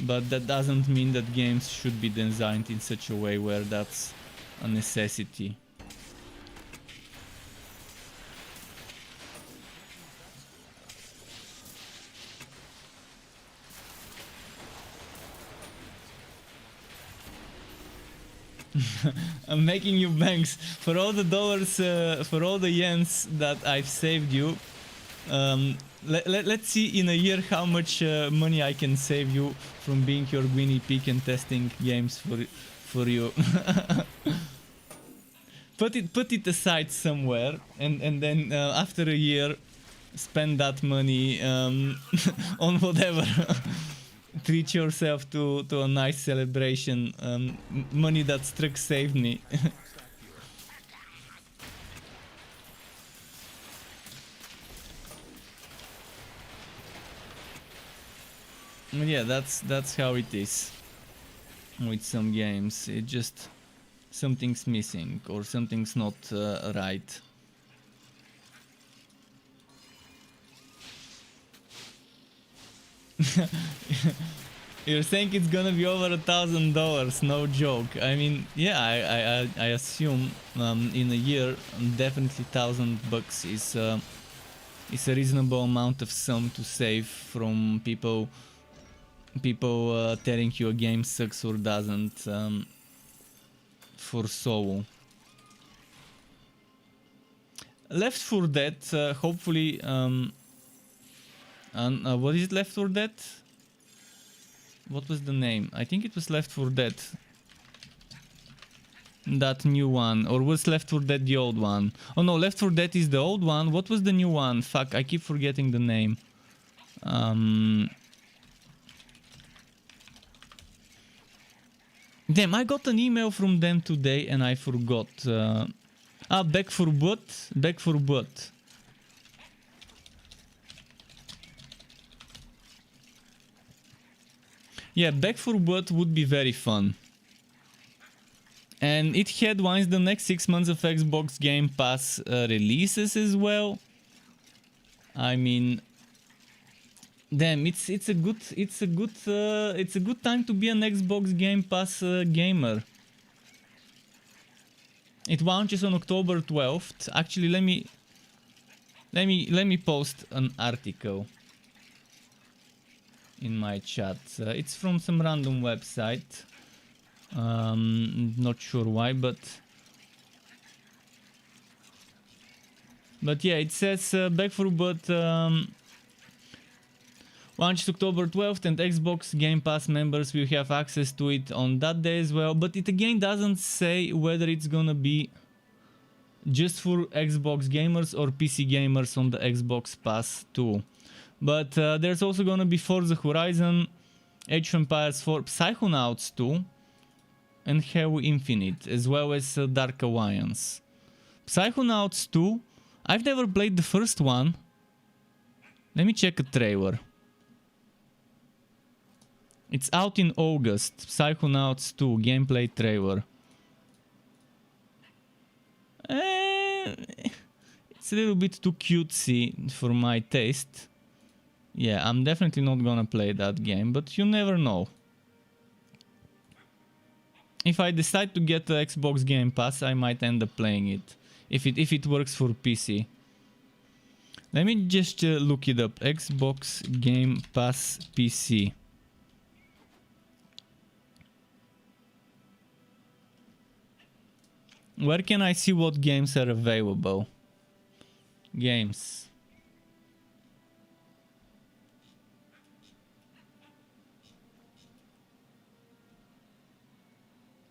But that doesn't mean that games should be designed in such a way where that's a necessity. I'm making you banks for all the dollars, for all the yens that I've saved you. Let's see in a year how much money I can save you from being your guinea pig and testing games for you. Put it aside somewhere, and then after a year, spend that money on whatever. Treat yourself to a nice celebration. Money that Struck saved me. Yeah, that's how it is with some games. It just something's missing or something's not right. You're saying it's gonna be over $1,000, no joke. I mean, yeah, I assume in a year definitely $1,000 is a reasonable amount of sum to save from people telling you a game sucks or doesn't for Soul. Left 4 Dead, hopefully. What is it, Left 4 Dead? What was the name? I think it was Left 4 Dead. That new one. Or was Left 4 Dead the old one? Oh no, Left 4 Dead is the old one. What was the new one? Fuck, I keep forgetting the name. Damn, I got an email from them today and I forgot. Back for Blood? Back for Blood. Yeah, Back for Blood would be very fun. And it had once the next 6 months of Xbox Game Pass releases as well. I mean, damn, it's a good time to be an Xbox Game Pass gamer. It launches on October 12th. Actually, let me post an article in my chat. It's from some random website. Not sure why, but yeah, it says Back for Blood launches October 12th, and Xbox Game Pass members will have access to it on that day as well. But it again doesn't say whether it's gonna be just for Xbox gamers or PC gamers on the Xbox Pass too. But there's also gonna be Forza Horizon, Age of Empires 4, Psychonauts 2, and Halo Infinite, as well as Dark Alliance. Psychonauts 2, I've never played the first one. Let me check a trailer. It's out in August. Psychonauts 2 gameplay trailer. It's a little bit too cutesy for my taste. Yeah, I'm definitely not gonna play that game, but you never know. If I decide to get the Xbox Game Pass, I might end up playing it. If it works for PC. Let me just look it up. Xbox Game Pass PC. Where can I see what games are available? Games.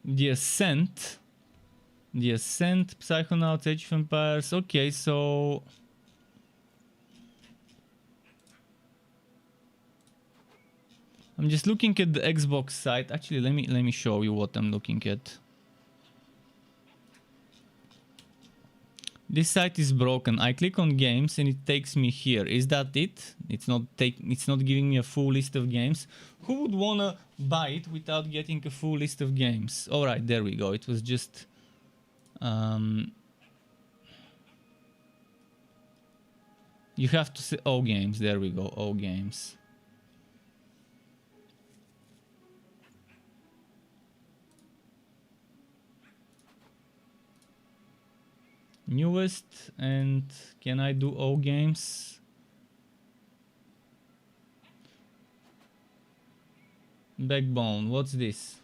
The Ascent, Psychonauts, Age of Empires. Okay, so I'm just looking at the Xbox site. Actually, let me show you what I'm looking at. This site is broken. I click on games and it takes me here. Is that it? It's not giving me a full list of games. Who would wanna buy it without getting a full list of games? All right, there we go. It was just you have to say all games. There we go. All games. Newest, and can I do all games? Backbone, what's this?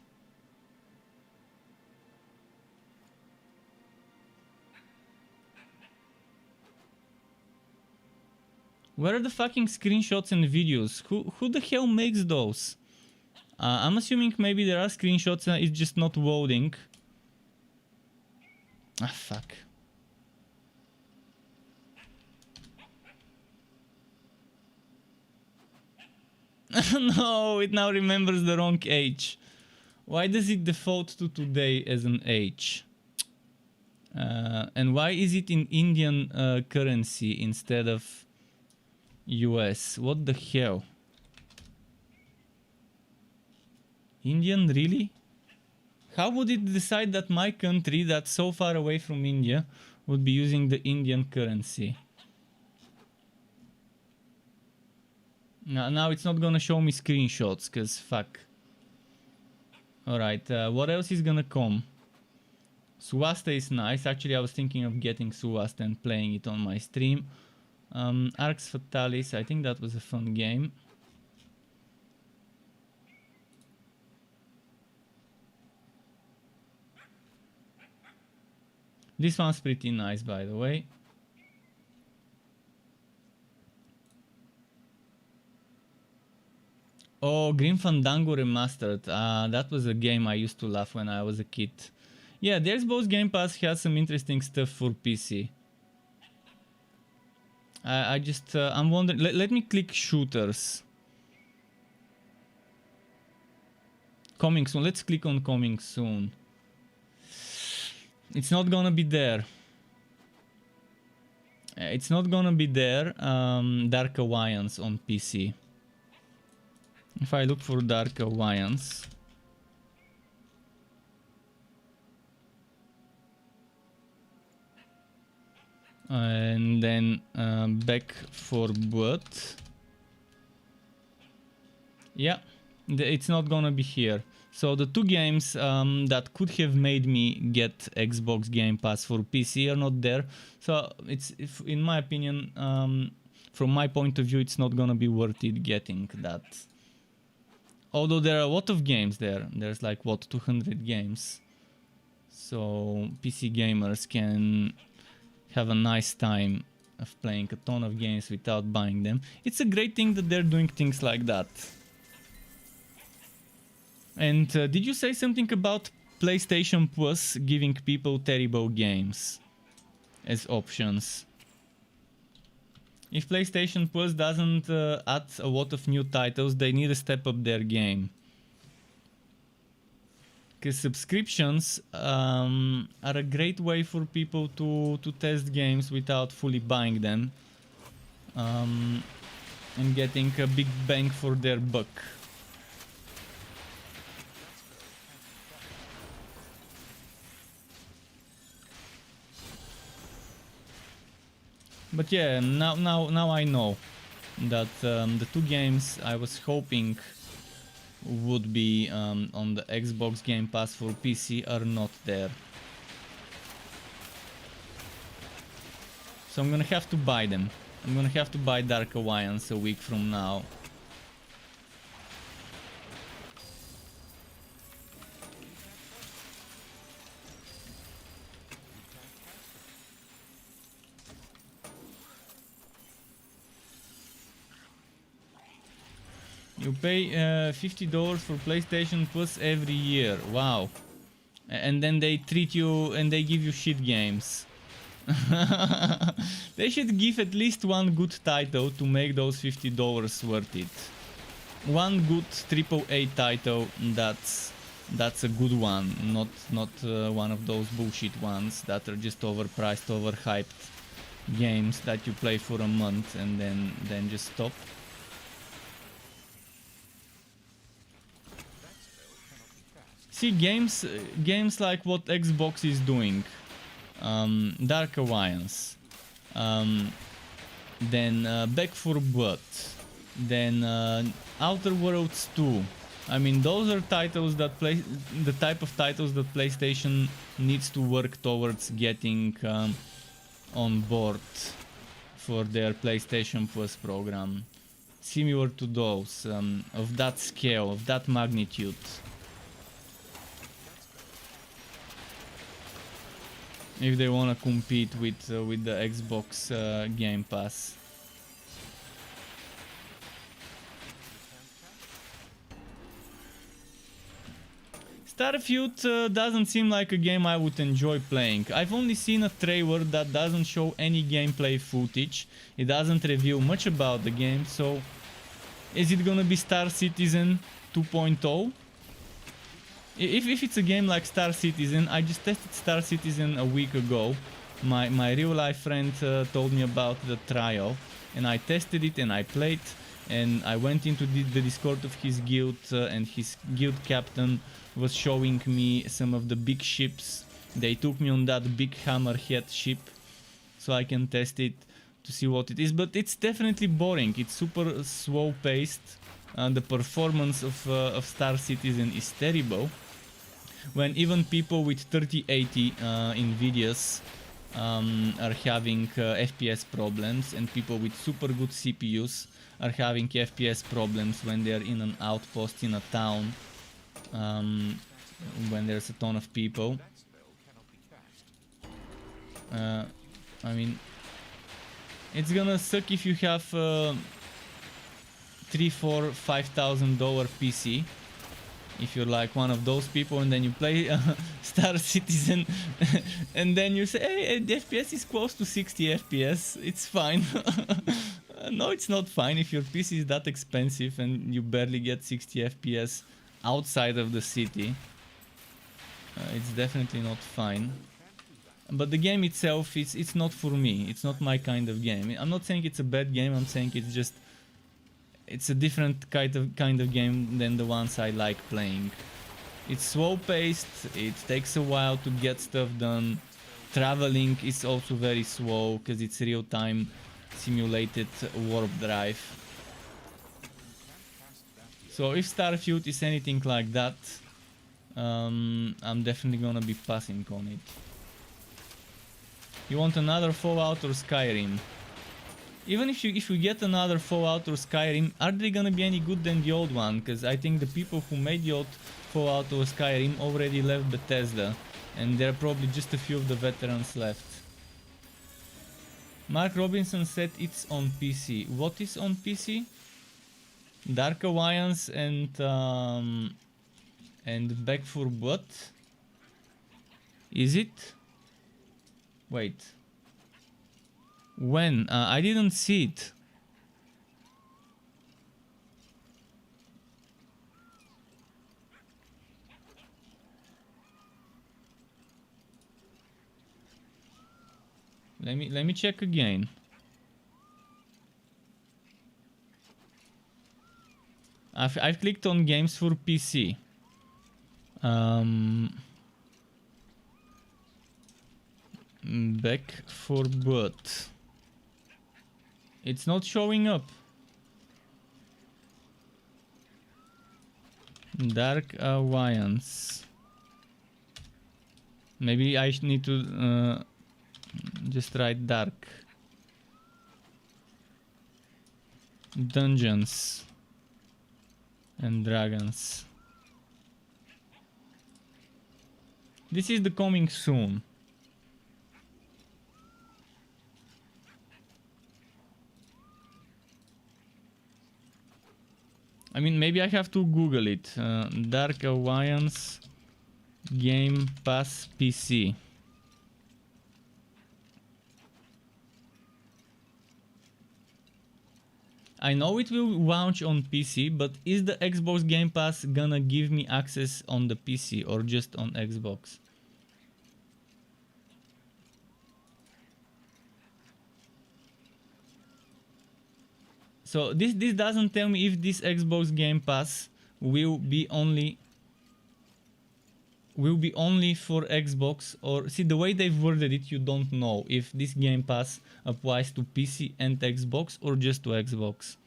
Where are the fucking screenshots and videos? Who the hell makes those? I'm assuming maybe there are screenshots and it's just not loading. Ah, fuck. No, it now remembers the wrong age. Why does it default to today as an age? And why is it in Indian currency instead of US? What the hell? Indian, really? How would it decide that my country that's so far away from India would be using the Indian currency? Now it's not gonna show me screenshots, cause fuck. Alright, what else is gonna come? Suwasta is nice. Actually, I was thinking of getting Suwasta and playing it on my stream. Arx Fatalis, I think that was a fun game. This one's pretty nice, by the way. Oh, Grim Fandango Remastered. That was a game I used to love when I was a kid. Yeah, there's both Game Pass has some interesting stuff for PC. I'm wondering. Let me click shooters. Coming soon. Let's click on coming soon. It's not gonna be there. It's not gonna be there. Dark Alliance on PC. If I look for Dark Alliance. And then back for Blood. Yeah, it's not gonna be here. So the two games that could have made me get Xbox Game Pass for PC are not there. So in my opinion, from my point of view, it's not gonna be worth it getting that. Although there are a lot of games there. There's like, what, 200 games. So PC gamers can have a nice time of playing a ton of games without buying them. It's a great thing that they're doing things like that. And did you say something about PlayStation Plus giving people terrible games as options? If PlayStation Plus doesn't add a lot of new titles, they need to step up their game. Because subscriptions are a great way for people to test games without fully buying them. And getting a big bang for their buck. But yeah, now I know that the two games I was hoping would be on the Xbox Game Pass for PC are not there. So I'm gonna have to buy them. I'm gonna have to buy Dark Alliance a week from now. You pay $50 for PlayStation Plus every year. Wow. And then they treat you and they give you shit games. They should give at least one good title to make those $50 worth it. One good AAA title that's a good one, not one of those bullshit ones that are just overpriced, overhyped games that you play for a month and then just stop. See, games like what Xbox is doing, Dark Alliance, then Back 4 Blood, then Outer Worlds 2. I mean, those are titles that the type of titles that PlayStation needs to work towards getting on board for their PlayStation Plus program. Similar to those, of that scale, of that magnitude. If they want to compete with the Xbox Game Pass. Starfield doesn't seem like a game I would enjoy playing. I've only seen a trailer that doesn't show any gameplay footage. It doesn't reveal much about the game, so is it gonna be Star Citizen 2.0? If it's a game like Star Citizen, I just tested Star Citizen a week ago. My real life friend told me about the trial, and I tested it and I played, and I went into the Discord of his guild, and his guild captain was showing me some of the big ships. They took me on that big hammerhead ship so I can test it to see what it is, but it's definitely boring. It's super slow paced. The performance of Star Citizen is terrible. When even people with 3080 Nvidias are having FPS problems, and people with super good CPUs are having FPS problems when they're in an outpost in a town, when there's a ton of people. I mean, it's gonna suck if you have $3,000, $4,000, $5,000 PC. If you're like one of those people and then you play Star Citizen and then you say, hey, the FPS is close to 60 FPS, it's fine. No, it's not fine if your PC is that expensive and you barely get 60 FPS outside of the city. It's definitely not fine. But the game itself, it's not for me. It's not my kind of game. I'm not saying it's a bad game, I'm saying it's just... it's a different kind of game than the ones I like playing. It's slow paced, it takes a while to get stuff done. Traveling is also very slow because it's real time simulated warp drive. So if Starfield is anything like that, I'm definitely gonna be passing on it. You want another Fallout or Skyrim? Even if you get another Fallout or Skyrim, are they gonna be any good than the old one? Because I think the people who made the old Fallout or Skyrim already left Bethesda, and there are probably just a few of the veterans left. Mark Robinson said it's on PC. What is on PC? Dark Alliance and Back 4 Blood? Is it? Wait. When? I didn't see it. Let me check again. I've clicked on games for PC. Back 4 Blood. It's not showing up. Dark Alliance. Maybe I need to just write dark. Dungeons and Dragons. This is the coming soon. I mean, maybe I have to Google it. Dark Alliance Game Pass PC. I know it will launch on PC, but is the Xbox Game Pass gonna give me access on the PC or just on Xbox? So this doesn't tell me if this Xbox Game Pass will be only for Xbox, or see the way they've worded it, you don't know if this Game Pass applies to PC and Xbox or just to Xbox.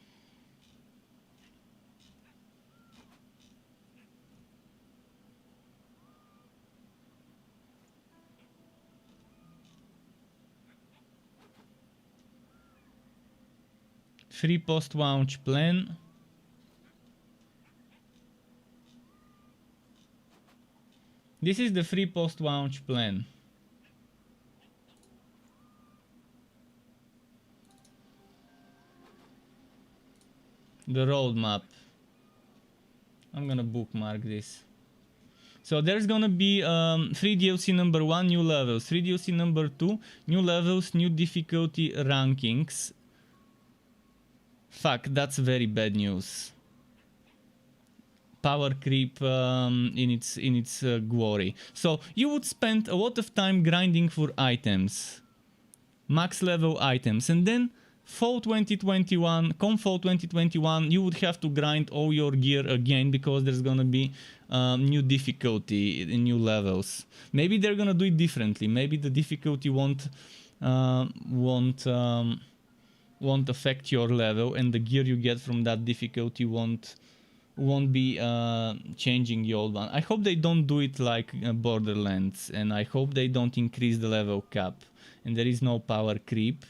Free post-launch plan. This is the free post-launch plan. The roadmap. I'm gonna bookmark this. So there's gonna be free DLC number 1, new levels. Free DLC number 2, new levels, new difficulty rankings. Fuck, that's very bad news. Power creep in its glory. So you would spend a lot of time grinding for items, max level items, and then fall 2021, come fall 2021, you would have to grind all your gear again because there's gonna be new difficulty in new levels. Maybe they're gonna do it differently. Maybe the difficulty won't affect your level, and the gear you get from that difficulty won't be changing the old one. I hope they don't do it like Borderlands, and I hope they don't increase the level cap and there is no power creep.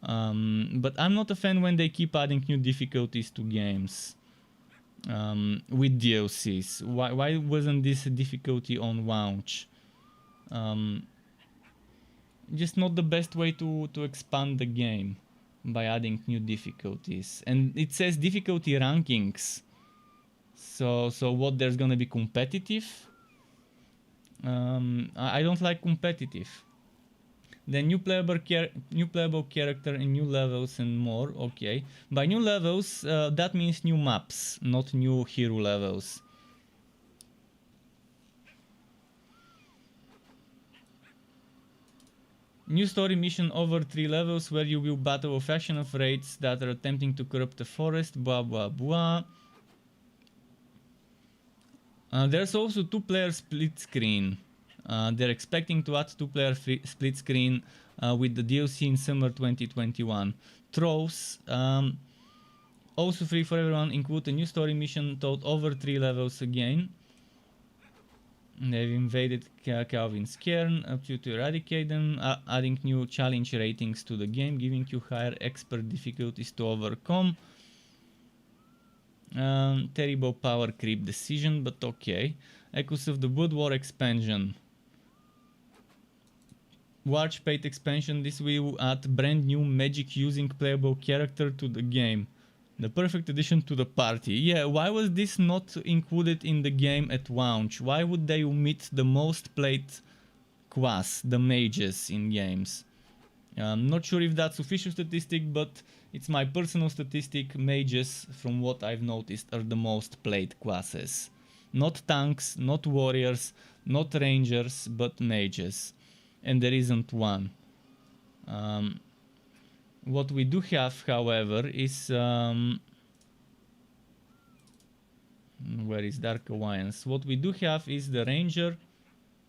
But I'm not a fan when they keep adding new difficulties to games with DLCs. Why wasn't this a difficulty on launch? Just not the best way to expand the game by adding new difficulties. And it says difficulty rankings. So what, there's gonna be competitive? I don't like competitive. Then new playable character and new levels and more. Okay, by new levels that means new maps, not new hero levels. New story mission over 3 levels where you will battle a faction of raids that are attempting to corrupt the forest, blah blah blah. There's also 2-player split screen. They're expecting to add 2-player split screen with the DLC in summer 2021. Trolls, also free for everyone, include a new story mission told over 3 levels again. They've invaded Calvin's cairn up to eradicate them, adding new challenge ratings to the game, giving you higher expert difficulties to overcome. Terrible power creep decision, but okay. Echoes of the Blood War expansion. Large paid expansion. This will add brand new magic using playable character to the game. The perfect addition to the party. Yeah, why was this not included in the game at launch? Why would they omit the most played class, the mages, in games? I'm not sure if that's official statistic, but it's my personal statistic. Mages, from what I've noticed, are the most played classes. Not tanks, not warriors, not rangers, but mages. And there isn't one. What we do have, however, is... where is Dark Alliance? What we do have is the ranger.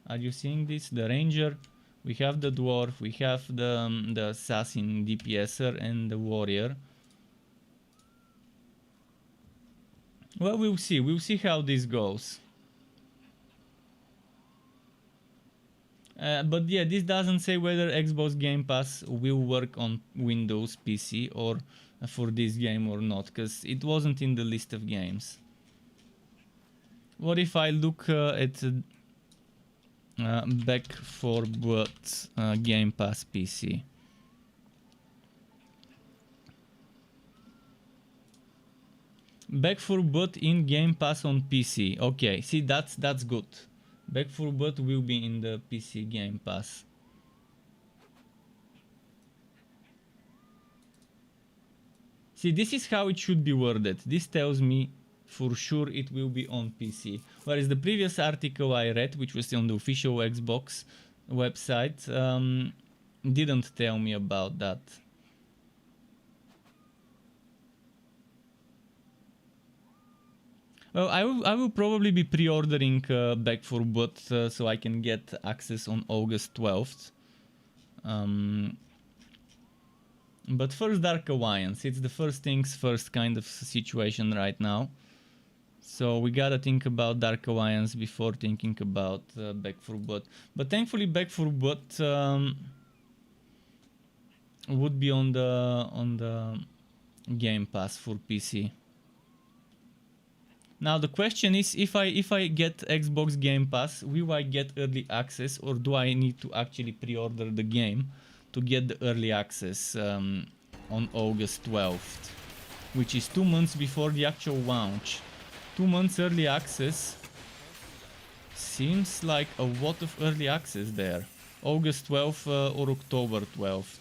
Are you seeing this? The ranger. We have the dwarf, we have the assassin DPSer and the warrior. Well, we'll see how this goes. But yeah, this doesn't say whether Xbox Game Pass will work on Windows PC or for this game or not, because it wasn't in the list of games. What if I look at Back 4 Blood Game Pass PC? Back 4 Blood in Game Pass on PC. Okay, see, that's good. Back 4 Blood will be in the PC Game Pass. See, this is how it should be worded. This tells me for sure it will be on PC. Whereas the previous article I read, which was on the official Xbox website, didn't tell me about that. Well, I will probably be pre-ordering Back 4 Blood so I can get access on August 12th. But first Dark Alliance. It's the first things first kind of situation right now. So we gotta think about Dark Alliance before thinking about Back 4 Blood. But thankfully Back 4 Blood would be on the Game Pass for PC. Now the question is, if I get Xbox Game Pass, will I get early access, or do I need to actually pre-order the game to get the early access on August 12th, which is 2 months before the actual launch? 2 months early access Seems like a lot of early access there. August 12th or October 12th.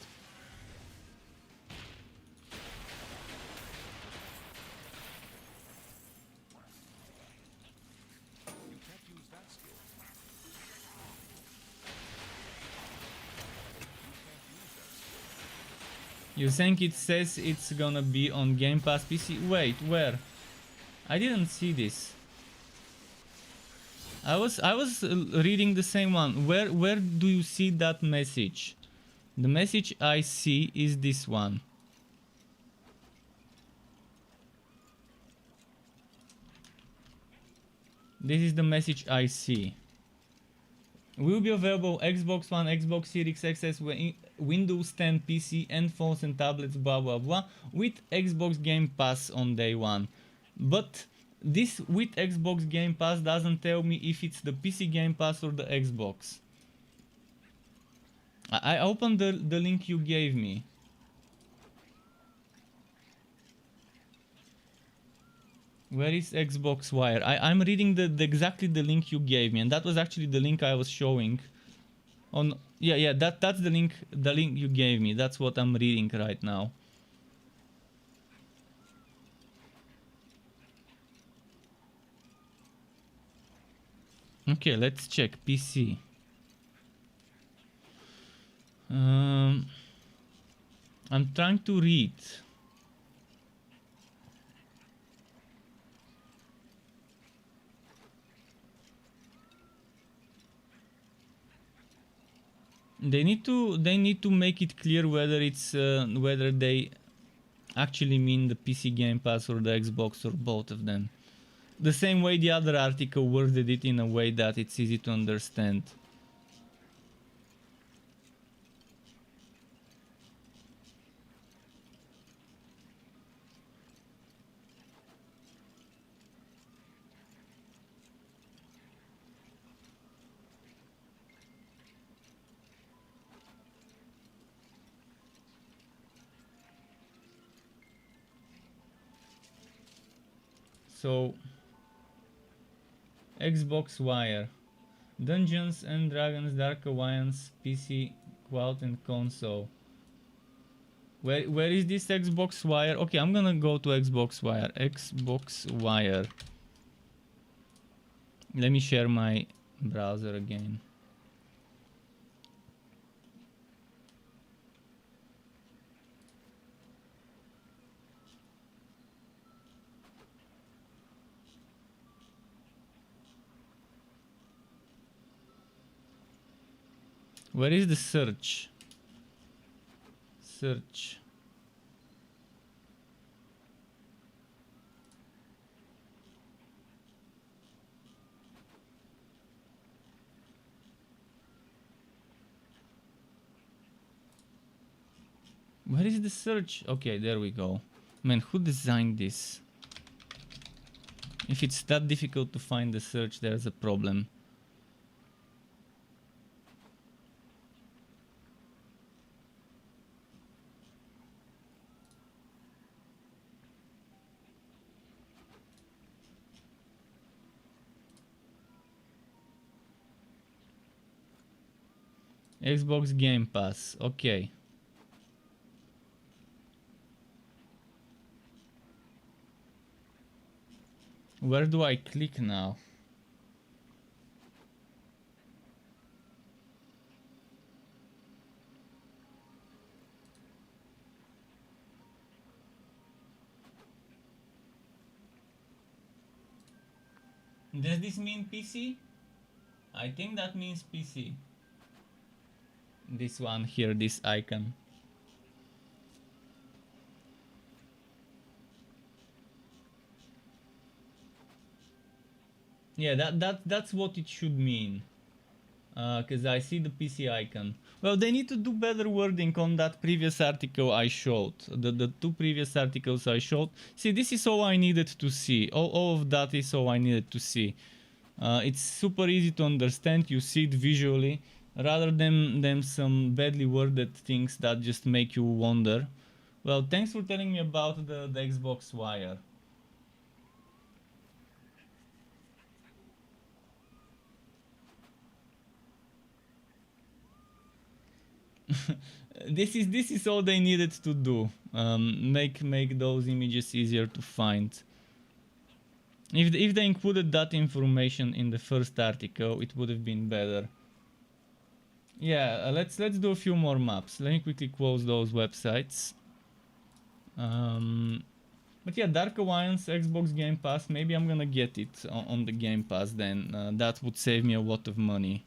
You can't use that skill. You think it says it's gonna be on Game Pass PC? Wait, where? I didn't see this. I was reading the same one. Where do you see that message? The message I see is this one. This is the message I see. Will be available Xbox One, Xbox Series X, Windows 10, PC, and phones and tablets, blah blah blah, with Xbox Game Pass on day one. But this with Xbox Game Pass doesn't tell me if it's the PC Game Pass or the Xbox. I opened the link you gave me. Where is Xbox Wire? I'm reading exactly the link you gave me, and that was actually the link I was showing. On yeah, that's the link you gave me. That's what I'm reading right now. Okay, let's check PC. I'm trying to read. They need to make it clear whether it's whether they actually mean the PC Game Pass or the Xbox or both of them. The same way the other article worded it in a way that it's easy to understand. So, Xbox Wire, Dungeons and Dragons Dark Alliance, PC, Cloud and Console. Where is this Xbox Wire? Okay, I'm gonna go to Xbox Wire. Xbox Wire. Let me share my browser again. Where is the search? Search. Where is the search? Okay, there we go. Man, who designed this? If it's that difficult to find the search, there's a problem. Xbox Game Pass, okay. Where do I click now? Does this mean PC? I think that means PC. This one here, this icon. Yeah, that's what it should mean. Because I see the PC icon. Well, they need to do better wording on that previous article I showed. The two previous articles I showed. See, this is all I needed to see. All of that is all I needed to see. It's super easy to understand. You see it visually, rather than some badly worded things that just make you wonder. Well, thanks for telling me about the Xbox Wire. This is all they needed to do. Make those images easier to find. If they included that information in the first article, it would have been better. Yeah, let's do a few more maps. Let me quickly close those websites. But yeah, Dark Alliance, Xbox Game Pass. Maybe I'm gonna get it on the Game Pass then. That would save me a lot of money.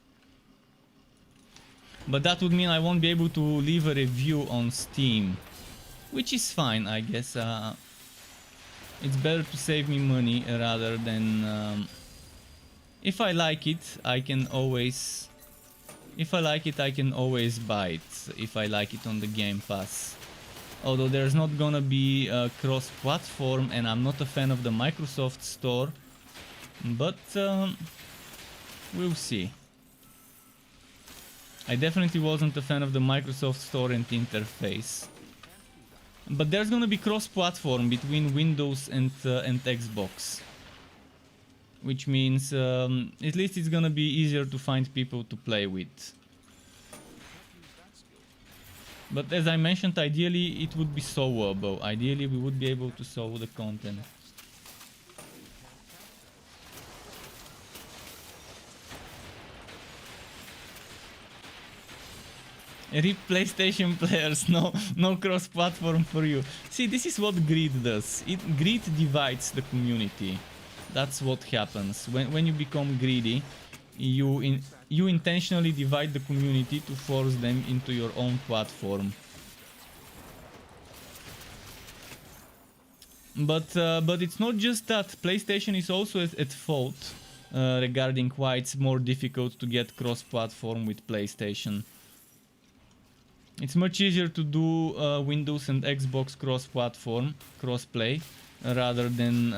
But that would mean I won't be able to leave a review on Steam, which is fine, I guess. It's better to save me money rather than... if I like it, I can always... If I like it, I can always buy it, if I like it on the Game Pass. Although there's not gonna be cross-platform, and I'm not a fan of the Microsoft Store. But we'll see. I definitely wasn't a fan of the Microsoft Store and interface. But there's gonna be cross-platform between Windows and Xbox. Which means at least it's gonna be easier to find people to play with. But as I mentioned, ideally it would be soloable. Ideally we would be able to solo the content. RIP PlayStation players, no cross-platform for you. See, this is what greed does. Greed divides the community. That's what happens. When you become greedy, you intentionally divide the community to force them into your own platform. But it's not just that. PlayStation is also at fault regarding why it's more difficult to get cross-platform with PlayStation. It's much easier to do Windows and Xbox cross-platform, cross-play, rather than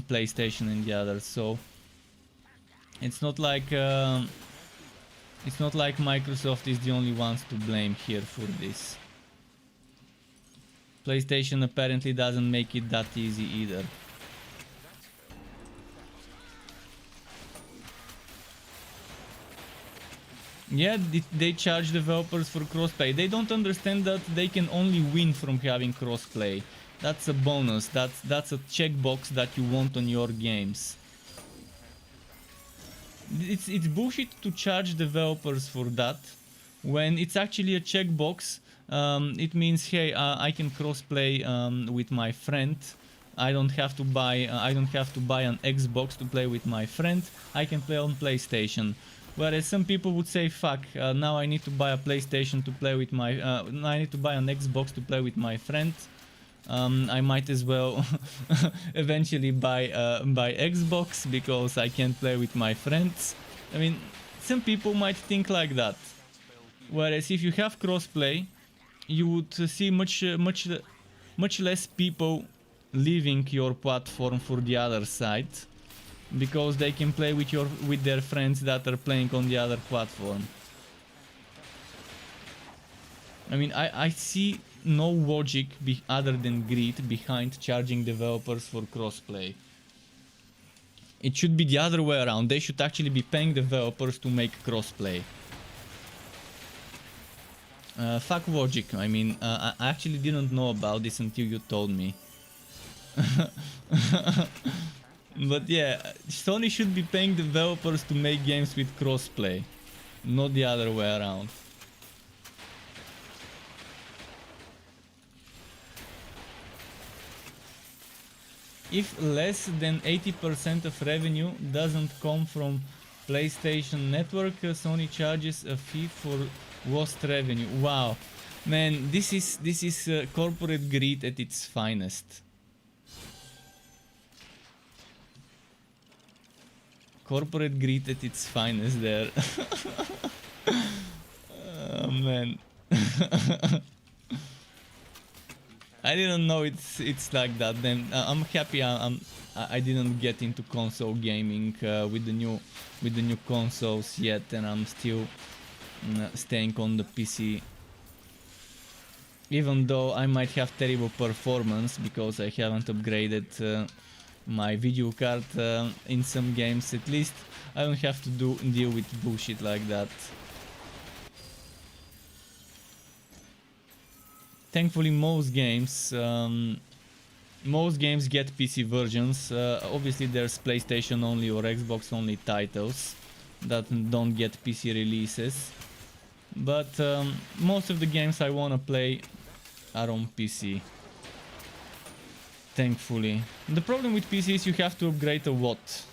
PlayStation and the others. So it's not like Microsoft is the only ones to blame here for this. PlayStation apparently doesn't make it that easy either. Yeah, they charge developers for crossplay. They don't understand that they can only win from having crossplay. That's a bonus. That's a checkbox that you want on your games. It's bullshit to charge developers for that when it's actually a checkbox. It means, hey, I can crossplay with my friend. I don't have to buy an Xbox to play with my friend. I can play on PlayStation. Whereas some people would say, fuck, now I need to buy a PlayStation to play with my... I need to buy an Xbox to play with my friend. I might as well eventually buy Xbox because I can't play with my friends. I mean, some people might think like that. Whereas if you have crossplay, you would see much less people leaving your platform for the other side. Because they can play with their friends that are playing on the other platform. I mean, I see no logic other than greed behind charging developers for crossplay. It should be the other way around. They should actually be paying developers to make crossplay. Fuck logic. I mean, I actually didn't know about this until you told me. But yeah, Sony should be paying developers to make games with crossplay, not the other way around. If less than 80% of revenue doesn't come from PlayStation Network, Sony charges a fee for lost revenue. Wow, man, this is corporate greed at its finest. Corporate greed at its finest there. Oh man. I didn't know it's like that. Then I'm happy I didn't get into console gaming with the new consoles yet, and I'm still staying on the PC. Even though I might have terrible performance because I haven't upgraded my video card in some games, at least I don't have to deal with bullshit like that. thankfully most games get PC versions. Obviously there's PlayStation only or Xbox only titles that don't get PC releases, but most of the games I want to play are on PC, thankfully. The problem with PC is you have to upgrade a watt,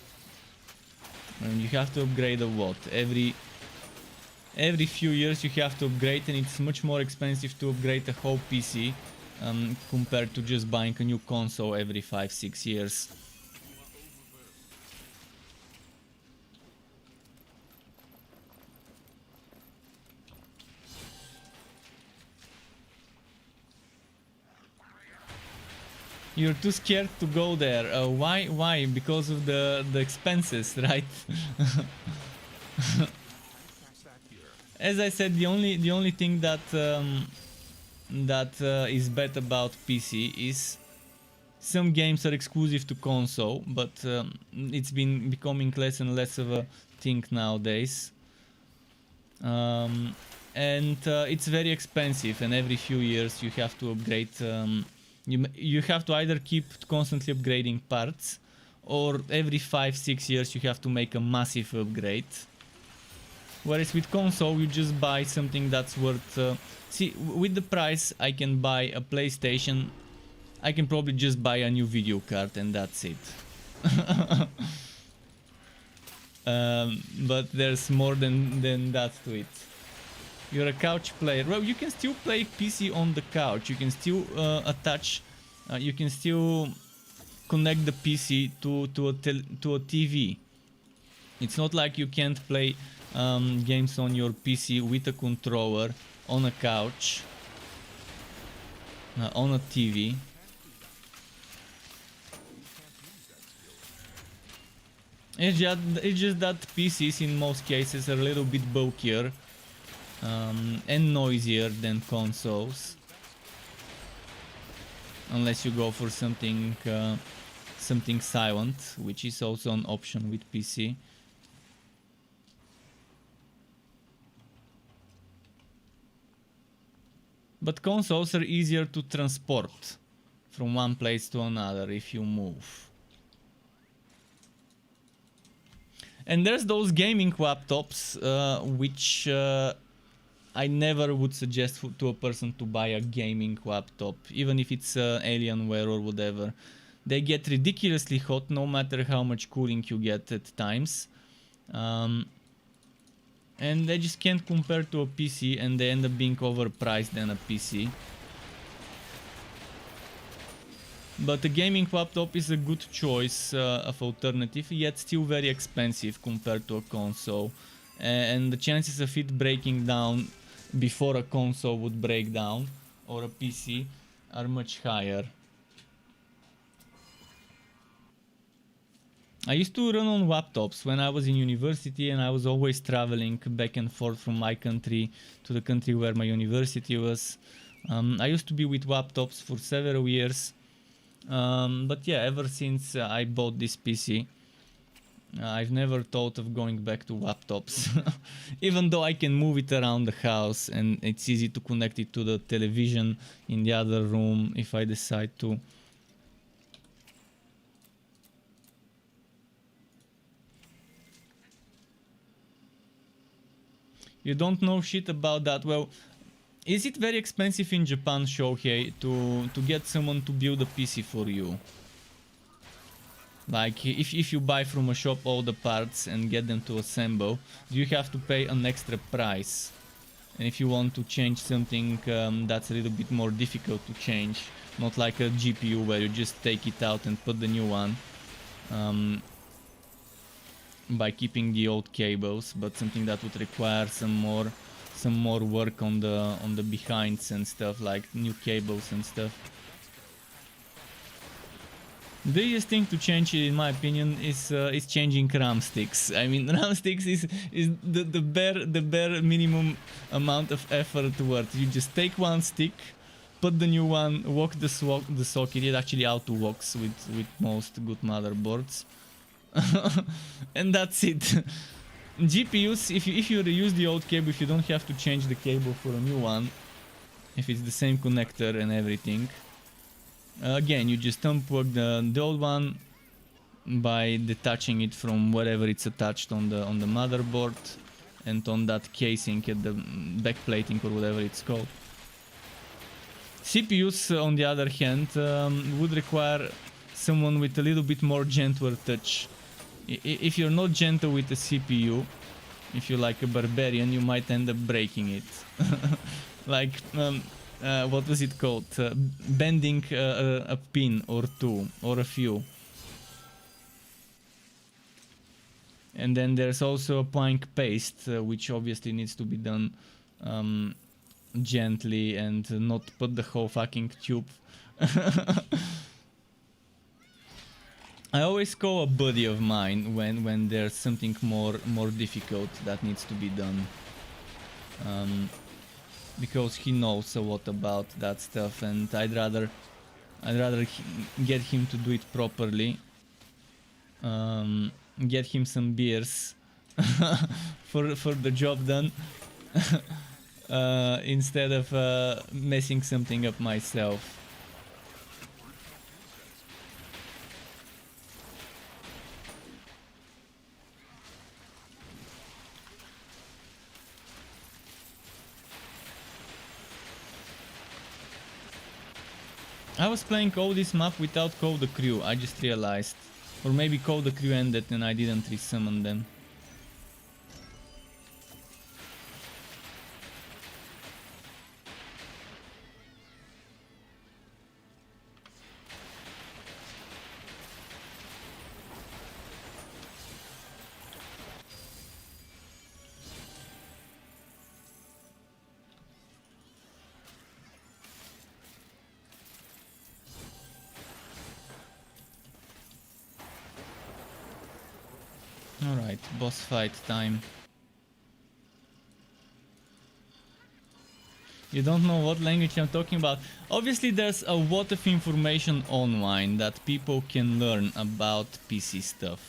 and you have to upgrade a watt every few years. You have to upgrade, and it's much more expensive to upgrade a whole PC compared to just buying a new console every 5-6 years. You're too scared to go there. Why? Because of the expenses, right? As I said, the only thing that is bad about PC is some games are exclusive to console, but it's been becoming less and less of a thing nowadays. And it's very expensive, and every few years you have to upgrade. You have to either keep constantly upgrading parts, or every 5-6 years you have to make a massive upgrade. Whereas with console, you just buy something that's worth... see, with the price I can buy a PlayStation, I can probably just buy a new video card and that's it. But there's more than that to it. You're a couch player. Well, you can still play PC on the couch. You can still attach... you can still connect the PC to a TV. It's not like you can't play games on your PC with a controller on a couch, on a TV. It's just that PCs in most cases are a little bit bulkier and noisier than consoles, unless you go for something silent, which is also an option with PC. But consoles are easier to transport from one place to another if you move. And there's those gaming laptops, which I never would suggest to a person to buy a gaming laptop, even if it's Alienware or whatever. They get ridiculously hot no matter how much cooling you get at times. And they just can't compare to a PC, and they end up being overpriced than a PC. But a gaming laptop is a good choice of alternative, yet still very expensive compared to a console. And the chances of it breaking down before a console would break down, or a PC, are much higher. I used to run on laptops when I was in university, and I was always traveling back and forth from my country to the country where my university was. I used to be with laptops for several years, but yeah, ever since I bought this PC, I've never thought of going back to laptops. Even though I can move it around the house and it's easy to connect it to the television in the other room if I decide to. You don't know shit about that. Well, is it very expensive in Japan, Shohei, to get someone to build a PC for you? Like, if you buy from a shop all the parts and get them to assemble, do you have to pay an extra price? And if you want to change something that's a little bit more difficult to change, not like a GPU where you just take it out and put the new one, by keeping the old cables, but something that would require some more work on the behinds and stuff, like new cables and stuff. The easiest thing to change, in my opinion, is changing RAM sticks. I mean, RAM sticks is the bare minimum amount of effort worth. You just take one stick, put the new one, walk the socket. It actually auto-walks with most good motherboards. And that's it. GPUs, if you reuse the old cable, if you don't have to change the cable for a new one, if it's the same connector and everything. Again, you just unplug the old one by detaching it from wherever it's attached on the motherboard and on that casing at the backplating or whatever it's called. CPUs, on the other hand, would require someone with a little bit more gentler touch. If you're not gentle with the CPU, if you're like a barbarian, you might end up breaking it. Like, what was it called? Bending a pin or two, or a few. And then there's also applying paste, which obviously needs to be done gently and not put the whole fucking tube. I always call a buddy of mine when there's something more difficult that needs to be done, because he knows a lot about that stuff, and I'd rather get him to do it properly, get him some beers for the job done, instead of messing something up myself. I was playing all this map without Call the Crew, I just realized. Or maybe Call the Crew ended and I didn't resummon them. Alright, boss fight time. You don't know what language I'm talking about. Obviously there's a lot of information online that people can learn about PC stuff.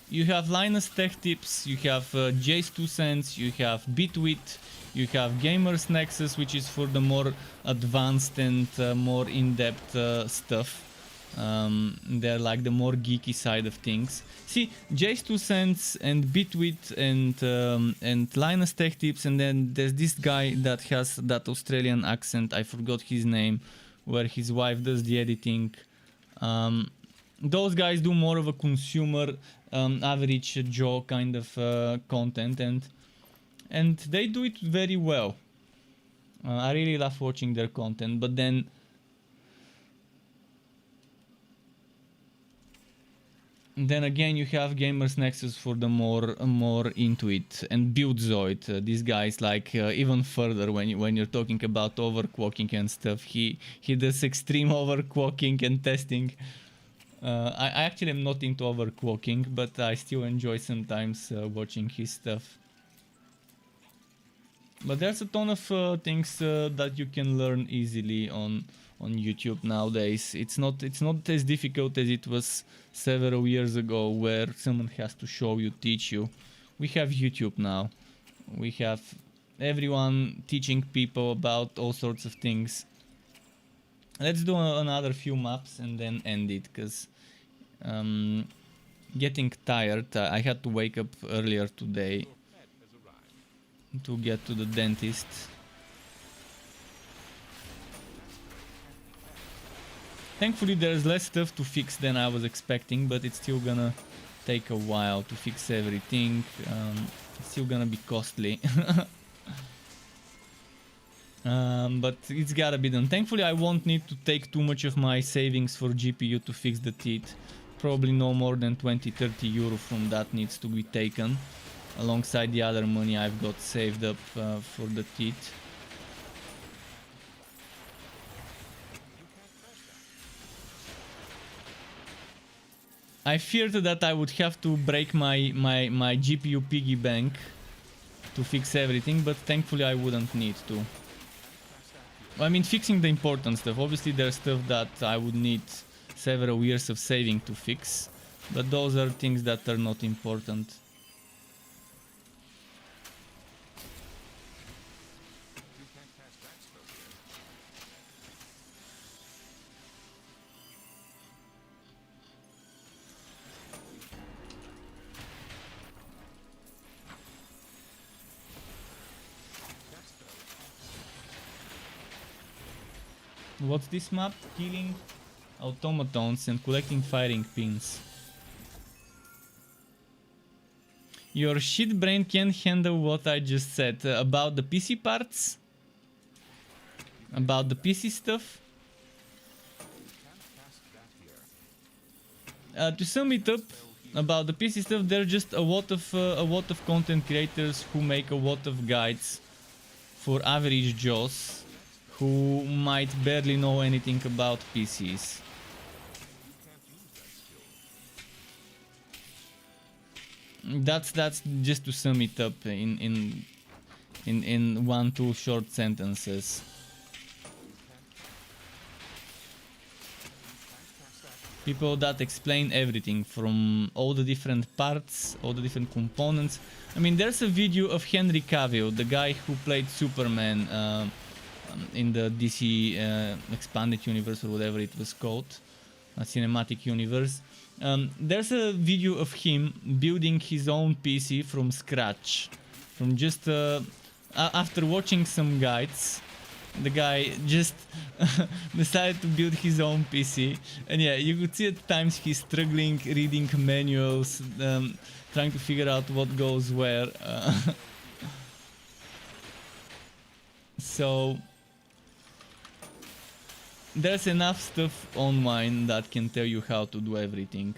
You have Linus Tech Tips, you have Jace 2 Cents, you have Bitwit, you have Gamers Nexus, which is for the more advanced and more in-depth stuff. They're like the more geeky side of things. See, Jace 2 Cents and Bitwit and Linus Tech Tips, and then there's this guy that has that Australian accent, I forgot his name, where his wife does the editing. Those guys do more of a consumer, average Joe kind of content, and they do it very well. I really love watching their content, but then again you have Gamers Nexus for the more into it, and Buildzoid. This guy is like even further when you're talking about overclocking and stuff. He does extreme overclocking and testing. I actually am not into overclocking, but I still enjoy sometimes watching his stuff. But there's a ton of things that you can learn easily on YouTube nowadays. It's not as difficult as it was several years ago, where someone has to show you, teach you. We have YouTube now. We have everyone teaching people about all sorts of things. Let's do another few maps and then end it, because getting tired. I had to wake up earlier today to get to the dentist. Thankfully there's less stuff to fix than I was expecting, but it's still gonna take a while to fix everything. It's still gonna be costly. But it's gotta be done. Thankfully I won't need to take too much of my savings for GPU to fix the teeth. Probably no more than 20-30 euro from that needs to be taken, alongside the other money I've got saved up for the teeth. I feared that I would have to break my GPU piggy bank to fix everything, but thankfully I wouldn't need to. I mean, fixing the important stuff. Obviously there's stuff that I would need several years of saving to fix, but those are things that are not important. What's this map? Killing automatons and collecting firing pins. Your shit brain can't handle what I just said about the PC parts, about the PC stuff. To sum it up, about the PC stuff, there are just a lot of content creators who make a lot of guides for average Joes who might barely know anything about PCs. That's just to sum it up in 1-2 short sentences. People that explain everything from all the different parts, all the different components. I mean, there's a video of Henry Cavill, the guy who played Superman in the DC expanded universe or whatever it was called, a cinematic universe. There's a video of him building his own PC from scratch, from just after watching some guides. The guy just decided to build his own PC, and yeah, you could see at times he's struggling reading manuals, trying to figure out what goes where. So there's enough stuff online that can tell you how to do everything.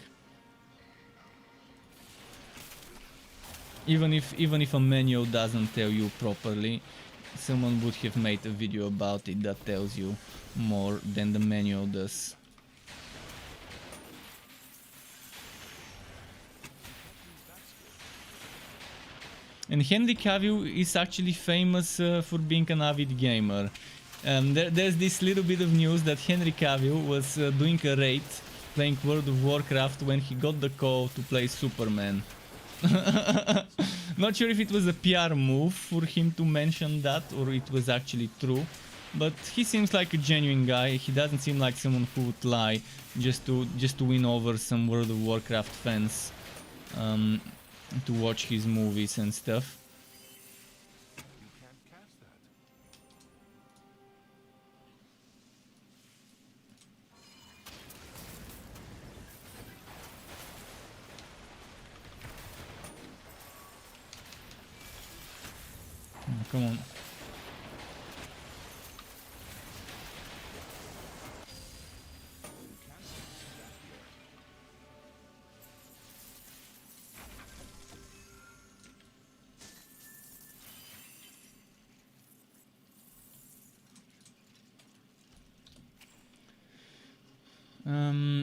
Even if a manual doesn't tell you properly, someone would have made a video about it that tells you more than the manual does. And Henry Cavill is actually famous for being an avid gamer. There's this little bit of news that Henry Cavill was doing a raid playing World of Warcraft when he got the call to play Superman. Not sure if it was a PR move for him to mention that or it was actually true, but he seems like a genuine guy. He doesn't seem like someone who would lie just to win over some World of Warcraft fans to watch his movies and stuff. Come on.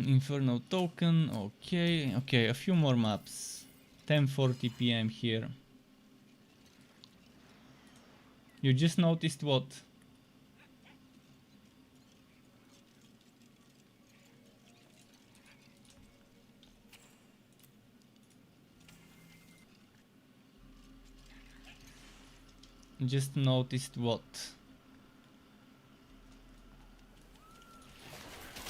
Inferno token, okay, a few more maps. 10:40 PM here. You just noticed what? Just noticed what?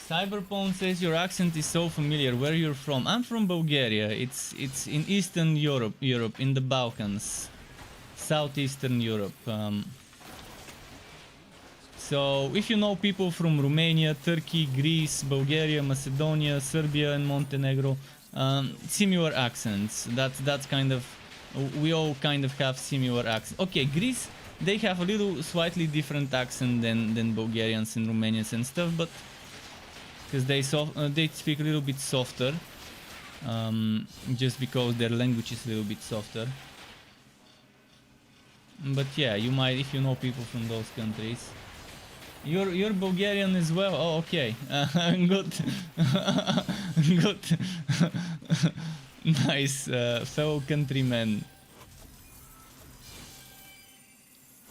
Cyberpunk says your accent is so familiar. Where you're from? I'm from Bulgaria. It's in Eastern Europe, in the Balkans, Southeastern Europe. So if you know people from Romania, Turkey, Greece, Bulgaria, Macedonia, Serbia, and Montenegro, similar accents. That's kind of, we all kind of have similar accents. Okay, Greece, they have a little slightly different accent than Bulgarians and Romanians and stuff, but because they speak a little bit softer, just because their language is a little bit softer. But yeah, you might, if you know people from those countries. You're Bulgarian as well. Oh, okay. Good. Good. Nice, fellow countrymen.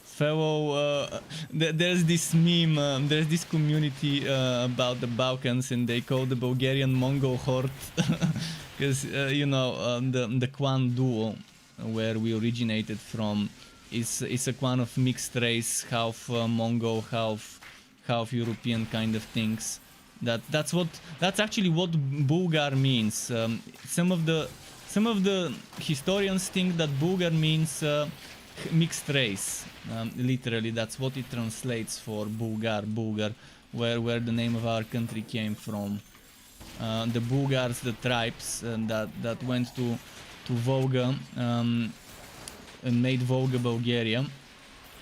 Fellow, there's this meme, there's this community about the Balkans, and they call the Bulgarian Mongol horde, because you know, the clan duo where we originated from is a clan of mixed race, half Mongol, half European kind of things. That's actually what Bulgar means. Some of the historians think that Bulgar means mixed race. Literally, that's what it translates for Bulgar. where the name of our country came from. The Bulgars, the tribes that went to Volga and made Volga Bulgaria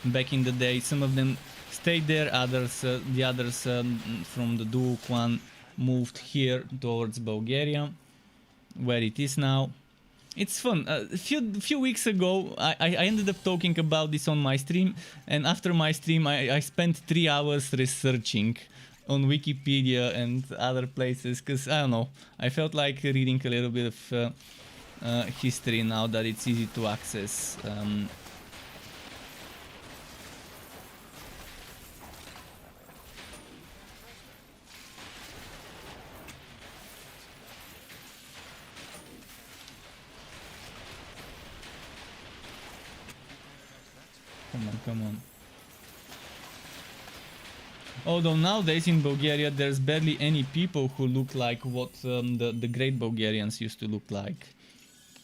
back in the day. Some of them stayed there, others the others from the Dual clan moved here towards Bulgaria, where it is now. It's fun. A few weeks ago, I ended up talking about this on my stream, and after my stream, I spent 3 hours researching on Wikipedia and other places, because I don't know, I felt like reading a little bit of history now that it's easy to access. Come on. Although nowadays in Bulgaria there's barely any people who look like what the great Bulgarians used to look like.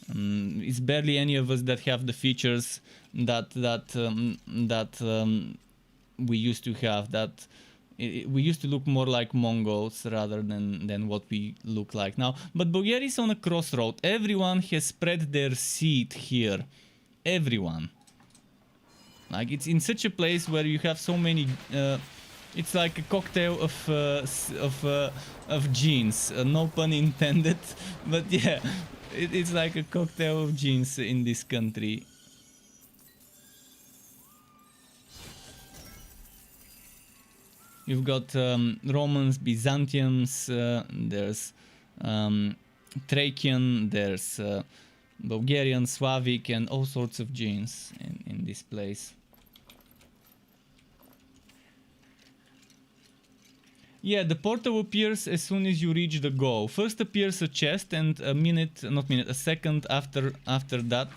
It's barely any of us that have the features that we used to have. We used to look more like Mongols rather than what we look like now. But Bulgaria is on a crossroad. Everyone has spread their seed here. Everyone. Like, it's in such a place where you have so many. It's like a cocktail of genes. No pun intended, but yeah, it's like a cocktail of genes in this country. You've got Romans, Byzantians. There's Thracian. There's Bulgarian, Slavic, and all sorts of genes in this place. Yeah, the portal appears as soon as you reach the goal. First appears a chest, and a second after that,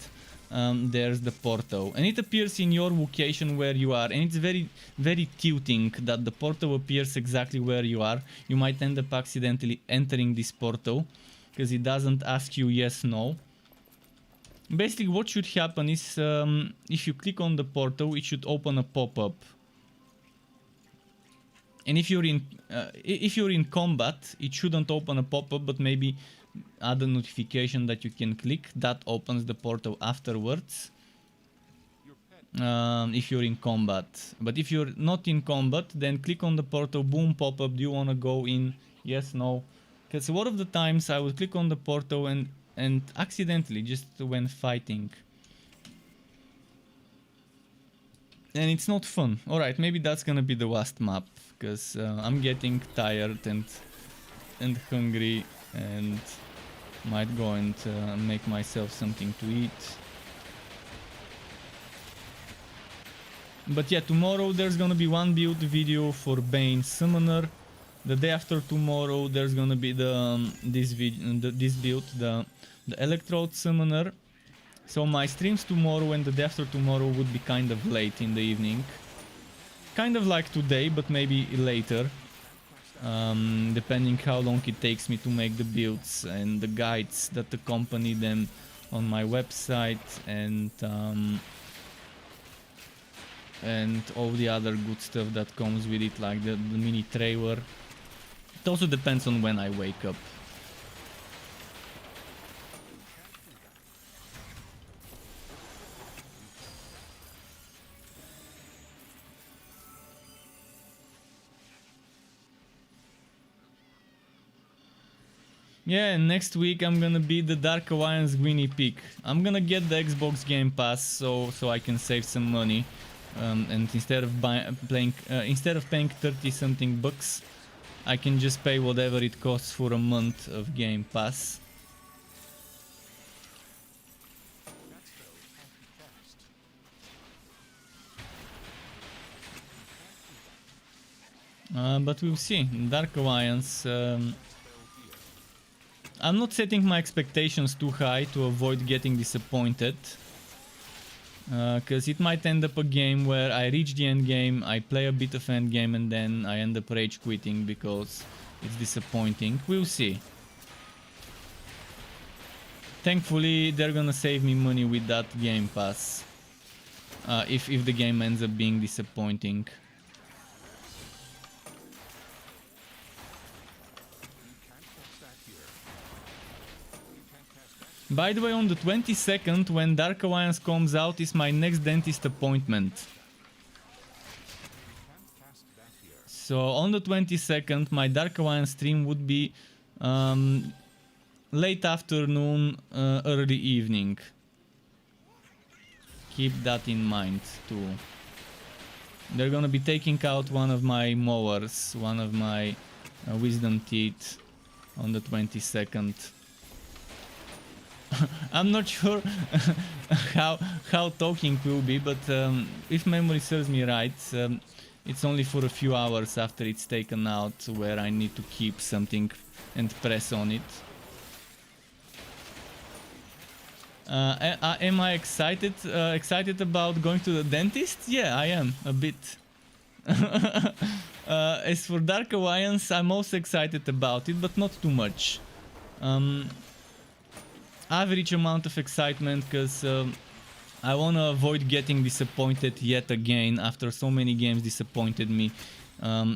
there's the portal. And it appears in your location where you are, and it's very, very tilting that the portal appears exactly where you are. You might end up accidentally entering this portal, because it doesn't ask you yes, no. Basically, what should happen is, if you click on the portal, it should open a pop-up. And if you're in combat, it shouldn't open a pop-up, but maybe add a notification that you can click. That opens the portal afterwards. If you're in combat. But if you're not in combat, then click on the portal, boom, pop-up. Do you want to go in? Yes, no. Because a lot of the times I would click on the portal and accidentally, just when fighting. And it's not fun. Alright, maybe that's gonna be the last map, because I'm getting tired and hungry, and might go and make myself something to eat. But yeah, tomorrow there's gonna be one build video for Bane Summoner. The day after tomorrow there's gonna be this build, the Electrode Summoner. So my streams tomorrow and the day after tomorrow would be kind of late in the evening. Kind of like today, but maybe later. Depending how long it takes me to make the builds and the guides that accompany them on my website, and all the other good stuff that comes with it, like the mini trailer. It also depends on when I wake up. Yeah, and next week I'm gonna be the Dark Alliance guinea pig. I'm gonna get the Xbox Game Pass so I can save some money, and instead of paying 30 something bucks, I can just pay whatever it costs for a month of Game Pass. But we'll see. Dark Alliance. I'm not setting my expectations too high to avoid getting disappointed. Because it might end up a game where I reach the end game, I play a bit of end game, and then I end up rage quitting because it's disappointing. We'll see. Thankfully, they're gonna save me money with that Game Pass. If the game ends up being disappointing. By the way, on the 22nd, when Dark Alliance comes out, is my next dentist appointment. Can't cast that here. So on the 22nd, my Dark Alliance stream would be late afternoon, early evening. Keep that in mind too. They're gonna be taking out one of my mowers, one of my wisdom teeth on the 22nd. I'm not sure how talking will be, but if memory serves me right, it's only for a few hours after it's taken out where I need to keep something and press on it. Am I excited about going to the dentist? Yeah, I am a bit. As for Dark Alliance, I'm also excited about it, but not too much. Average amount of excitement, because I want to avoid getting disappointed yet again after so many games disappointed me,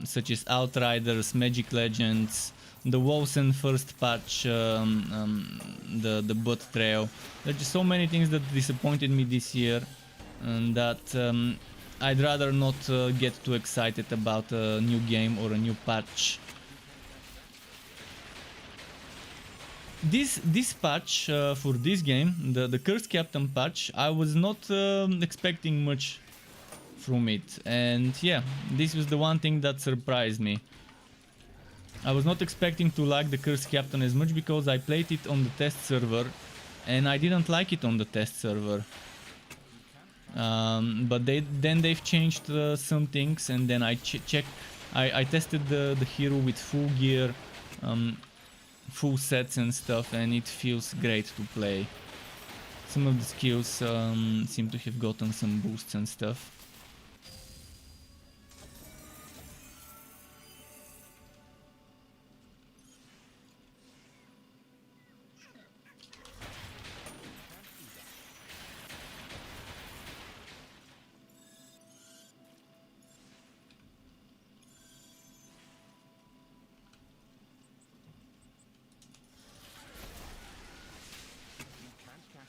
such as Outriders, Magic Legends, the Wolsen first patch, the Butt Trail. There are just so many things that disappointed me this year, and that I'd rather not get too excited about a new game or a new patch. This patch for this game, the Cursed Captain patch, I was not expecting much from it, and yeah, this was the one thing that surprised me. I was not expecting to like the Cursed Captain as much because I played it on the test server and I didn't like it on the test server. But then they've changed some things, and then I I tested the hero with full gear, full sets and stuff, and it feels great to play. Some of the skills seem to have gotten some boosts and stuff.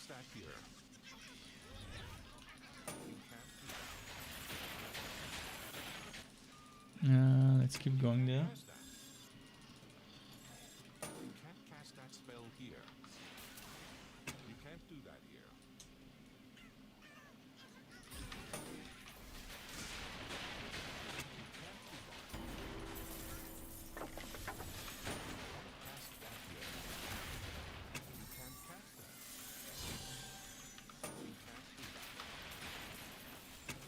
That here. You can't Let's keep going there. cast that. You can't cast that spell here. You can't do that here. Cast that here. You can't cast that. You can't do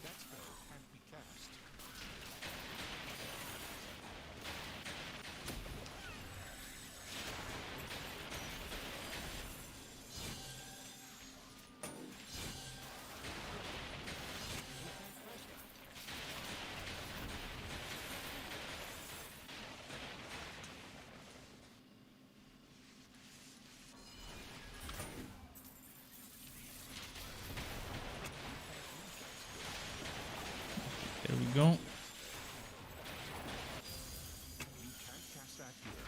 that. That spell can't be cast. There we go. You can't cast that here.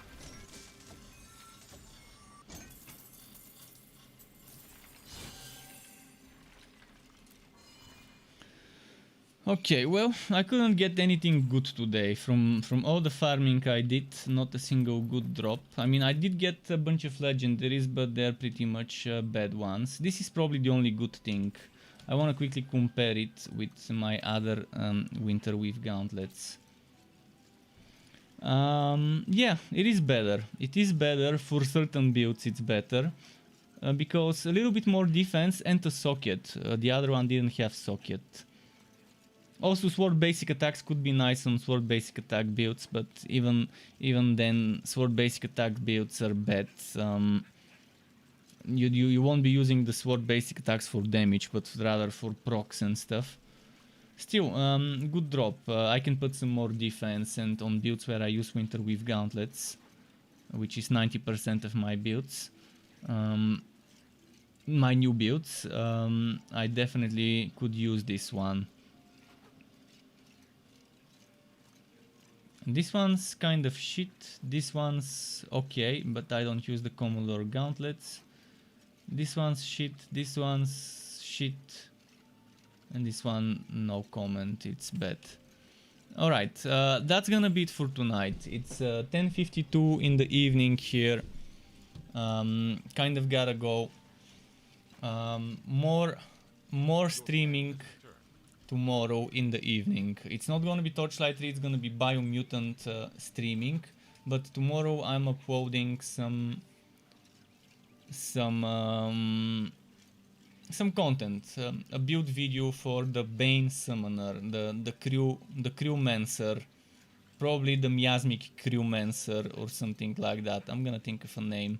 Okay, well, I couldn't get anything good today. From all the farming I did, not a single good drop. I mean, I did get a bunch of legendaries, but they're pretty much bad ones. This is probably the only good thing. I want to quickly compare it with my other Winter Weave gauntlets. Yeah, it is better. It is better for certain builds. It's better because a little bit more defense and a socket. The other one didn't have socket. Also, sword basic attacks could be nice on sword basic attack builds, but even then, sword basic attack builds are bad. You won't be using the sword basic attacks for damage, but rather for procs and stuff. Still, good drop. I can put some more defense, and on builds where I use Winter Weave gauntlets, which is 90% of my builds, my new builds, I definitely could use this one. This one's kind of shit, this one's okay, but I don't use the Commodore gauntlets. This one's shit, this one's shit, and this one no comment, it's bad. Alright, that's gonna be it for tonight. It's 10:52 in the evening here. Kind of gotta go. More streaming tomorrow in the evening. It's not gonna be Torchlight 3, it's gonna be Biomutant streaming. But tomorrow I'm uploading some content, a build video for the Bane Summoner, the Crewmancer, probably the Miasmic Crewmancer or something like that. I'm gonna think of a name.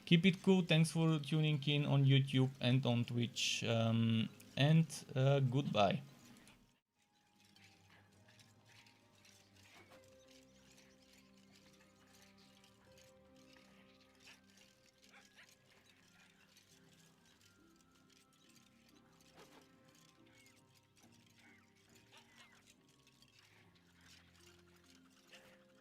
Keep it cool, thanks for tuning in on YouTube and on Twitch, and goodbye.